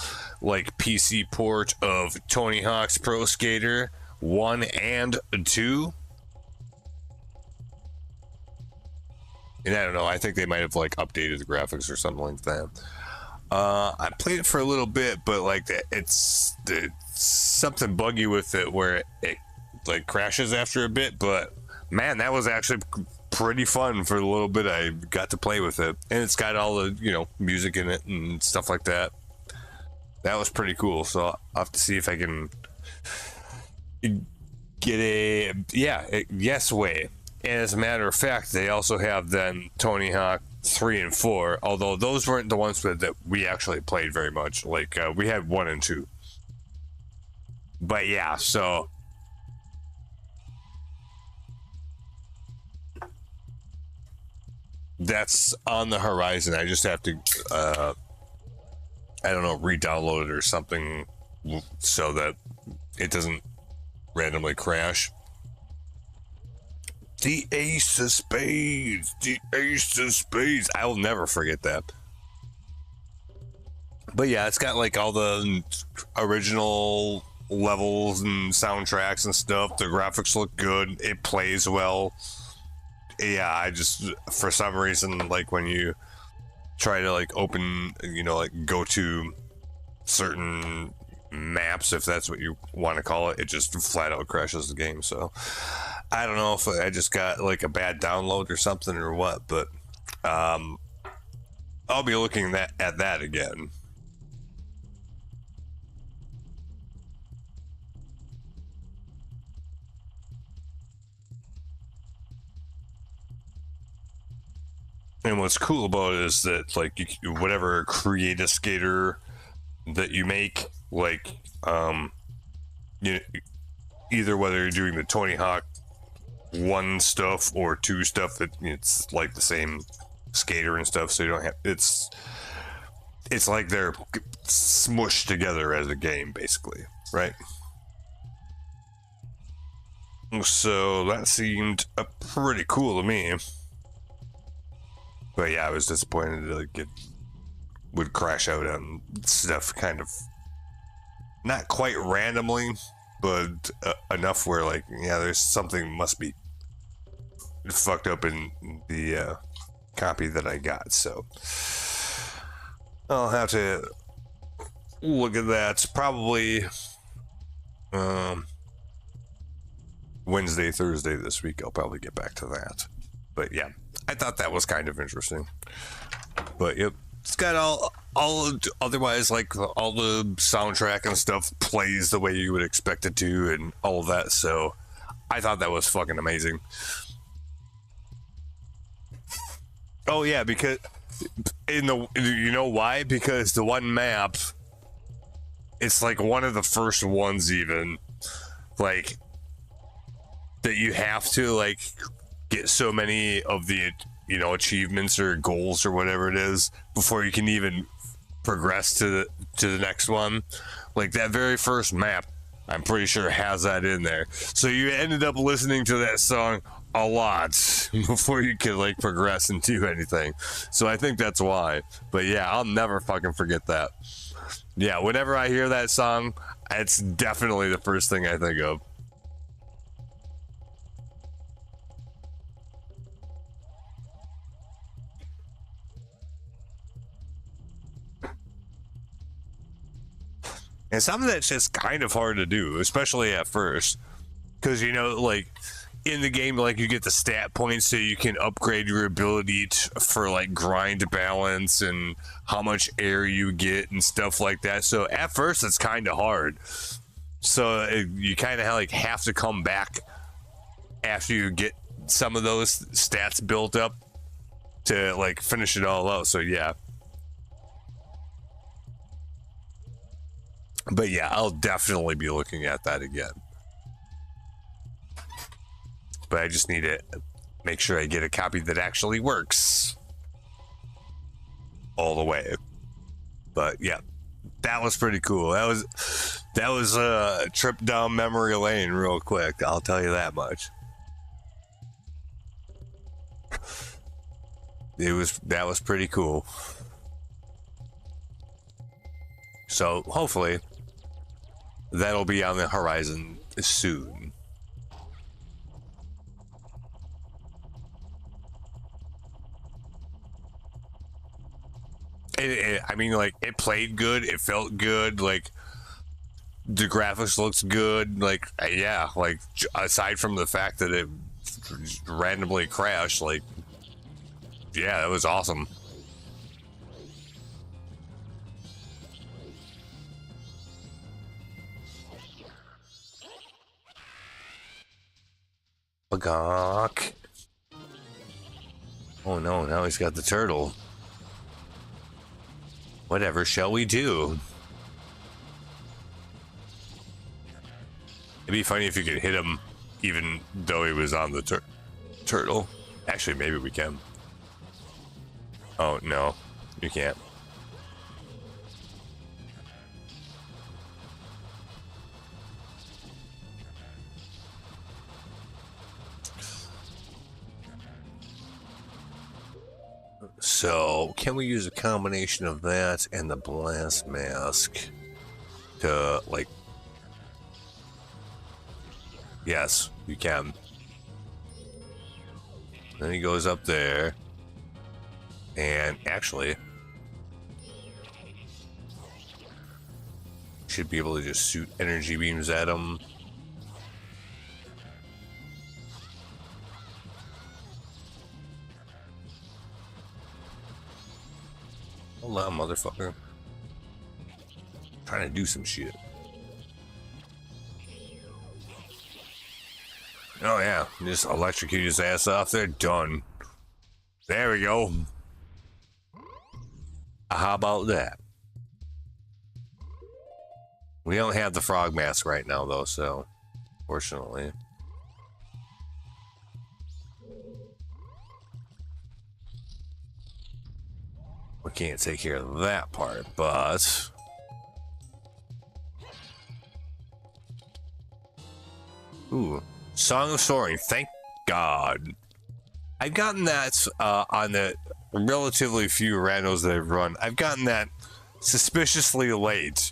like, PC port of Tony Hawk's Pro Skater 1 and 2. And I don't know, I think they might have, like, updated the graphics or something like that. I played it for a little bit, but, like, it's something buggy with it where it like, crashes after a bit, but, man, that was actually pretty fun for the little bit I got to play with it. And it's got all the, you know, music in it and stuff like that. That was pretty cool, so I'll have to see if I can get a, yes way. And as a matter of fact, they also have then Tony Hawk 3 and 4, although those weren't the ones that we actually played very much. Like, we had 1 and 2. But yeah, so that's on the horizon. I just have to, I don't know, re-download it or something so that it doesn't randomly crash. The Ace of Spades. The Ace of Spades. I will never forget that. But yeah, it's got like all the original levels and soundtracks and stuff. The graphics look good. It plays well. Yeah, I just, for some reason, like when you try to like open, you know, like go to certain maps, if that's what you want to call it, it just flat out crashes the game. So I don't know if I just got like a bad download or something or what, but I'll be looking at that again. And what's cool about it is that, like, whatever create a skater that you make, like, you, either whether you're doing the Tony Hawk 1 stuff or 2 stuff, that it's like the same skater and stuff, so you don't have, it's like they're smushed together as a game, basically, right? So that seemed pretty cool to me. But yeah, I was disappointed that it would crash out on stuff kind of not quite randomly, but enough where, like, yeah, there's something must be fucked up in the copy that I got. So I'll have to look at that probably Wednesday, Thursday this week. I'll probably get back to that. But yeah, I thought that was kind of interesting. But yep, it's got all otherwise, like, all the soundtrack and stuff plays the way you would expect it to, and all of that. So I thought that was fucking amazing. Oh yeah, because you know why? Because the one map, it's like one of the first ones, even, like, that you have to, like, get so many of the, achievements or goals or whatever it is before you can even progress to the next one. Like, that very first map, I'm pretty sure has that in there. So you ended up listening to that song a lot before you could, like, progress and do anything. So I think that's why. But yeah, I'll never fucking forget that. Yeah, whenever I hear that song, it's definitely the first thing I think of. And some of that's just kind of hard to do, especially at first. Because, like, in the game, like, you get the stat points so you can upgrade your ability for, like, grind balance and how much air you get and stuff like that. So at first, it's kind of hard. So you kind of have to come back after you get some of those stats built up to, like, finish it all out. So yeah. But yeah, I'll definitely be looking at that again. But I just need to make sure I get a copy that actually works all the way. But yeah, that was pretty cool. That was a trip down memory lane real quick. I'll tell you that much. That was pretty cool. So hopefully that'll be on the horizon soon. I mean, like, it played good, it felt good, like, the graphics looks good, like, yeah, like, aside from the fact that it randomly crashed, like, yeah, that was awesome. Bagok. Oh no, now he's got the turtle. Whatever shall we do? It'd be funny if you could hit him even though he was on the turtle. Actually, maybe we can. Oh, no. You can't. So, can we use a combination of that and the blast mask to, like... Yes, we can. Then he goes up there. And actually... should be able to just shoot energy beams at him. Hold on, motherfucker. Trying to do some shit. Oh yeah, just electrocute his ass off there. Done. There we go. How about that? We don't have the frog mask right now, though, so fortunately. We can't take care of that part, but... Ooh, Song of Soaring, thank God. I've gotten that on the relatively few randos that I've run. I've gotten that suspiciously late.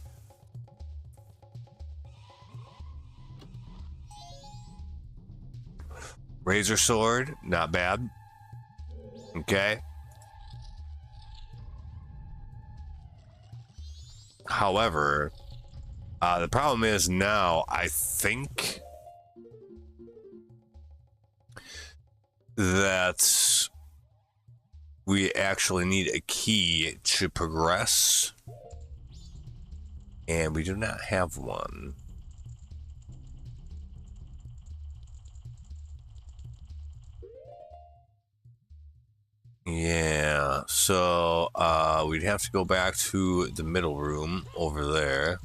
Razor Sword, not bad. Okay. However, the problem is now, I think that we actually need a key to progress, and we do not have one. Yeah, so we'd have to go back to the middle room over there.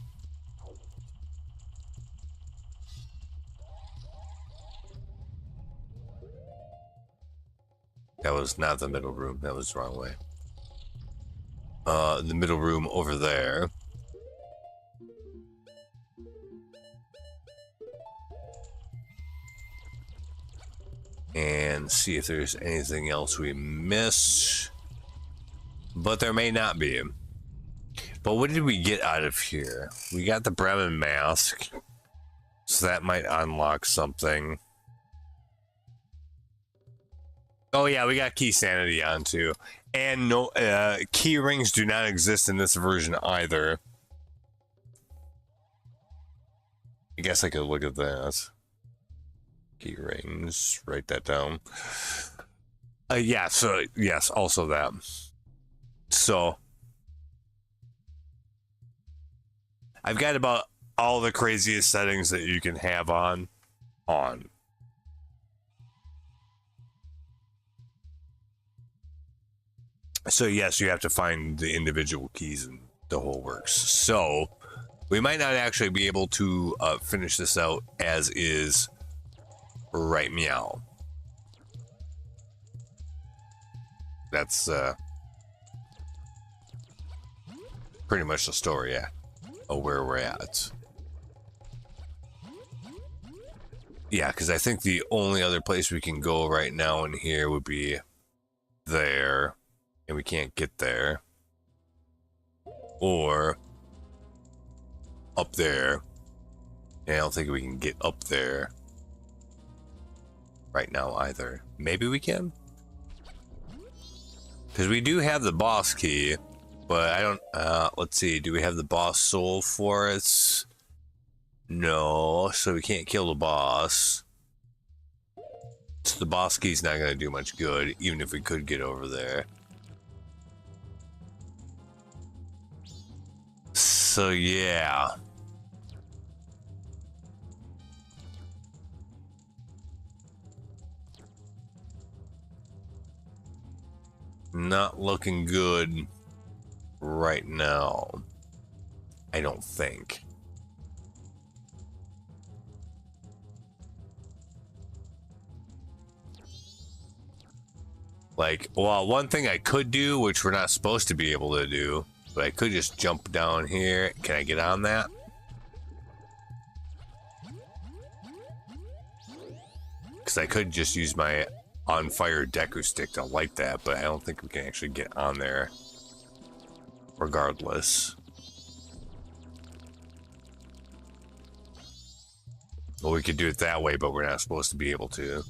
That was not the middle room, that was the wrong way. The middle room over there. And see if there's anything else we missed. But there may not be. But what did we get out of here? We got the Bremen mask. So that might unlock something. Oh yeah, we got key sanity on too. And no key rings do not exist in this version either. I guess I could look at that. Key rings, write that down. Yeah, so yes, also that. So I've got about all the craziest settings that you can have on. So yes, you have to find the individual keys and the whole works. So we might not actually be able to finish this out as is right meow. That's pretty much the story, yeah, of where we're at. Yeah, because I think the only other place we can go right now in here would be there, and we can't get there. Or up there, and I don't think we can get up there right now either. Maybe we can? Because we do have the boss key, but I don't, let's see, do we have the boss soul for it? No, so we can't kill the boss. So the boss key's not going to do much good, even if we could get over there. So yeah. Not looking good right now, I don't think. Like, well, one thing I could do, which we're not supposed to be able to do, but I could just jump down here. Can I get on that? Because I could just use my on fire Deku stick to light that, but I don't think we can actually get on there regardless. Well, we could do it that way, but we're not supposed to be able to.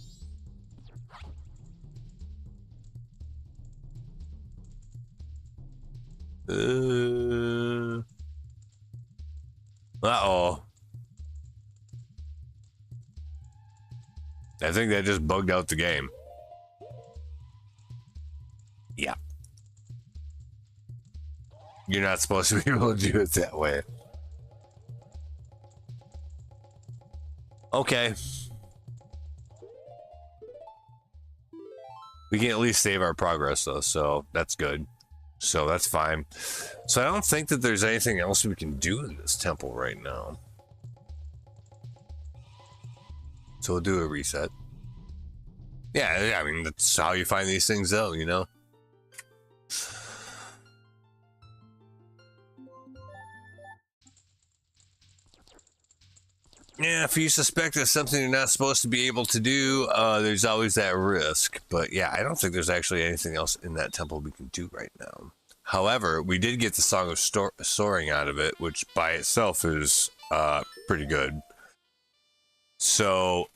Uh-oh. I think that just bugged out the game. Yeah. You're not supposed to be able to do it that way. Okay. We can at least save our progress though, so that's good. So that's fine. So I don't think that there's anything else we can do in this temple right now. So we'll do a reset. Yeah, I mean, that's how you find these things though, you know? Yeah, if you suspect it's something you're not supposed to be able to do, there's always that risk. But yeah, I don't think there's actually anything else in that temple we can do right now. However, we did get the Song of Soaring out of it, which by itself is pretty good. So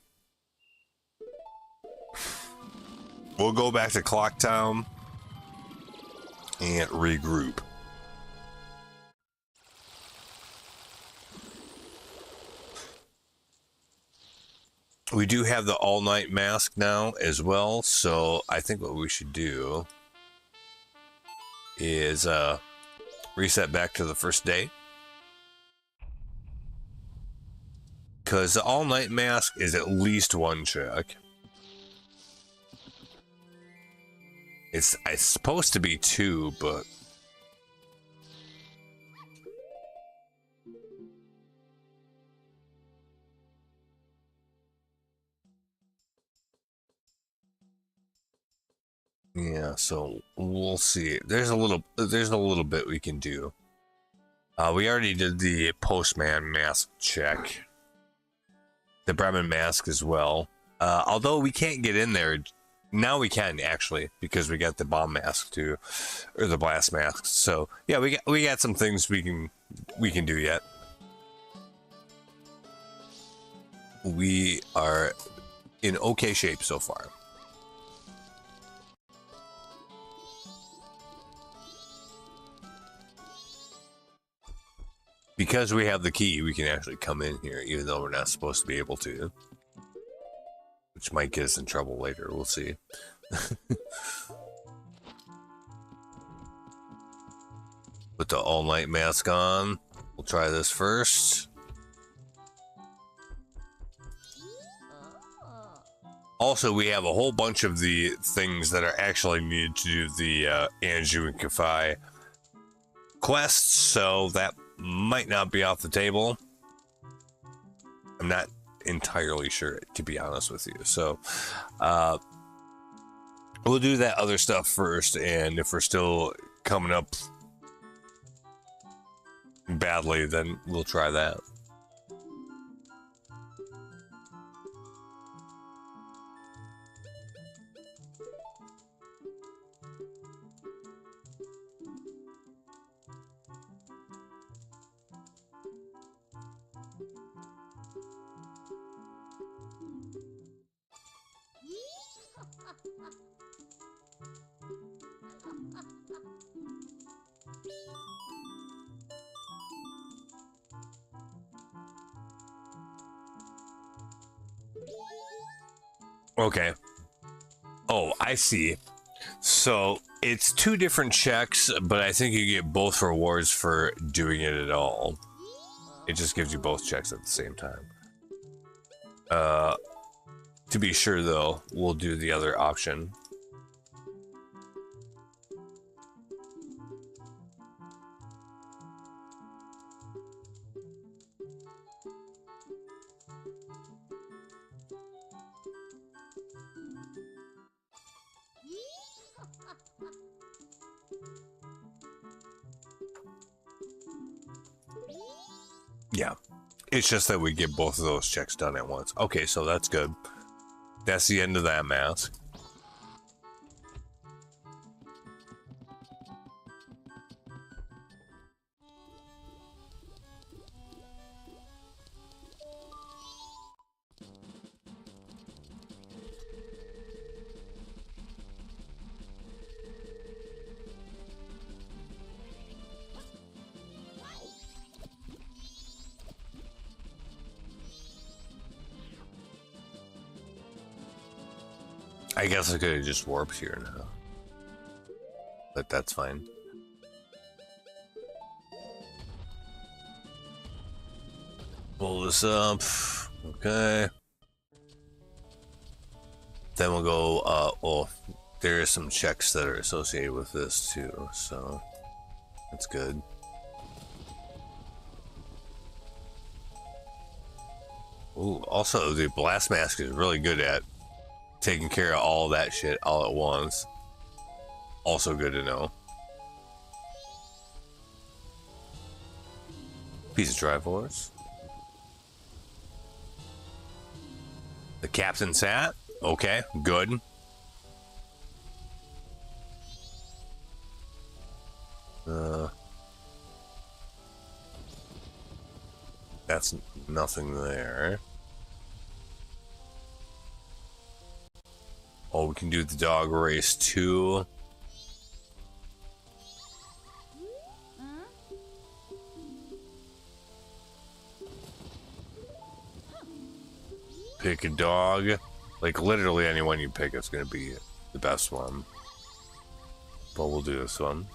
we'll go back to Clock Town and regroup. We do have the all-night mask now as well, so I think what we should do is reset back to the first day. Because the all-night mask is at least one check. It's supposed to be two, but... yeah, so we'll see. There's a little bit we can do. We already did the postman mask check. The Bremen mask as well. Although we can't get in there. Now we can actually, because we got the bomb mask too, or the blast mask. So yeah, we got some things we can do yet. We are in okay shape so far. Because we have the key, we can actually come in here, even though we're not supposed to be able to. Which might get us in trouble later, we'll see. Put the all-night mask on. We'll try this first. Also, we have a whole bunch of the things that are actually needed to do the Anju and Kafai quests, so that might not be off the table. I'm not entirely sure, to be honest with you. So we'll do that other stuff first, and if we're still coming up badly, then we'll try that. Okay. Oh, I see. So it's two different checks, but I think you get both rewards for doing it at all. It just gives you both checks at the same time. To be sure though, we'll do the other option. Yeah, it's just that we get both of those checks done at once. Okay, so that's good. That's the end of that mask. I guess I could have just warped here now. But that's fine. Pull this up. Okay. Then we'll go, well, there are some checks that are associated with this too, so that's good. Ooh, also the blast mask is really good at taking care of all that shit all at once. Also good to know. Piece of Triforce. The captain's hat. Okay, good. That's nothing there. Oh, we can do the dog race too. Pick a dog. Like literally anyone you pick is gonna be the best one. But we'll do this one.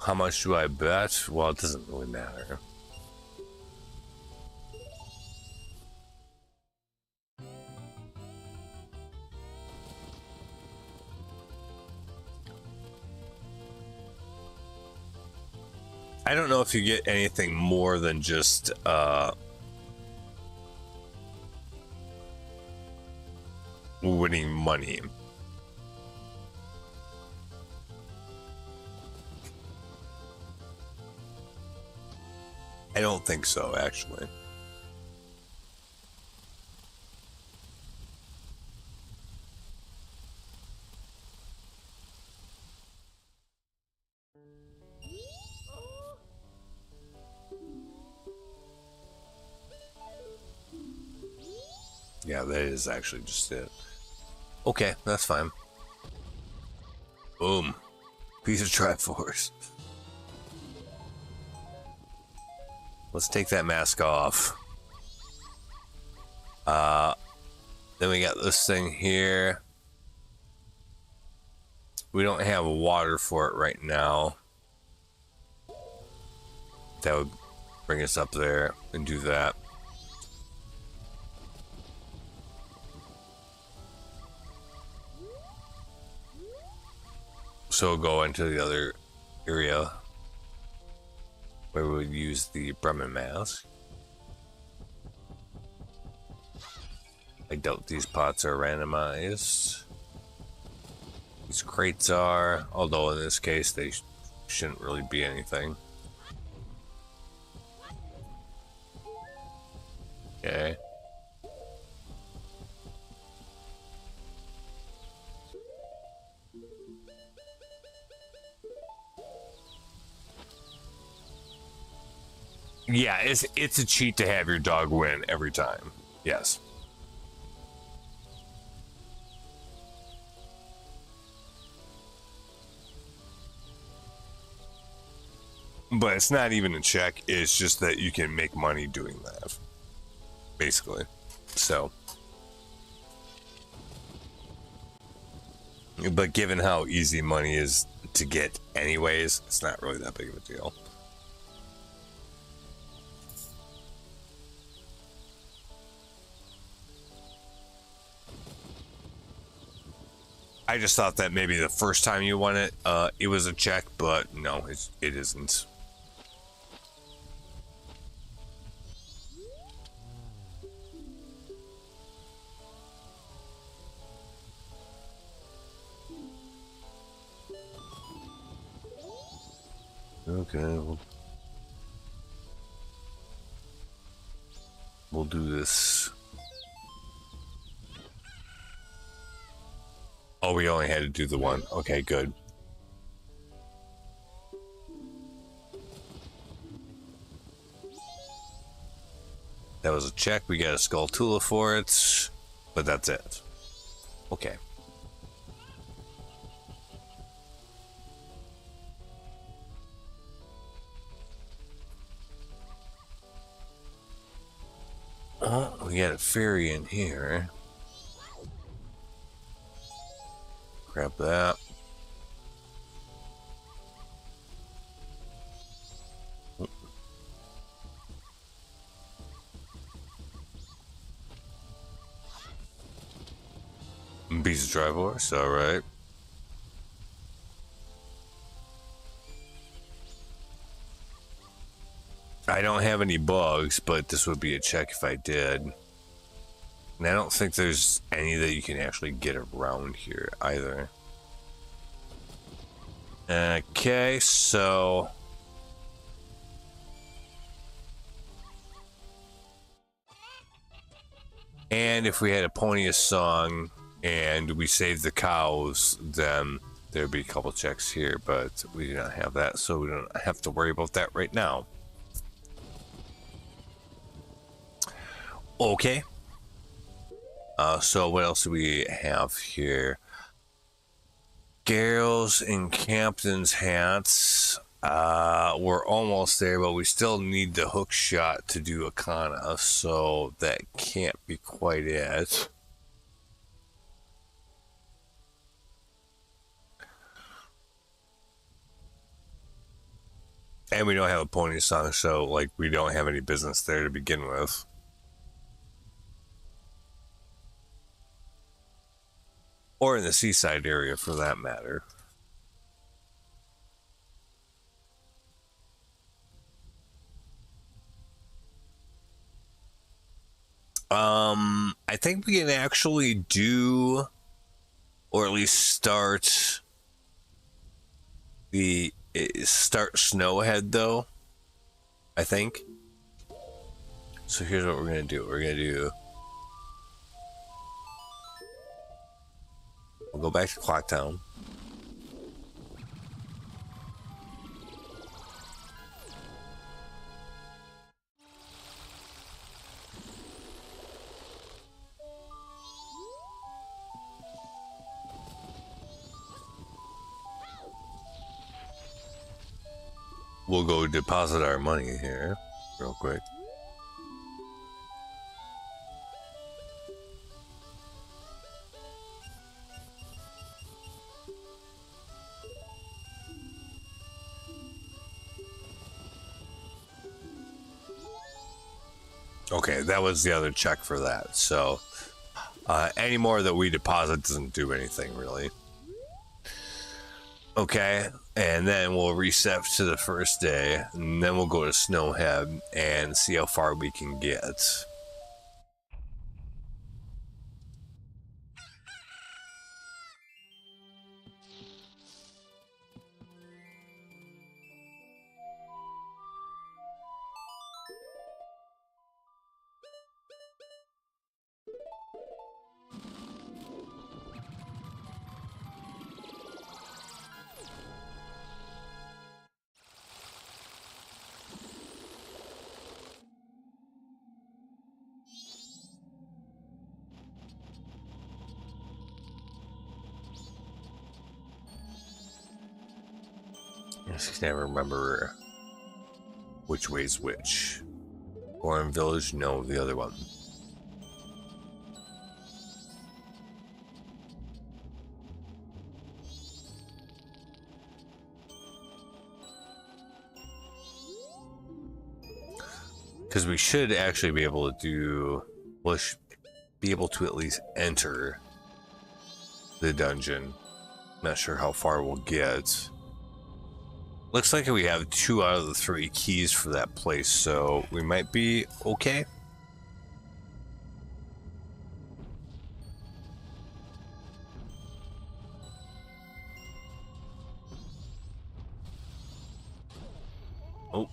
How much do I bet? Well, it doesn't really matter. I don't know if you get anything more than just winning money. I don't think so, actually. Yeah, that is actually just it. Okay, that's fine. Boom. Piece of Triforce. Let's take that mask off. Then we got this thing here. We don't have water for it right now. That would bring us up there and do that. So we'll go into the other area where we would use the Bremen mask. I doubt these pots are randomized. These crates are, although in this case they shouldn't really be anything. Okay. Yeah, it's a cheat to have your dog win every time. Yes. But it's not even a check, it's just that you can make money doing that. Basically. So. But given how easy money is to get anyways, it's not really that big of a deal. I just thought that maybe the first time you won it, it was a check, but no, it isn't. Okay, we'll do this. Oh, we only had to do the one. Okay, good. That was a check. We got a Skulltula for it, but that's it. Okay. Oh, we got a fairy in here. Grab that. Beast drive horse, alright. I don't have any bugs, but this would be a check if I did. And I don't think there's any that you can actually get around here either. Okay, so... And if we had a Ponius song and we saved the cows, then there'd be a couple checks here, but we do not have that, so we don't have to worry about that right now. Okay. So what else do we have here? Garrels and Captain's hats. We're almost there, but we still need the hook shot to do Akana, so that can't be quite it. And we don't have a pony song, so like we don't have any business there to begin with. Or in the seaside area for that matter. I think we can actually do, or at least start Snowhead though, I think. So here's what we're gonna do. We'll go back to Clocktown. We'll go deposit our money here real quick. Okay, that was the other check for that. So any more that we deposit doesn't do anything really. Okay, and then we'll reset to the first day, and then we'll go to Snowhead and see how far we can get. I just never remember which way's which. Foreign Village? No, the other one. Because we should actually be able to do... Well, be able to at least enter the dungeon. Not sure how far we'll get. Looks like we have 2 out of the 3 keys for that place, so we might be okay. Oh.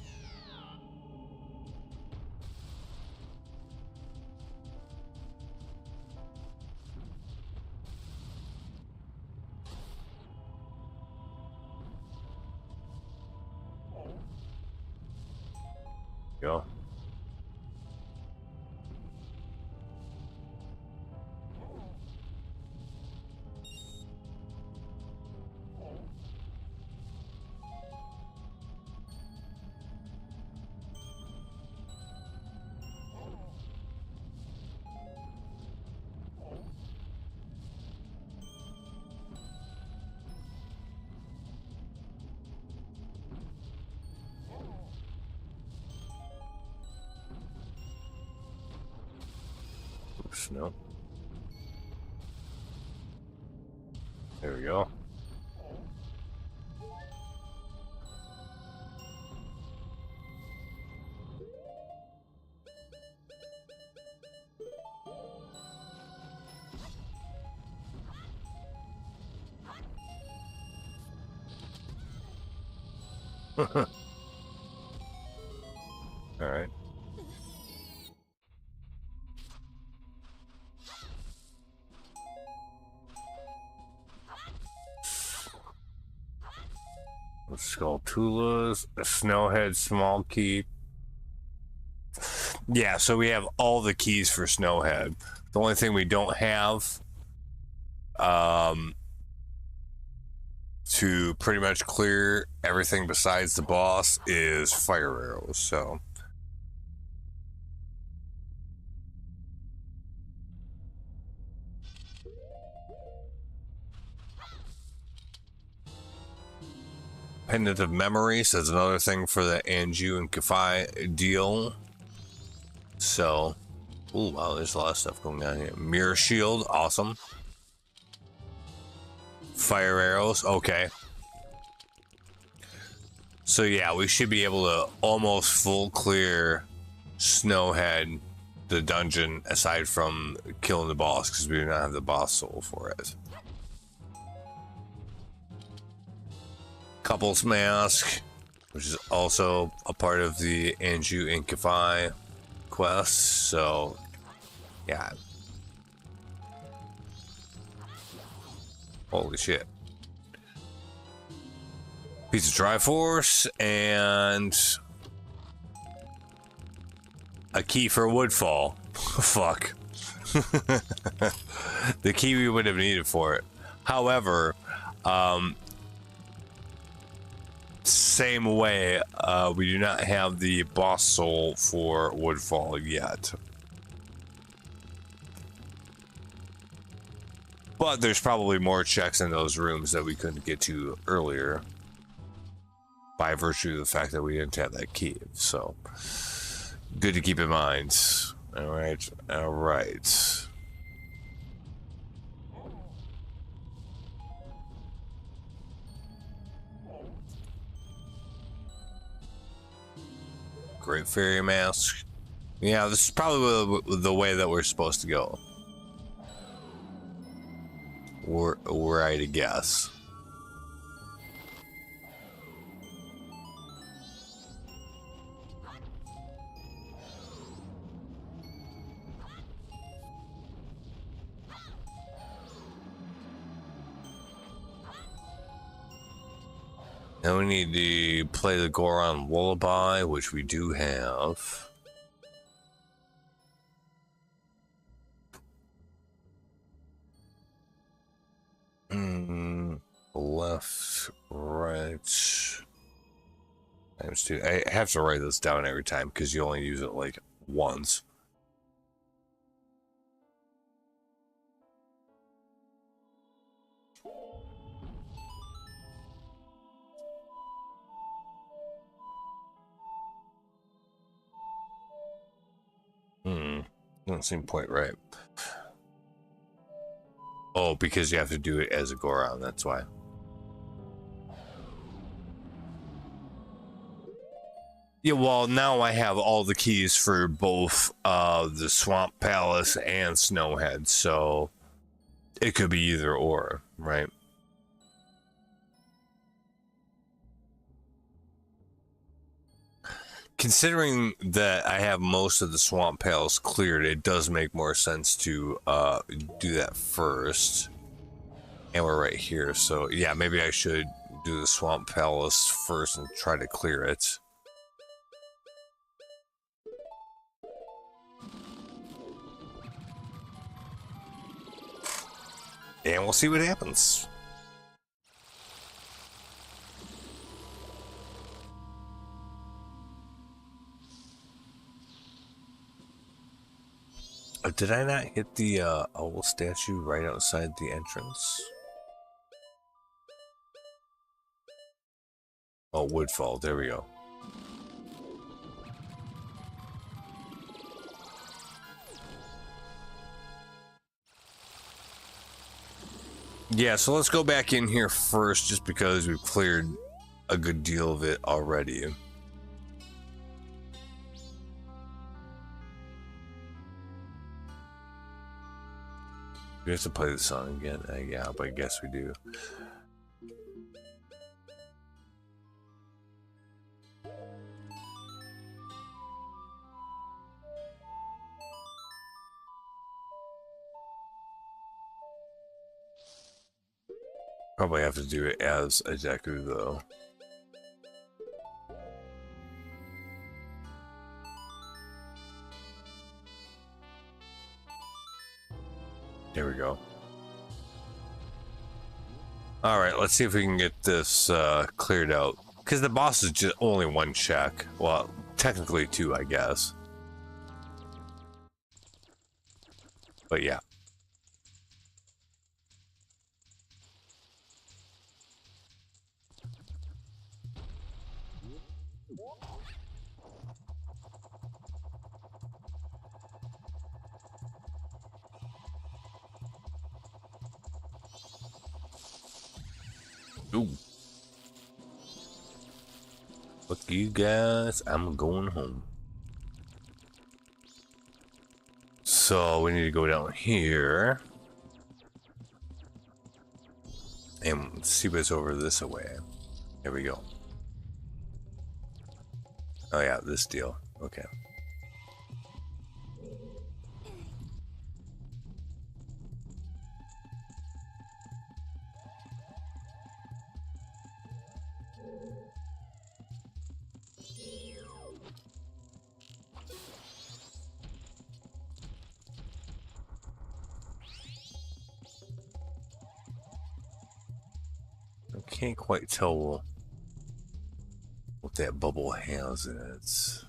Go. Oops, no. There we go. All right. Skulltulas, a Snowhead, Small Key. Yeah, so we have all the keys for Snowhead. The only thing we don't have to pretty much clear everything besides the boss is fire arrows, so. Pendant of Memories, that's another thing for the Anju and Kafai deal. So, oh wow, there's a lot of stuff going on here. Mirror Shield, awesome. Fire arrows, okay. So yeah, we should be able to almost full clear Snowhead, the dungeon, aside from killing the boss, because we do not have the boss soul for it. Couples Mask, which is also a part of the Anju and Kafai quest, so yeah. Holy shit. Piece of Triforce and a key for Woodfall. Fuck. The key we would have needed for it. However, same way, we do not have the boss soul for Woodfall yet. But there's probably more checks in those rooms that we couldn't get to earlier by virtue of the fact that we didn't have that key. So, good to keep in mind. Alright, alright. Great Fairy Mask. Yeah, this is probably the way that we're supposed to go. Were I to guess. Now we need to play the Goron Lullaby, which we do have. Left, right. Times 2. I have to write this down every time because you only use it like once. Doesn't seem quite right. Oh, because you have to do it as a Goron, that's why. Yeah, well, now I have all the keys for both the Swamp Palace and Snowhead, so it could be either or, right? Considering that I have most of the Swamp Palace cleared, it does make more sense to do that first. And we're right here, so yeah, maybe I should do the Swamp Palace first and try to clear it. And we'll see what happens. Did I not hit the owl statue right outside the entrance? Oh, Woodfall, there we go. Yeah, so let's go back in here first, just because we've cleared a good deal of it already. We have to play the song again. Yeah, but I guess we do. Probably have to do it as a Deku, though. There we go. Alright, let's see if we can get this cleared out. Because the boss is just only one check. Well, technically two, I guess. But yeah. Ooh. Fuck you guys, I'm going home. So we need to go down here and see what's over this way. There we go. Oh yeah, this deal. Okay. I can't quite tell what that bubble has in it.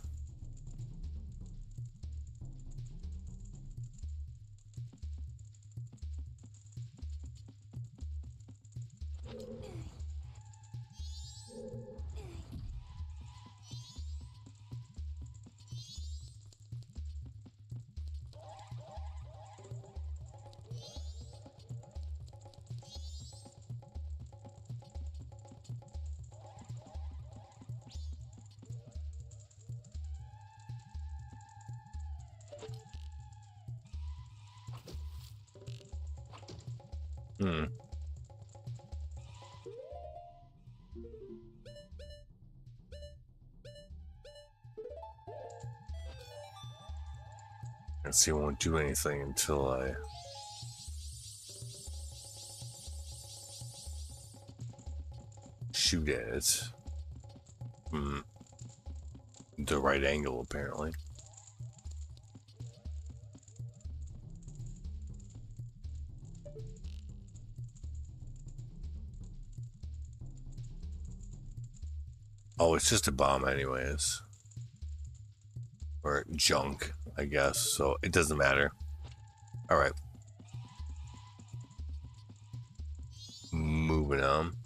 Hmm. Let's see, it won't do anything until I... shoot at it. Hmm. The right angle, apparently. Oh, it's just a bomb anyways. Or junk, I guess, so it doesn't matter. Alright. Moving on.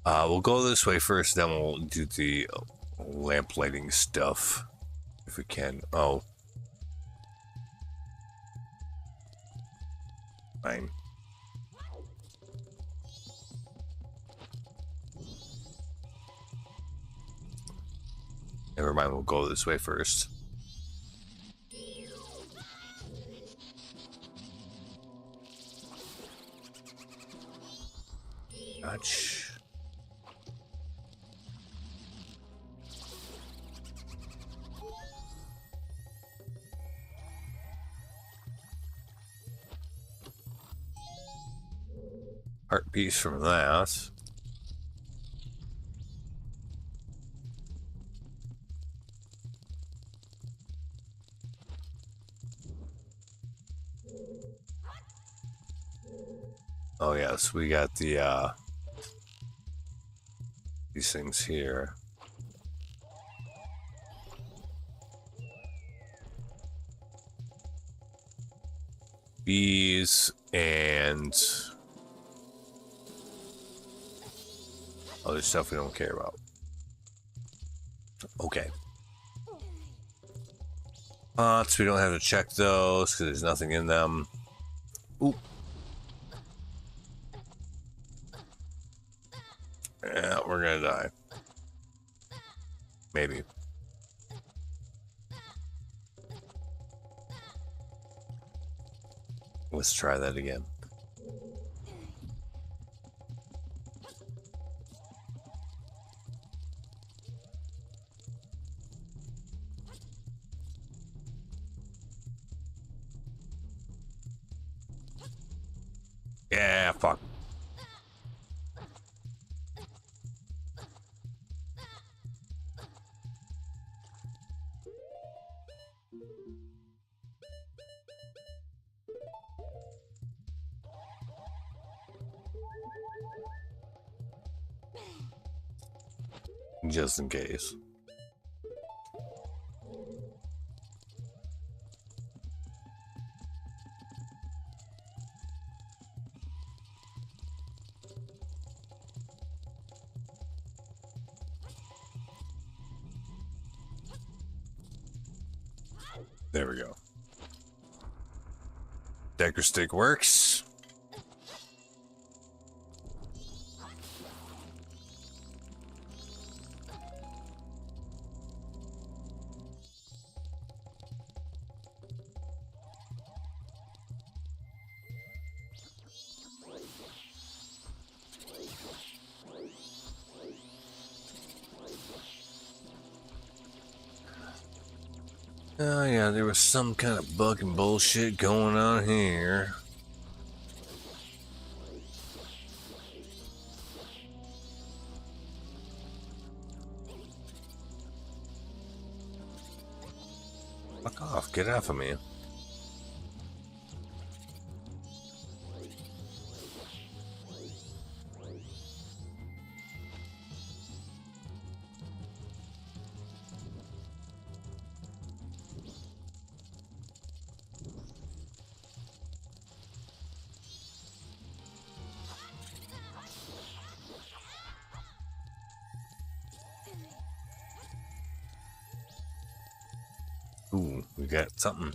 We'll go this way first, then we'll do the lamp lighting stuff. If we can. Oh. Fine. Never mind, we'll go this way first. Gotcha. Heart piece from that. Oh yes, we got the these things here. Bees and other stuff we don't care about. Okay. Pots, we don't have to check those because there's nothing in them. Ooh. Yeah, we're gonna die. Maybe. Let's try that again. Yeah, fuck. Just in case. There we go. Decker stick works. Oh yeah, there was some kind of bug and bullshit going on here. Fuck off, get off of me. Ooh, we got something.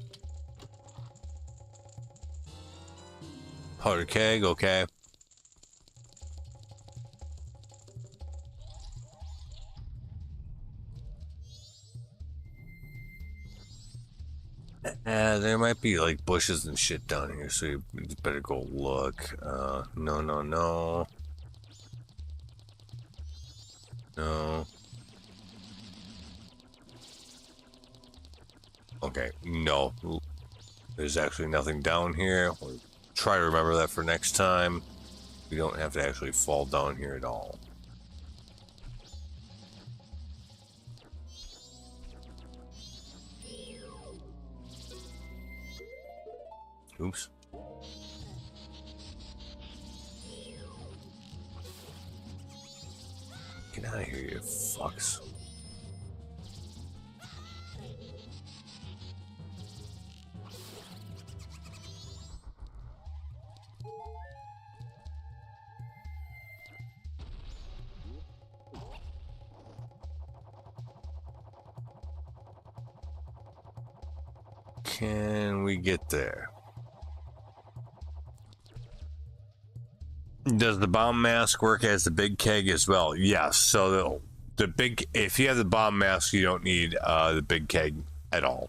Powder keg, okay. There might be like bushes and shit down here, so you better go look. No, no, no. No. Okay, no. There's actually nothing down here. We'll try to remember that for next time. We don't have to actually fall down here at all. Oops. Get out of here, you fucks. Can we get there? Does the bomb mask work as the big keg as well? Yes. So the big, if you have the bomb mask, you don't need the big keg at all.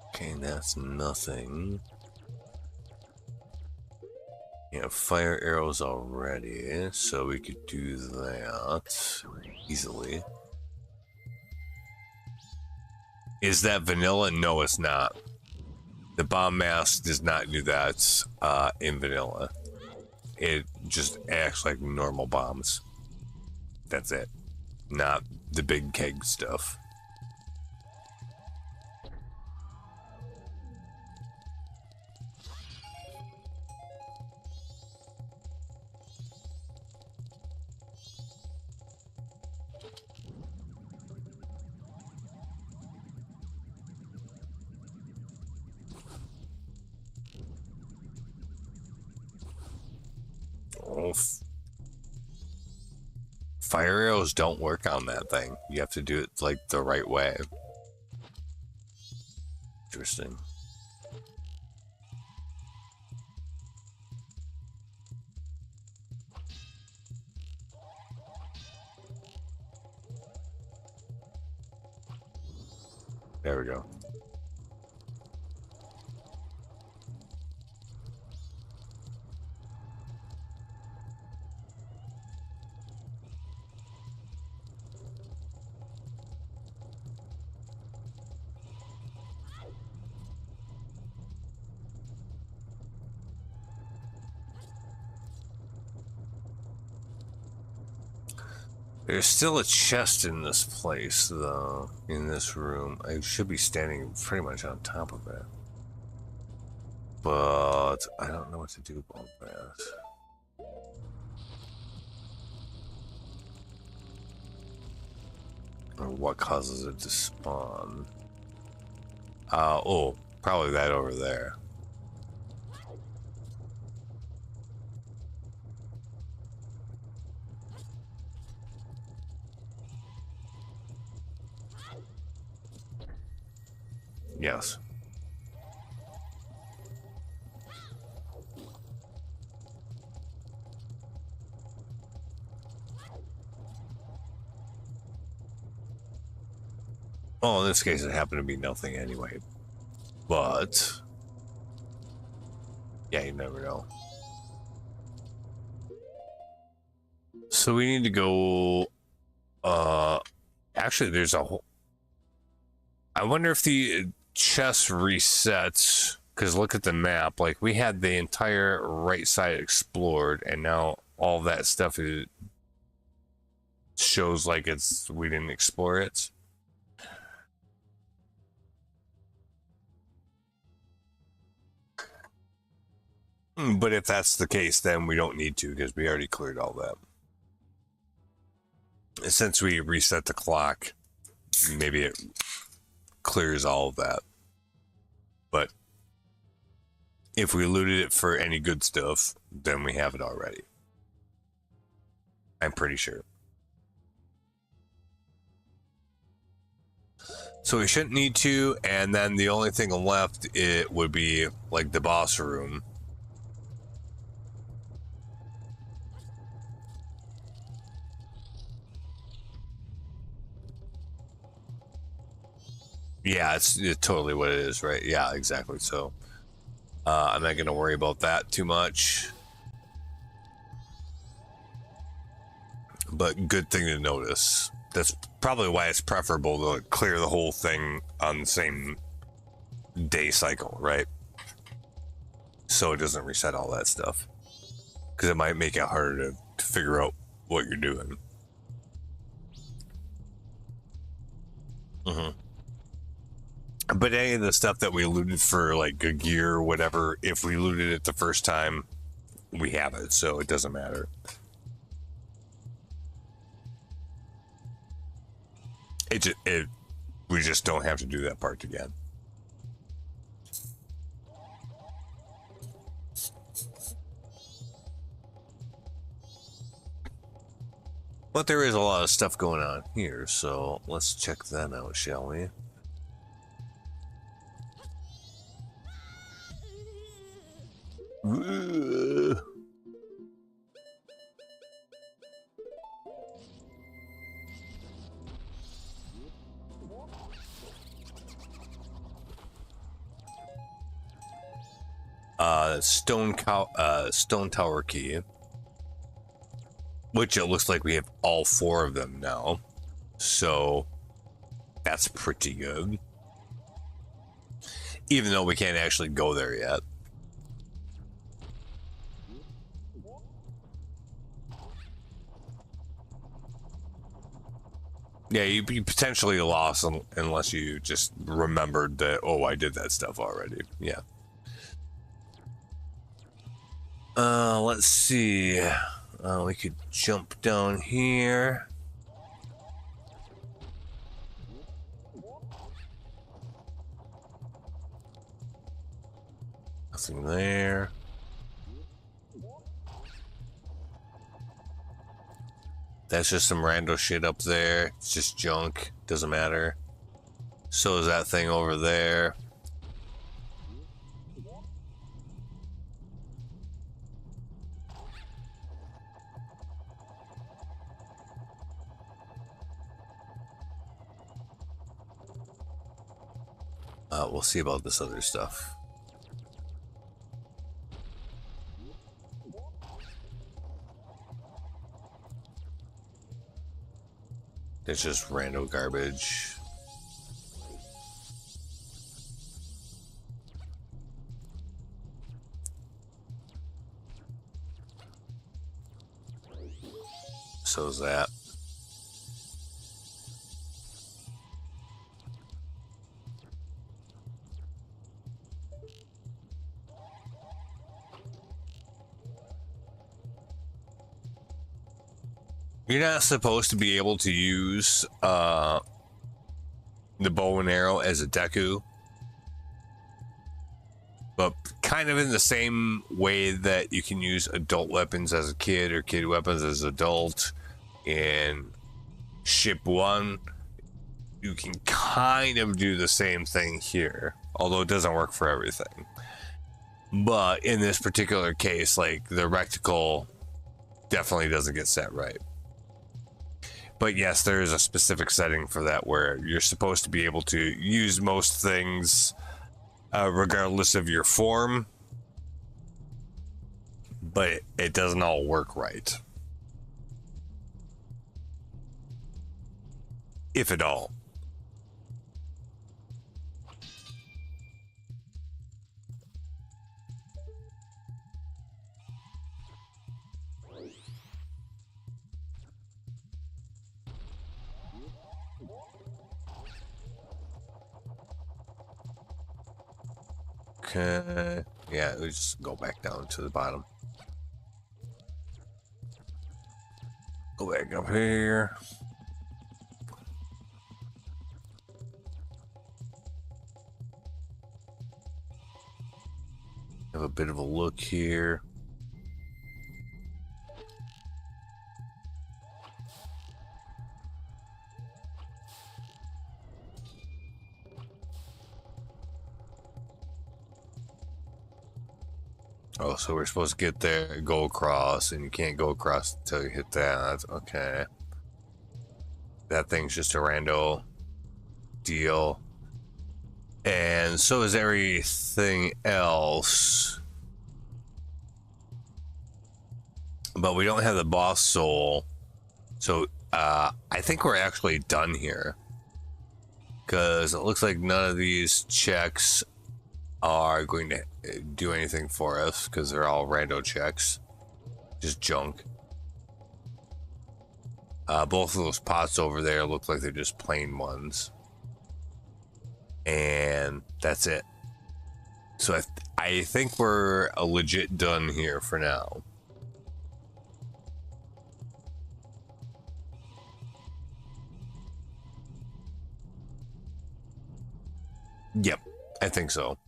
Okay, that's nothing. You have fire arrows already, so we could do that easily. Is that vanilla? No, it's not. The bomb mask does not do that in vanilla. It just acts like normal bombs. That's it. Not the big keg stuff. Oh, fire arrows don't work on that thing. You have to do it like the right way. Interesting. There we go. There's still a chest in this place, though, in this room. I should be standing pretty much on top of it. But I don't know what to do about that. Or what causes it to spawn. Oh, probably that over there. Yes. Well, in this case, it happened to be nothing anyway. But yeah, you never know. So we need to go. Actually, there's a whole. I wonder if the chest resets, because look at the map. Like, we had the entire right side explored, and now all that stuff shows like we didn't explore it. But if that's the case, then we don't need to, because we already cleared all that. Since we reset the clock, maybe it clears all of that. But if we looted it for any good stuff, then we have it already. I'm pretty sure. So we shouldn't need to, and then the only thing left, it would be like the boss room. Yeah, it's totally what it is, right? Yeah, exactly. So I'm not going to worry about that too much. But good thing to notice. That's probably why it's preferable to clear the whole thing on the same day cycle, right? So it doesn't reset all that stuff. Because it might make it harder to figure out what you're doing. But any of the stuff that we looted for, like good gear or whatever, if we looted it the first time, we have it, so it doesn't matter. We just don't have to do that part again. But there is a lot of stuff going on here, so let's check that out, shall we? Stone Tower key, which it looks like we have all 4 of them now, so that's pretty good. Even though we can't actually go there yet. Yeah, you'd be potentially lost unless you just remembered that, oh, I did that stuff already. Yeah. Let's see. We could jump down here. Nothing there. That's just some rando shit up there. It's just junk. Doesn't matter. So is that thing over there. We'll see about this other stuff. It's just rando garbage. So is that. You're not supposed to be able to use the bow and arrow as a Deku, but kind of in the same way that you can use adult weapons as a kid or kid weapons as adult in Ship 1, you can kind of do the same thing here, although it doesn't work for everything. But in this particular case, like, the reticle definitely doesn't get set right. But yes, there is a specific setting for that where you're supposed to be able to use most things regardless of your form, but it doesn't all work right. If at all. Okay, yeah, we just go back down to the bottom. Go back up here. Have a bit of a look here. Oh, so we're supposed to get there, go across, and you can't go across until you hit that. Okay. That thing's just a rando deal. And so is everything else. But we don't have the boss soul. So I think we're actually done here. Because it looks like none of these checks are going to do anything for us, because they're all rando checks. Just junk. Both of those pots over there look like they're just plain ones. And that's it. So I think we're legit done here for now. Yep, I think so.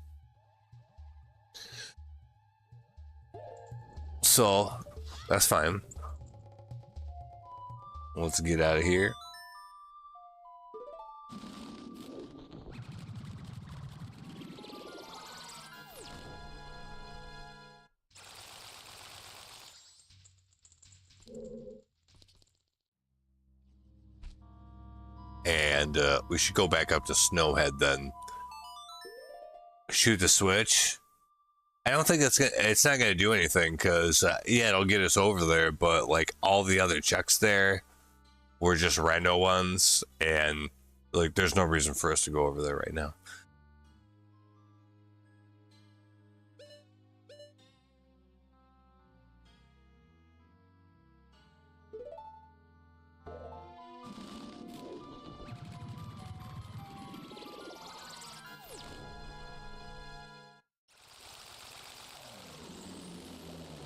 So, that's fine. Let's get out of here. And we should go back up to Snowhead then. Shoot the switch. I don't think it's not gonna do anything, because yeah, it'll get us over there, but like all the other checks there were just rando ones, and like there's no reason for us to go over there right now.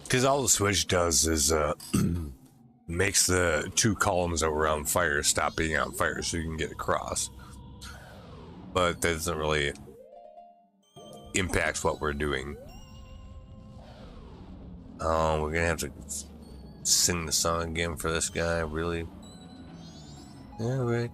Because all the switch does is makes the two columns that were on fire stop being on fire so you can get across. But that doesn't really impact what we're doing. Oh, we're gonna have to Sing the song again for this guy, really? Eric.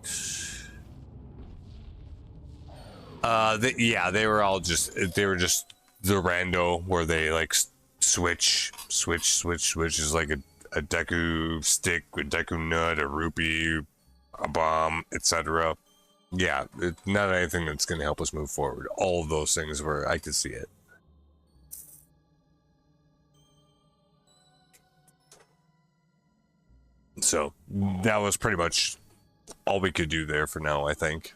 They were all just, they were just the rando where they like switch is like a Deku stick, a Deku nut, a rupee, a bomb, etc. Yeah, not anything that's going to help us move forward. All of those things where I could see it. So that was pretty much all we could do there for now, I think.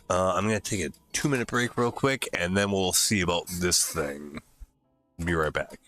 I'm going to take a 2-minute break real quick, and then we'll see about this thing. Be right back.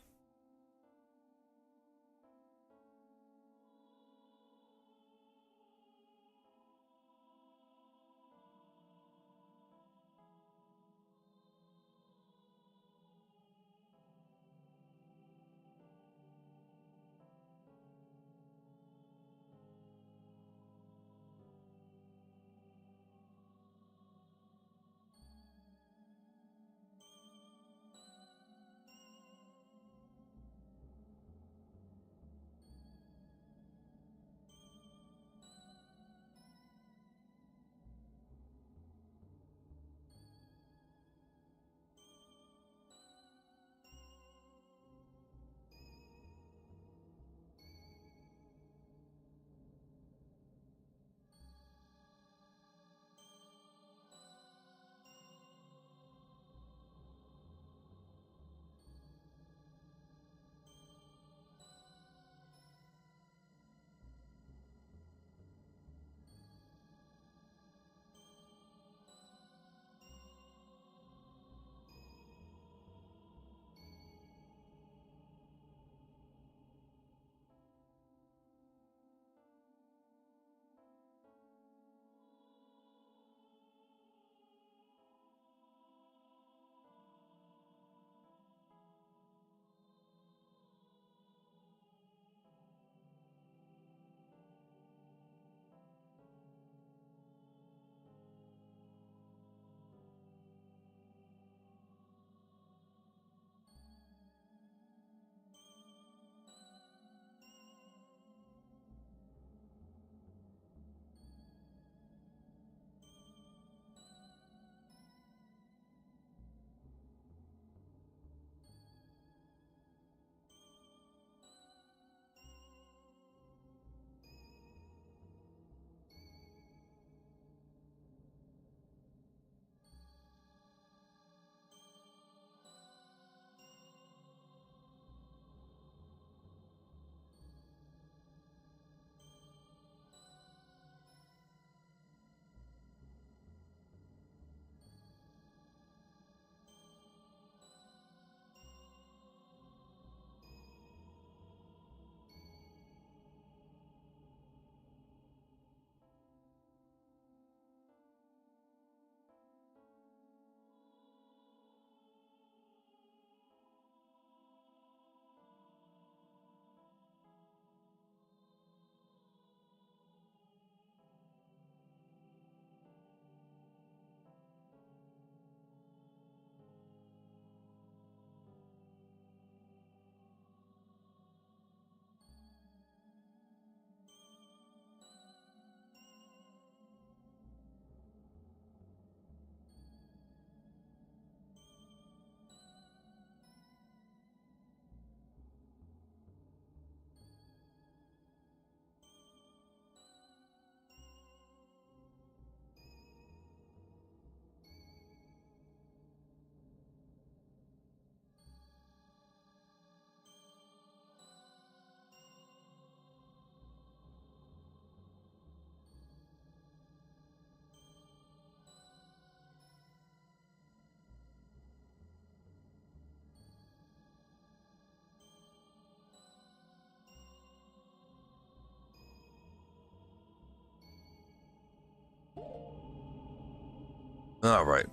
All right.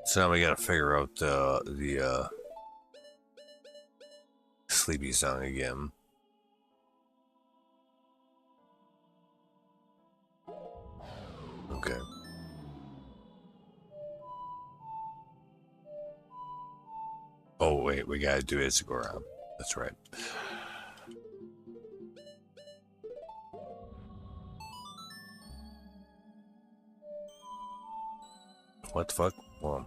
So now we got to figure out the sleepy song again. Okay. Oh wait, we gotta do it to go around. That's right. What the fuck? Well,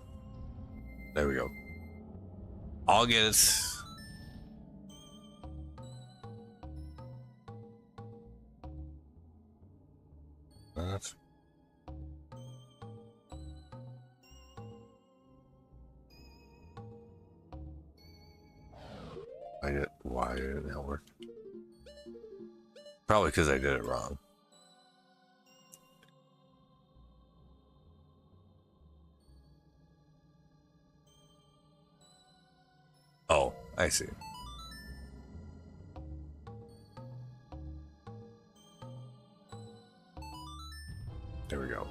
there we go. I'll get it. That's... Why didn't that work? Probably because I did it wrong. Oh, I see. There we go.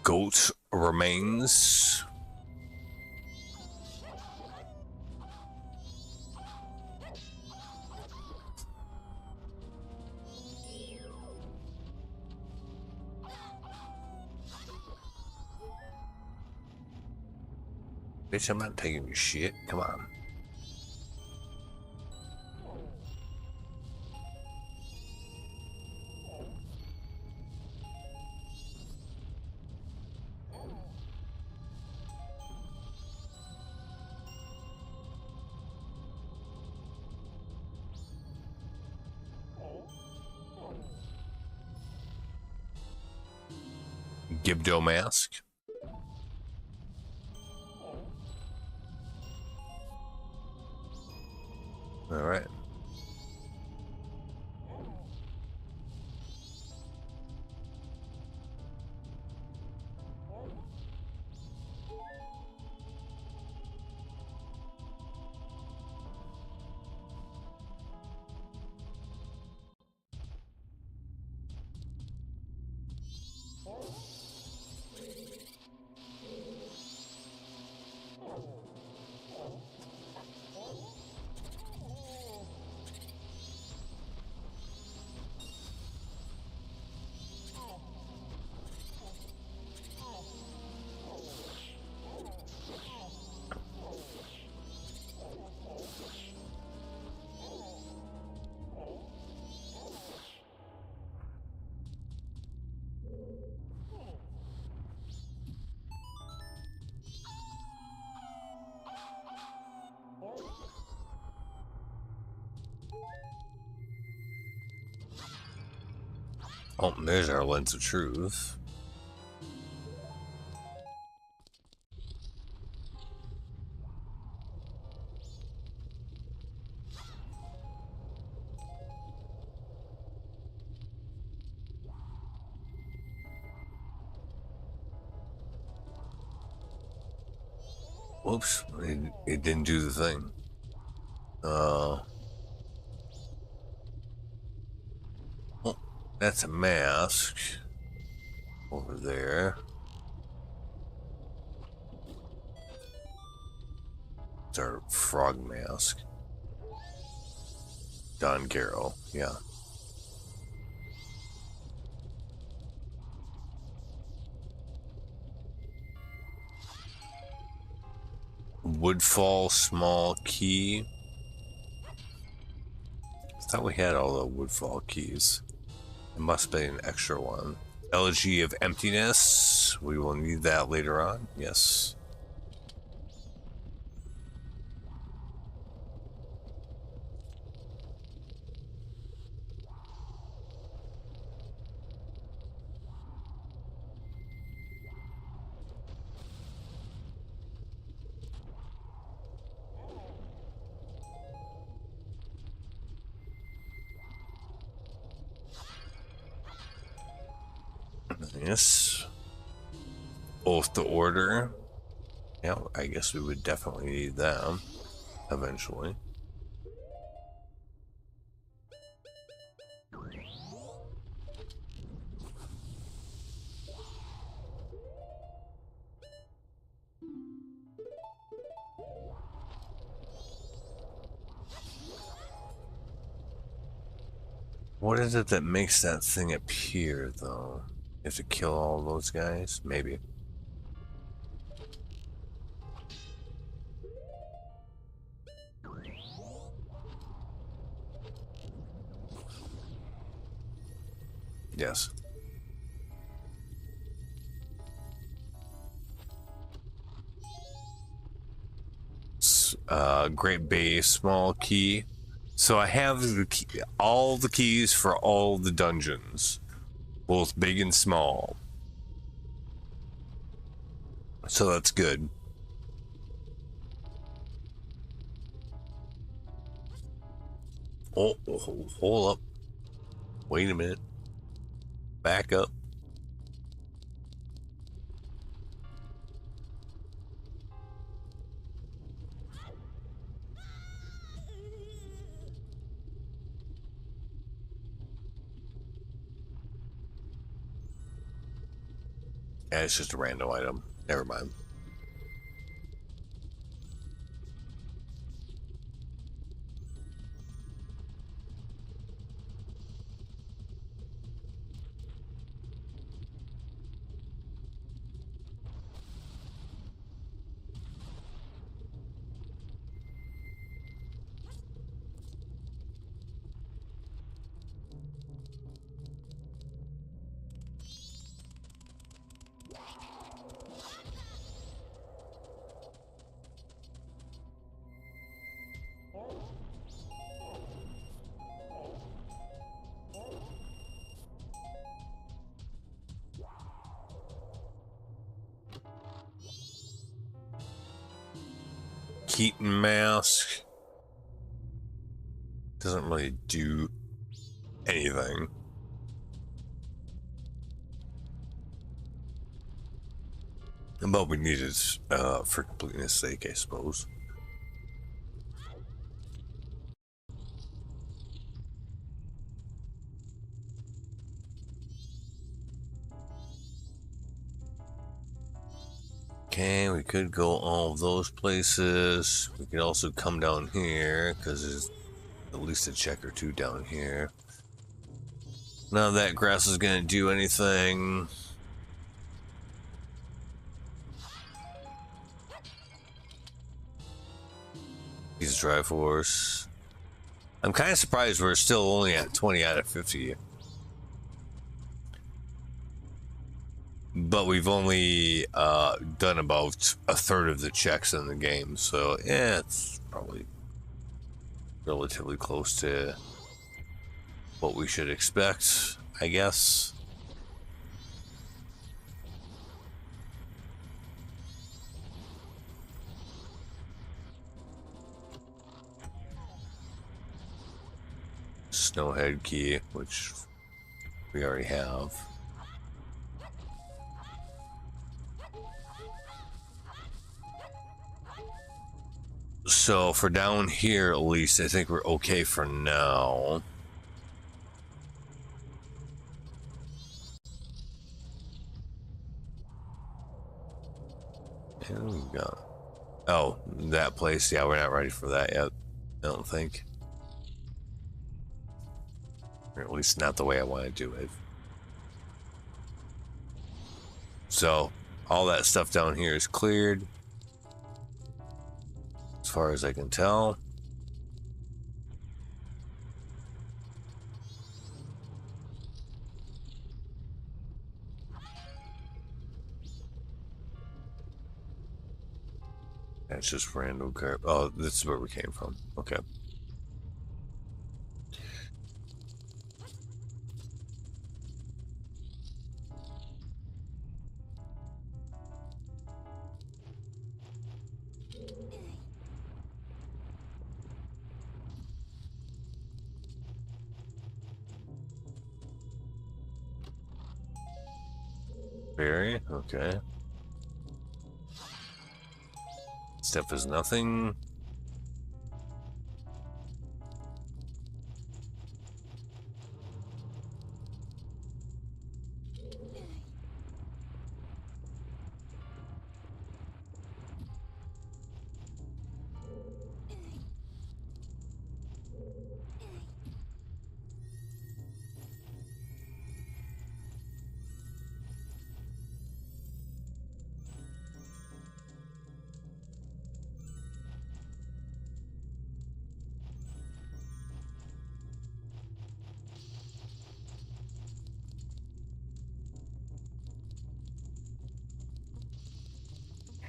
Goat remains. Bitch, I'm not taking your shit. Come on. Gibdo mask. All right. Oh, there's our lens of truth. Whoops, it didn't do the thing. Oh, that's a mask over there. It's our frog mask. Don Garrow, yeah. Woodfall small key. I thought we had all the Woodfall keys. It must be an extra one. Elegy of Emptiness. We will need that later on. Yes. Yes. Oath to Order. Yeah, I guess we would definitely need them eventually. What is it that makes that thing appear, though? You have to kill all those guys? Maybe. Yes. Great base, small key. So I have the key, all the keys for all the dungeons, both big and small. So that's good. Oh, hold up. Wait a minute. Back up. Yeah, it's just a random item. Never mind. Keaton mask doesn't really do anything. But we need it for completeness sake, I suppose. Okay, we could go all of those places. We could also come down here, because there's at least a check or two down here. None of that grass is going to do anything. He's Triforce. I'm kind of surprised we're still only at 20 out of 50. But we've only done about a third of the checks in the game, so yeah, it's probably relatively close to what we should expect, I guess. Snowhead key, which we already have. So for down here, at least, I think we're okay for now. Here we go. Oh, that place. Yeah, we're not ready for that yet. I don't think. Or at least not the way I want to do it. So all that stuff down here is cleared. As far as I can tell. That's just random crap. Oh, this is where we came from. Okay. Berry, okay. Step is nothing.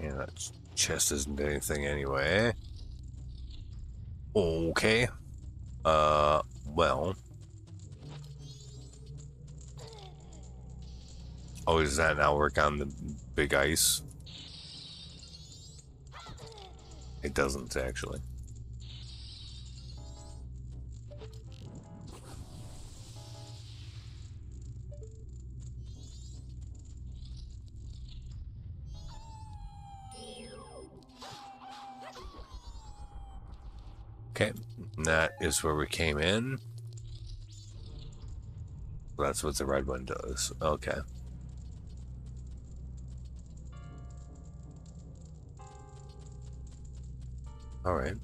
And that chest isn't anything anyway. Okay. Well. Oh, does that now work on the big ice? It doesn't, actually. Okay, that is where we came in. That's what the red one does. Okay. All right.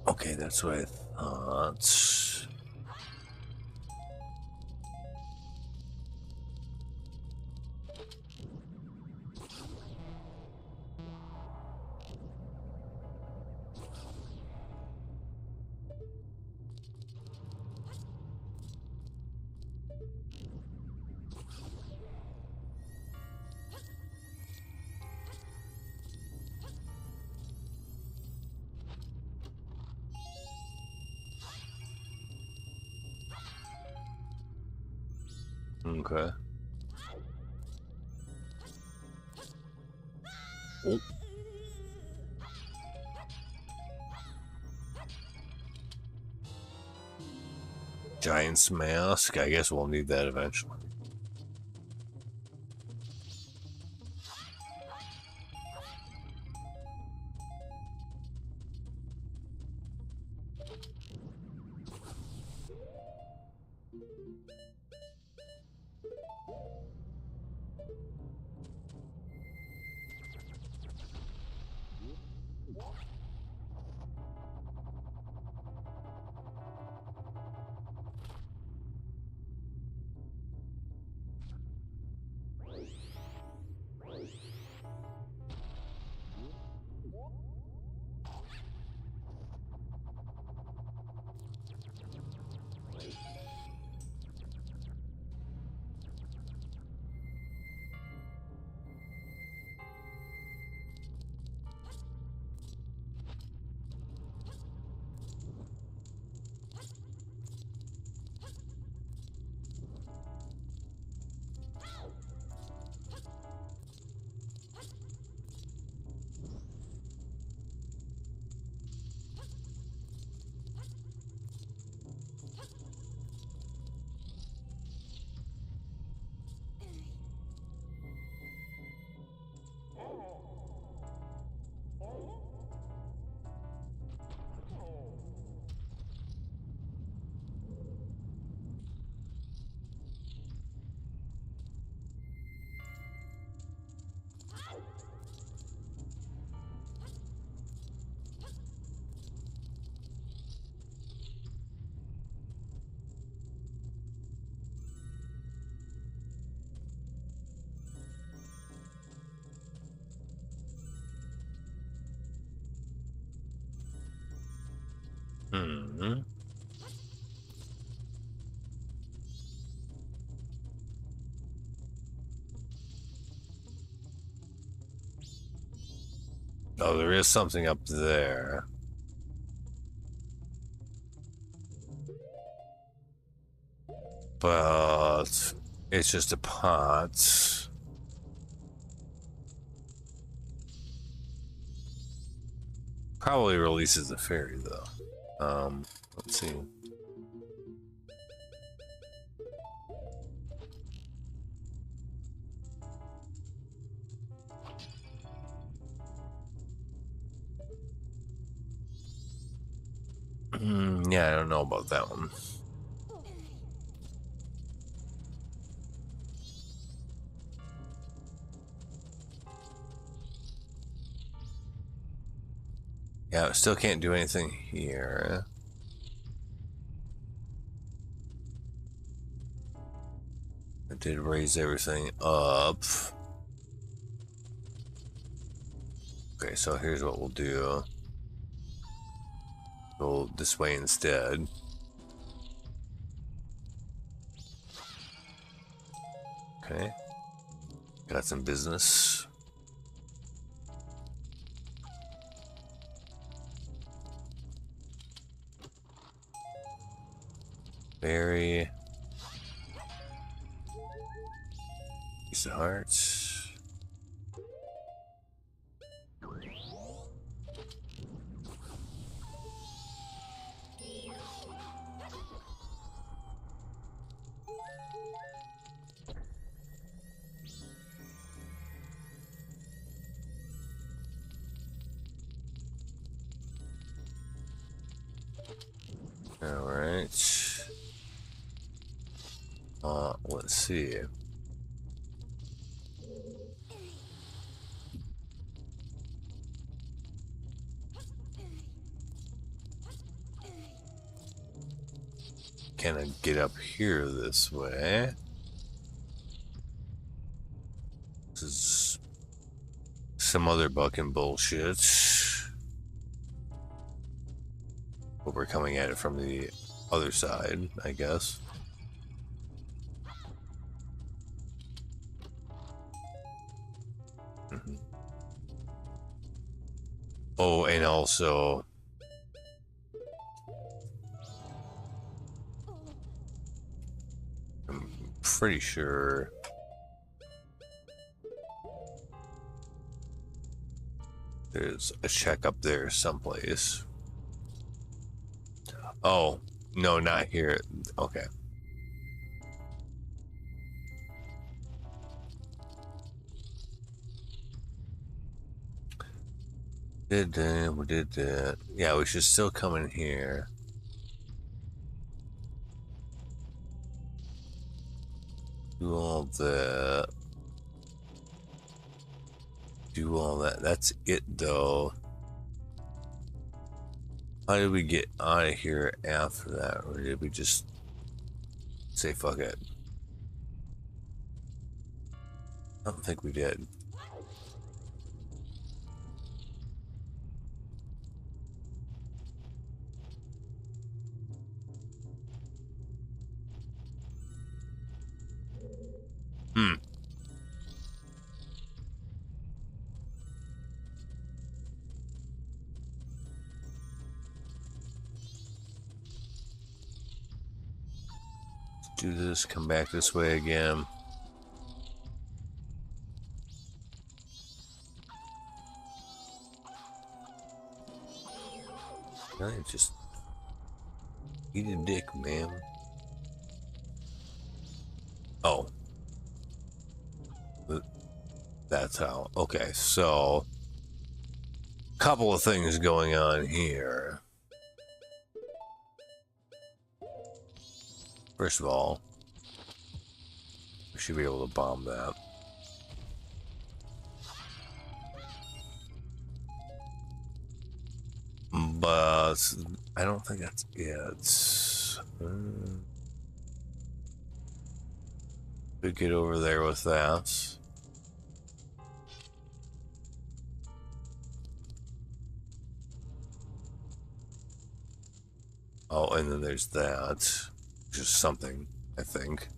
Okay, that's what I thought. Okay. Oh. Giant's mask. I guess we'll need that eventually. Hmm. Oh, there is something up there. But it's just a pot. Probably releases the fairy though. Let's see. Yeah, I don't know about that one. Yeah, I still can't do anything here. I did raise everything up. Okay, so here's what we'll do. Go this way instead. Okay. Got some business. Berry. Piece of hearts. Alright. Let's see. Can I get up here this way? This is some other bucking bullshit. But we're coming at it from the other side, I guess. Oh, and also I'm pretty sure there's a check up there someplace. Oh, no, not here. Okay. Did that, we did that. Yeah, we should still come in here. Do all that. Do all that. That's it, though. How did we get out of here after that? Or did we just say fuck it? I don't think we did. Do this, come back this way again. I just eat a dick, man. Oh. That's how. Okay, so couple of things going on here. First of all, we should be able to bomb that. But I don't think that's it. We get over there with that. Oh, and then there's that. Just something, I think.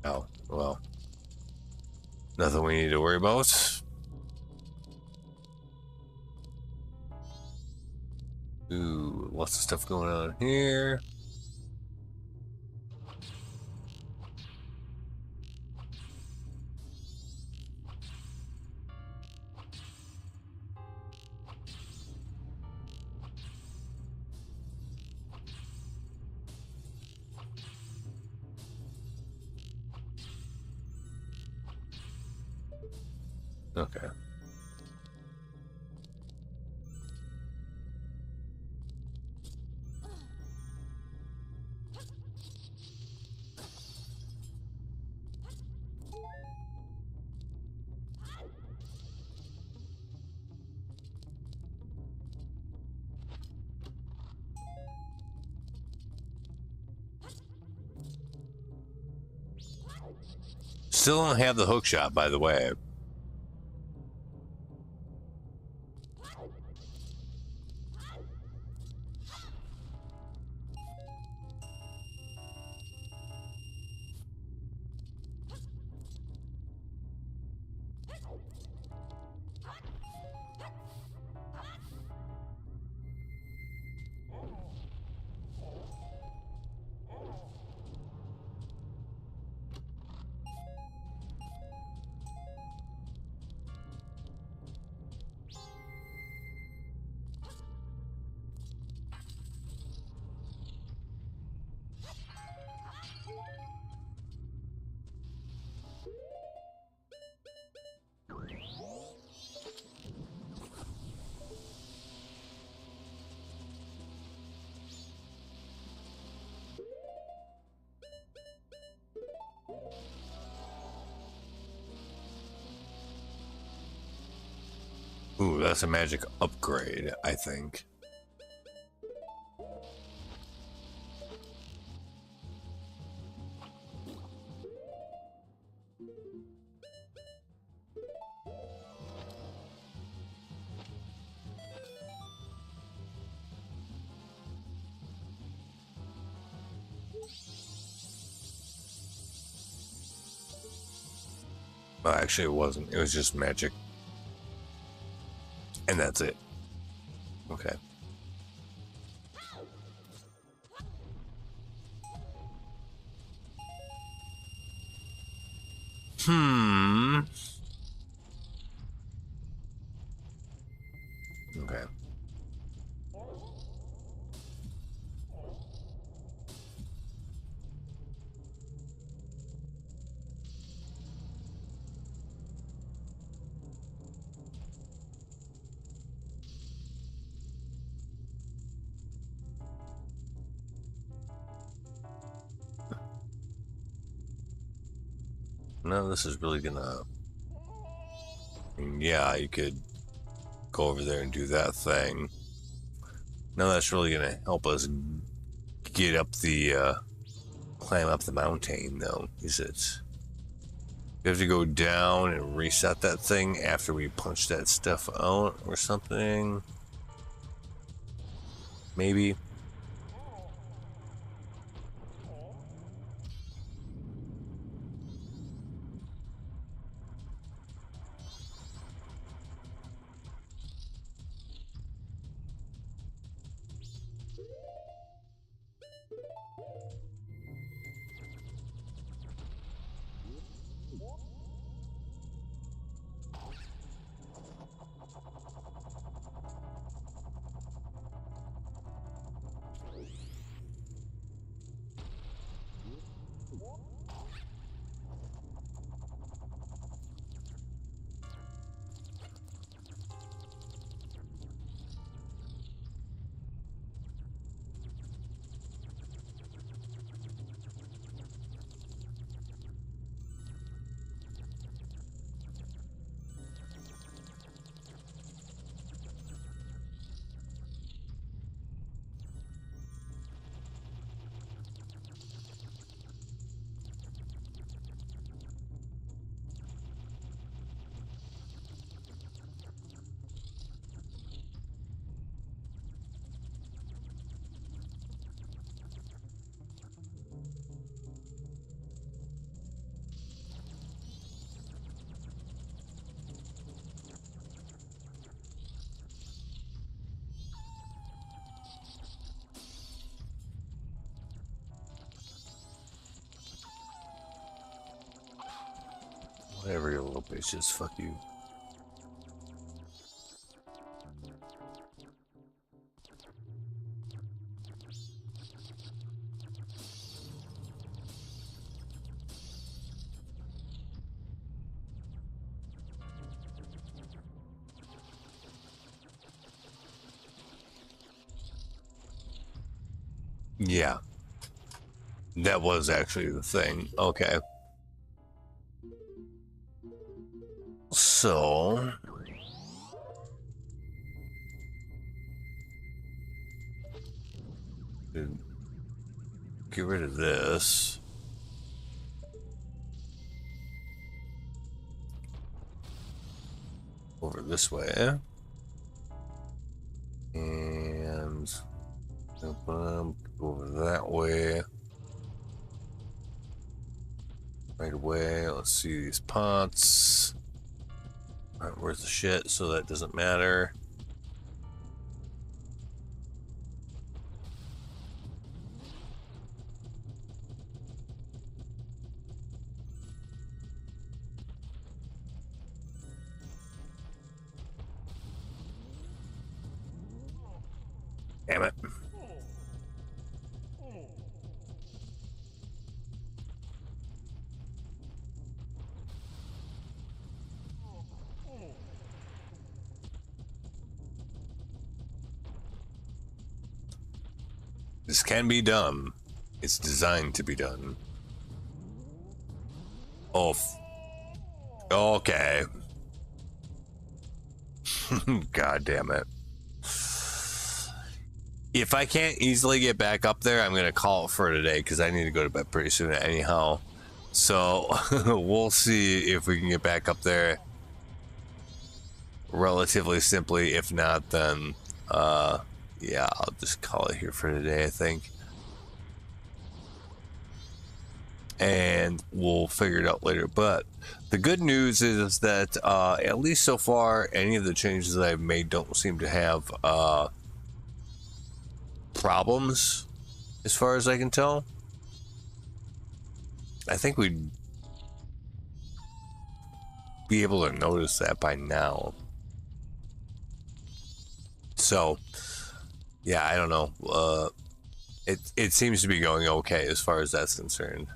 Oh, well. Nothing we need to worry about. Ooh, lots of stuff going on here. Okay. Still don't have the hook shot, by the way. Ooh, that's a magic upgrade, I think. Well, actually, it wasn't. It was just magic. And that's it. Okay. Okay. No, this is really gonna... Yeah, you could go over there and do that thing. No, that's really gonna help us get up the, climb up the mountain, though, is it? We have to go down and reset that thing after we punch that stuff out or something. Maybe. Whatever, you little bitches. Fuck you. Yeah. That was actually the thing. Okay. So... get rid of this. over this way. And go over that way. Right away. Let's see these pots. Aren't worth the shit, so that doesn't matter. Damn it. This can be done. It's designed to be done. Oh, okay. God damn it. If I can't easily get back up there, I'm going to call it for today because I need to go to bed pretty soon anyhow. So we'll see if we can get back up there relatively simply. If not, then yeah, I'll just call it here for today, I think. And we'll figure it out later. But the good news is that at least so far, any of the changes that I've made don't seem to have problems, as far as I can tell. I think we'd be able to notice that by now. So, yeah, I don't know. It seems to be going okay as far as that's concerned.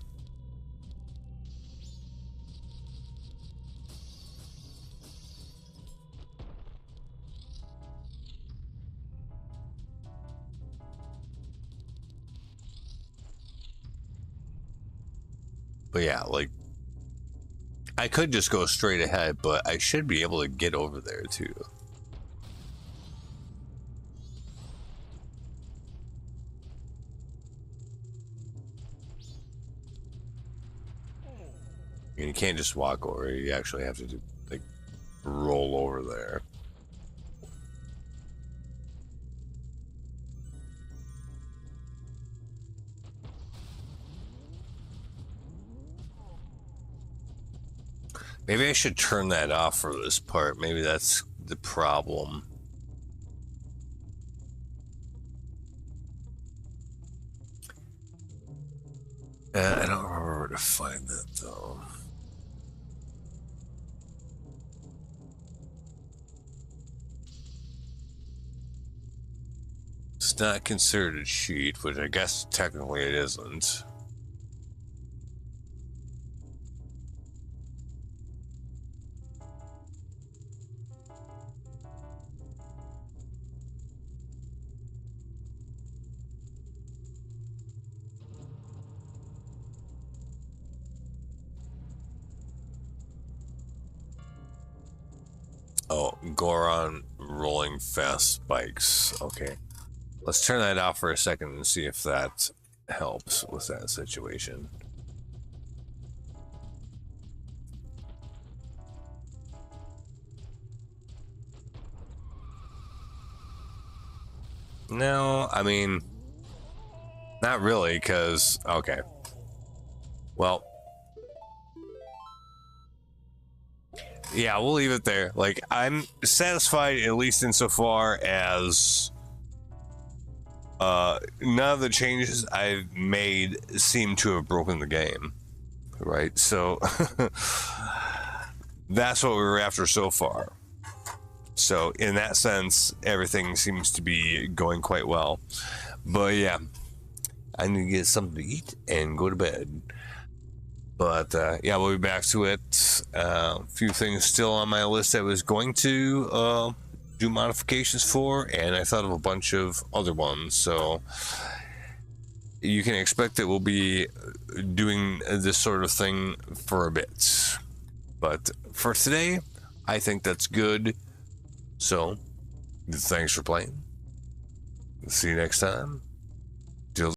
But yeah, like, I could just go straight ahead, but I should be able to get over there too. And you can't just walk over, you actually have to do, like, roll over there. Maybe I should turn that off for this part. Maybe that's the problem. I don't remember where to find that though. It's not considered a cheat, which I guess technically it isn't. Oh, Goron rolling fast spikes. Okay. Let's turn that off for a second and see if that helps with that situation. No, I mean, not really, because, okay. Well, yeah, we'll leave it there. Like, I'm satisfied, at least insofar as none of the changes I've made seem to have broken the game, right? So that's what we were after so far. So in that sense, everything seems to be going quite well. But yeah, I need to get something to eat and go to bed. But yeah, we'll be back to it. A few things still on my list I was going to do modifications for, and I thought of a bunch of other ones. So you can expect that we'll be doing this sort of thing for a bit. But for today, I think that's good. So thanks for playing. See you next time.